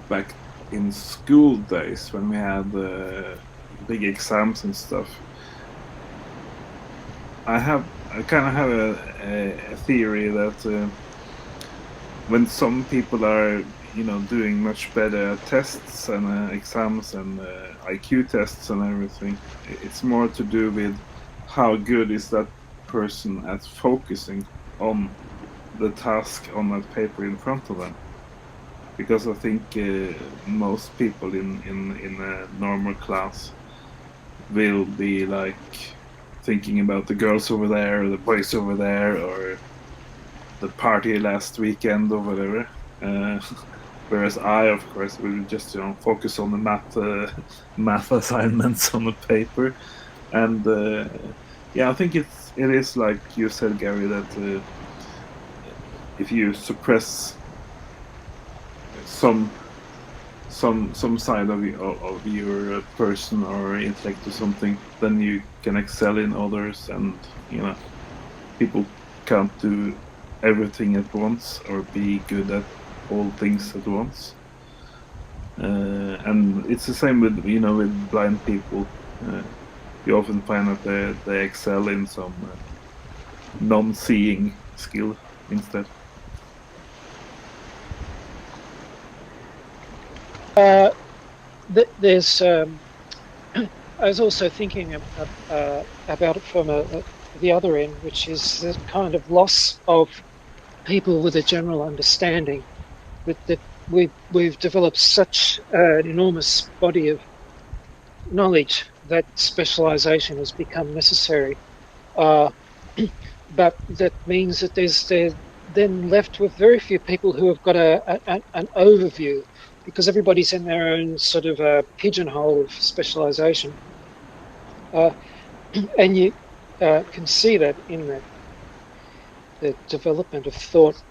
back in school days when we had big exams and stuff. I kind of have a theory that when some people are doing much better at tests and exams and IQ tests and everything, it's more to do with how good is that person at focusing on the task on that paper in front of them. Because I think most people in a normal class will be like thinking about the girls over there or the boys over there or the party last weekend or whatever. Whereas I, of course, will just focus on the math assignments on the paper. And yeah, I think it is like you said, Gary, that if you suppress some side of your person or intellect or something, then you can excel in others, and people can't do everything at once or be good at all things at once. And it's the same with with blind people. You often find that they excel in some non-seeing skill instead. There's. I was also thinking about it from the other end, which is the kind of loss of people with a general understanding. That we've developed such an enormous body of knowledge that specialization has become necessary. But that means that they're then left with very few people who have got an overview, because everybody's in their own sort of pigeonhole of specialization. And you can see that in the development of thought,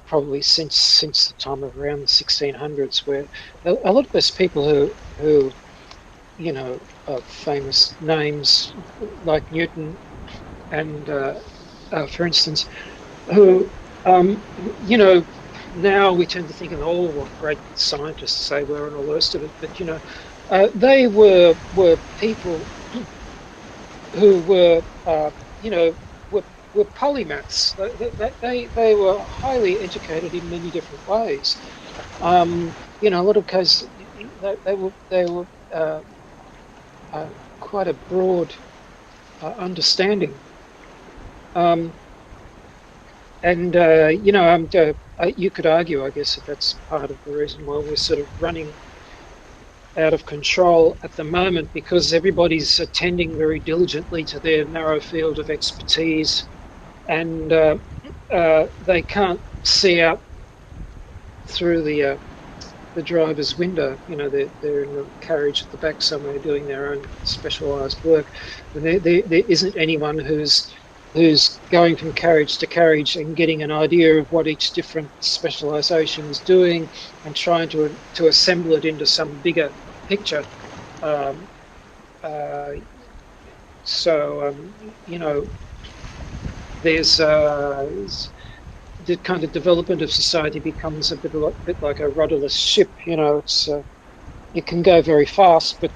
probably since the time of around the 1600s, where a lot of those people who famous names like Newton and for instance, who now we tend to think of what great scientists they were and all the rest of it, but they were people who were were were polymaths. They were highly educated in many different ways. A lot of cases they were quite a broad understanding. Um, and you could argue, I guess, that that's part of the reason why we're sort of running out of control at the moment, because everybody's attending very diligently to their narrow field of expertise, and they can't see out through the driver's window. They're in the carriage at the back somewhere doing their own specialised work, and there isn't anyone who's going from carriage to carriage and getting an idea of what each different specialisation is doing and trying to assemble it into some bigger picture. Um, uh, so there's the kind of development of society becomes a bit like a rudderless ship. It can go very fast, but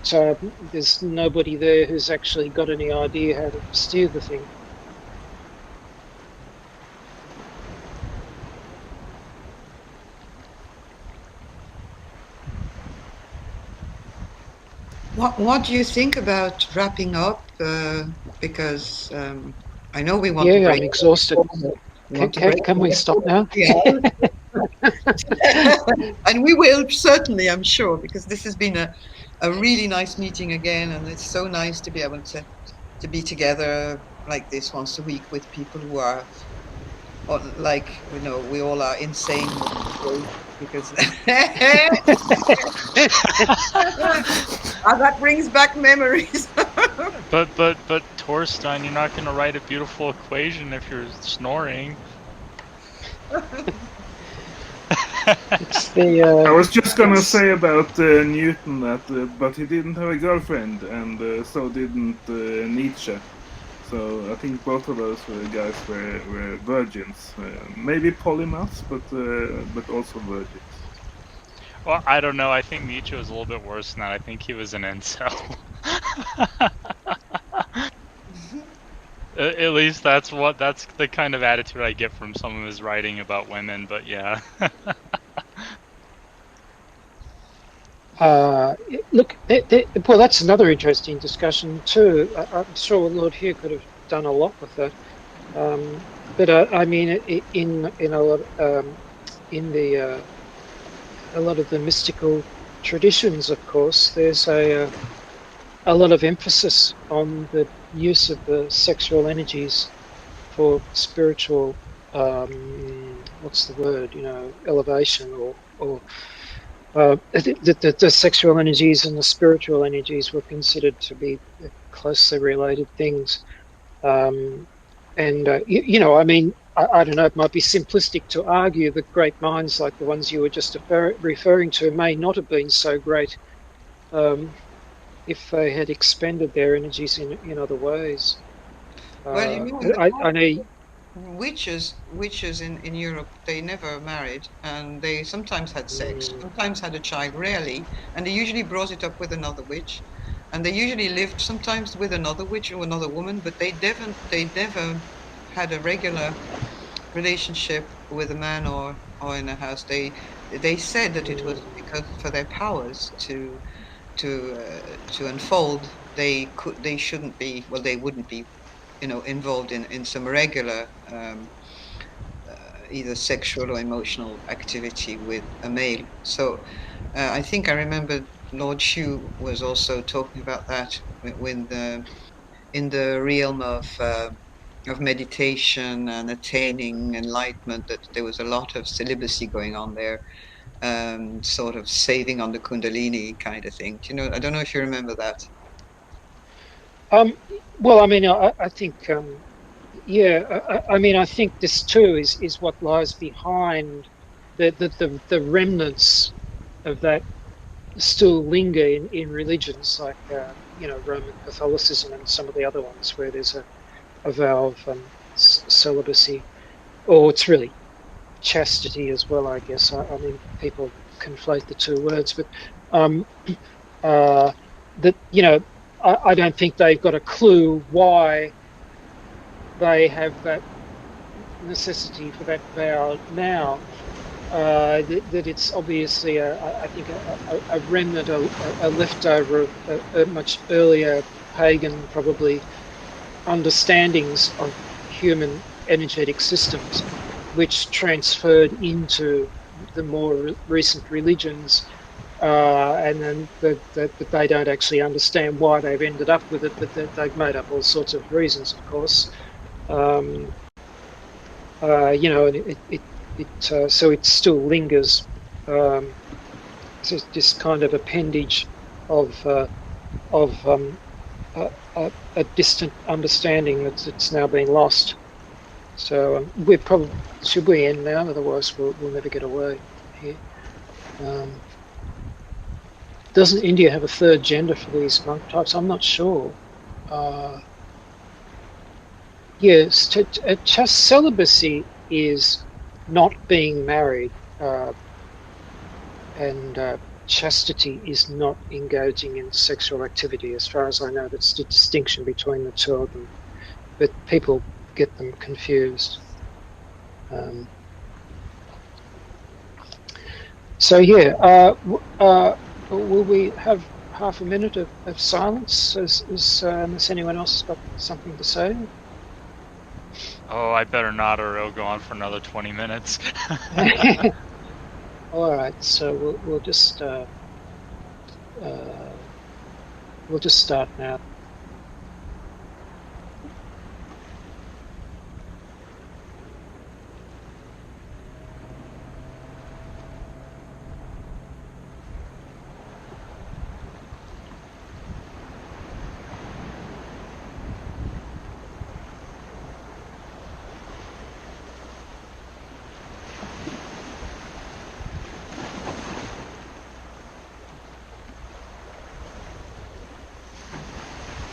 there's nobody there who's actually got any idea how to steer the thing. What do you think about wrapping up? Because I know we want to Yeah, break. I'm exhausted. We want to break. Can we stop now? Yeah. And we will certainly, I'm sure, because this has been a really nice meeting again, and it's so nice to be able to be together like this once a week with people who are like we all are insane because that brings back memories. But Torstein, you're not gonna write a beautiful equation if you're snoring. It's the I was just gonna say about Newton that, but he didn't have a girlfriend, and so didn't Nietzsche. So I think both of those guys were virgins, maybe polymaths, but also virgins. Well, I don't know. I think Nietzsche was a little bit worse than that. I think he was an incel. At least that's the kind of attitude I get from some of his writing about women. But yeah. Look, well, that's another interesting discussion too. I'm sure Lord Hugh could have done a lot with that. But I mean, in a lot in the a lot of the mystical traditions, of course, there's a lot of emphasis on the use of the sexual energies for spiritual, what's the word? Elevation or the sexual energies and the spiritual energies were considered to be closely related things. I mean, I don't know, it might be simplistic to argue that great minds like the ones you were just referring to may not have been so great if they had expended their energies in other ways. Well, I know. witches in Europe, they never married, and they sometimes had sex, sometimes had a child, rarely, and they usually brought it up with another witch, and they usually lived sometimes with another witch or another woman, but they never had a regular relationship with a man or in a house. They said that it was because for their powers to unfold, they shouldn't be, well, they wouldn't be involved in some regular either sexual or emotional activity with a male. So I think I remember Lord Hugh was also talking about that when in the realm of meditation and attaining enlightenment, that there was a lot of celibacy going on there, sort of saving on the Kundalini kind of thing. I don't know if you remember that. Um, well, I mean, I think, yeah, I mean, I think this too is what lies behind the remnants of that still linger in religions like Roman Catholicism and some of the other ones where there's a vow of celibacy, or it's really chastity as well, I guess. I mean, people conflate the two words, but um, that I don't think they've got a clue why they have that necessity for that vow now. That it's obviously, I think, a remnant, a leftover of a much earlier pagan, probably, understandings of human energetic systems, which transferred into the more recent religions, and then that they don't actually understand why they've ended up with it, but they've made up all sorts of reasons, of course. And so it still lingers. It's this kind of appendage of a distant understanding that's now been lost. So we probably should we end now, otherwise we'll never get away here. Doesn't India have a third gender for these monk types? I'm not sure. Yes, just celibacy is not being married, and chastity is not engaging in sexual activity. As far as I know, that's the distinction between the two of them. But people get them confused. So yeah, will we have half a minute of silence? Has anyone else got something to say? Oh, I better not, or it'll go on for another 20 minutes. All right, so we'll just start now.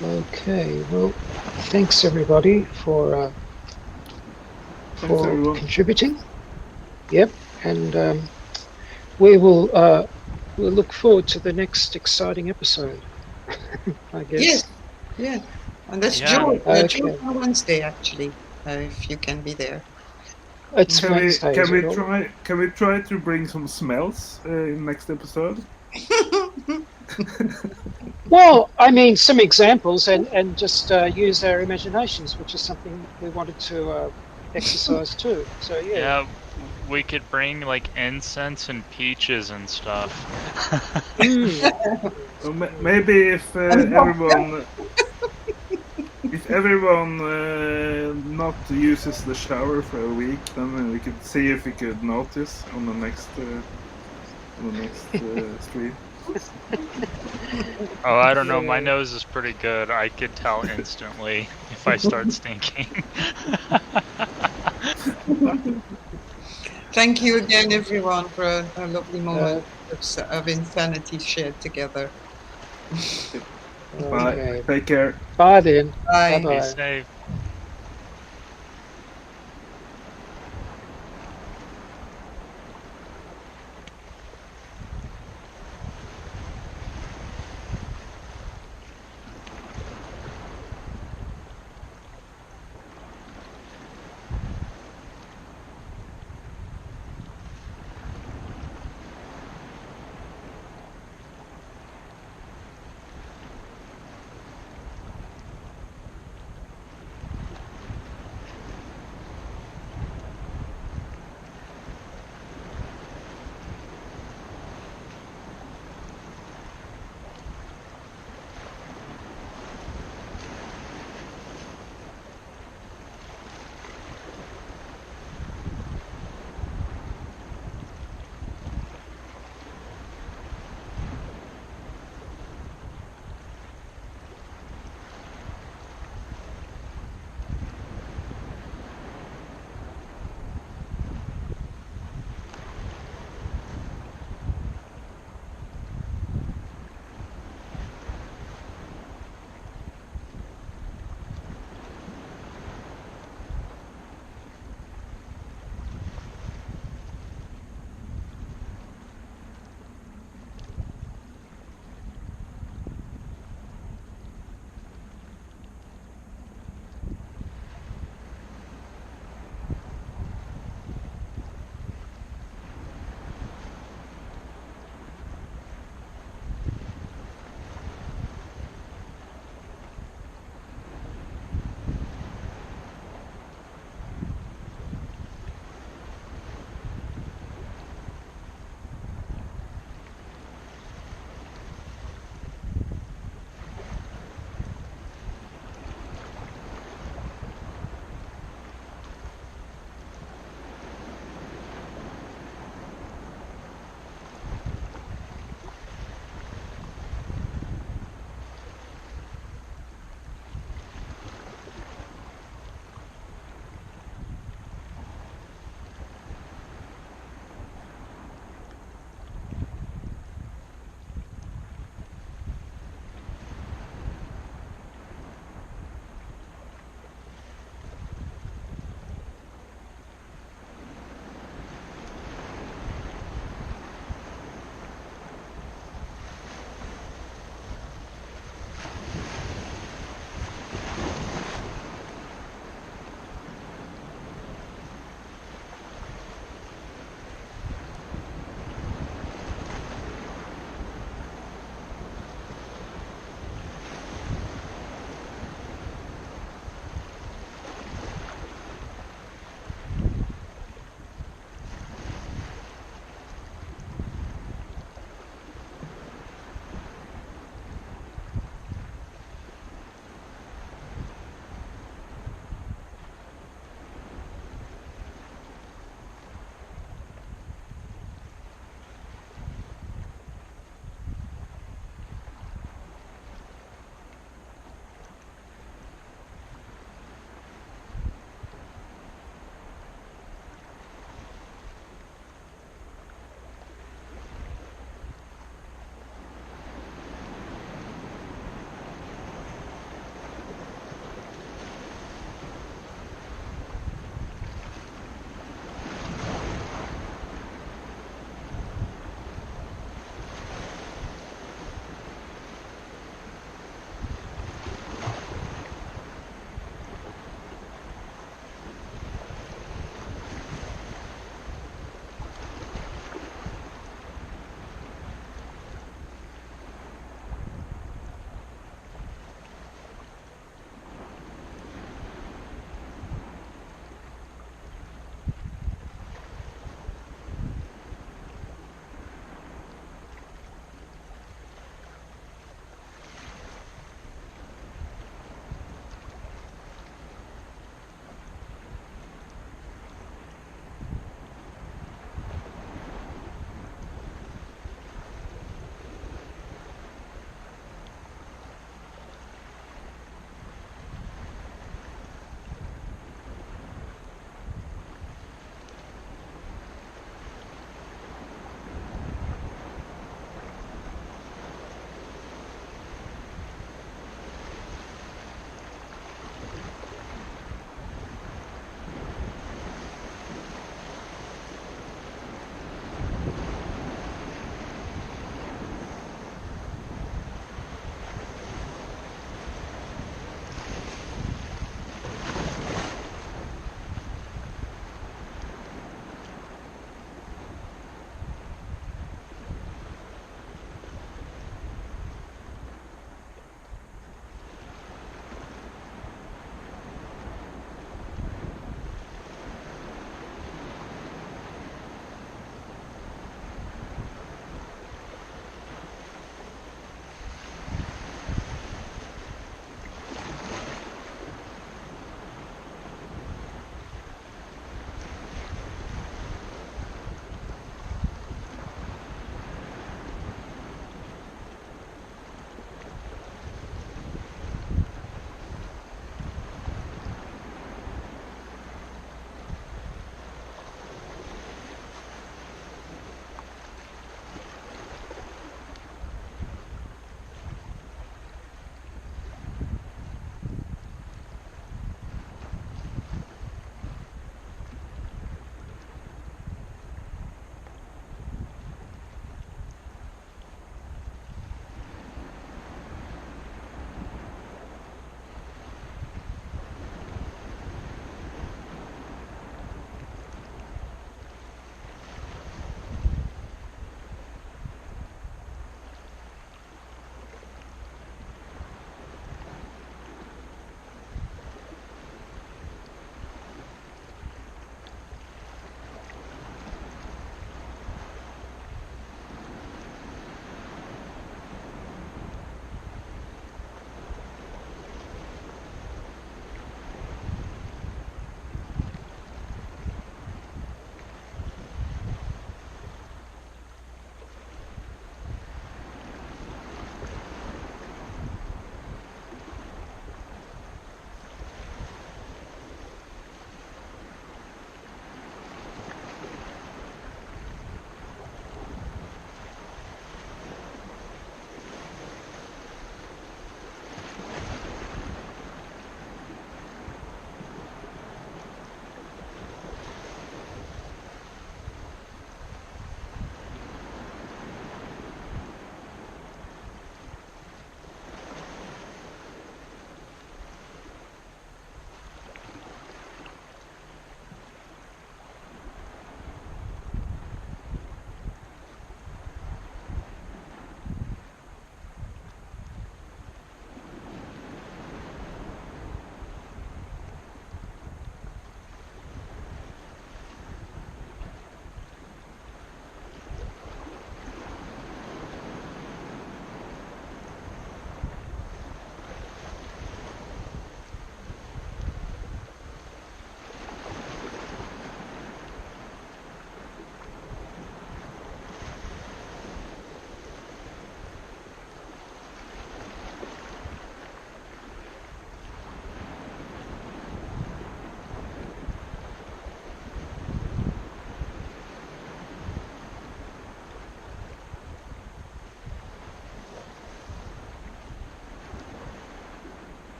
Okay, well, thanks everybody for contributing. Yep, and we'll look forward to the next exciting episode. I guess. Yes, yeah, and that's George. George on Wednesday, actually, if you can be there. It's Wednesday. Can we try to bring some smells in next episode? Well, I mean, some examples, and just use our imaginations, which is something we wanted to exercise too. So yeah. Yeah, we could bring like incense and peaches and stuff. Well, maybe if everyone not uses the shower for a week, then we could see if we could notice on the next stream. Oh, I don't know. My nose is pretty good. I could tell instantly if I start stinking. Thank you again, everyone, for a lovely moment of insanity shared together. Bye. Take care. Bye then. Bye. Bye-bye. Be safe.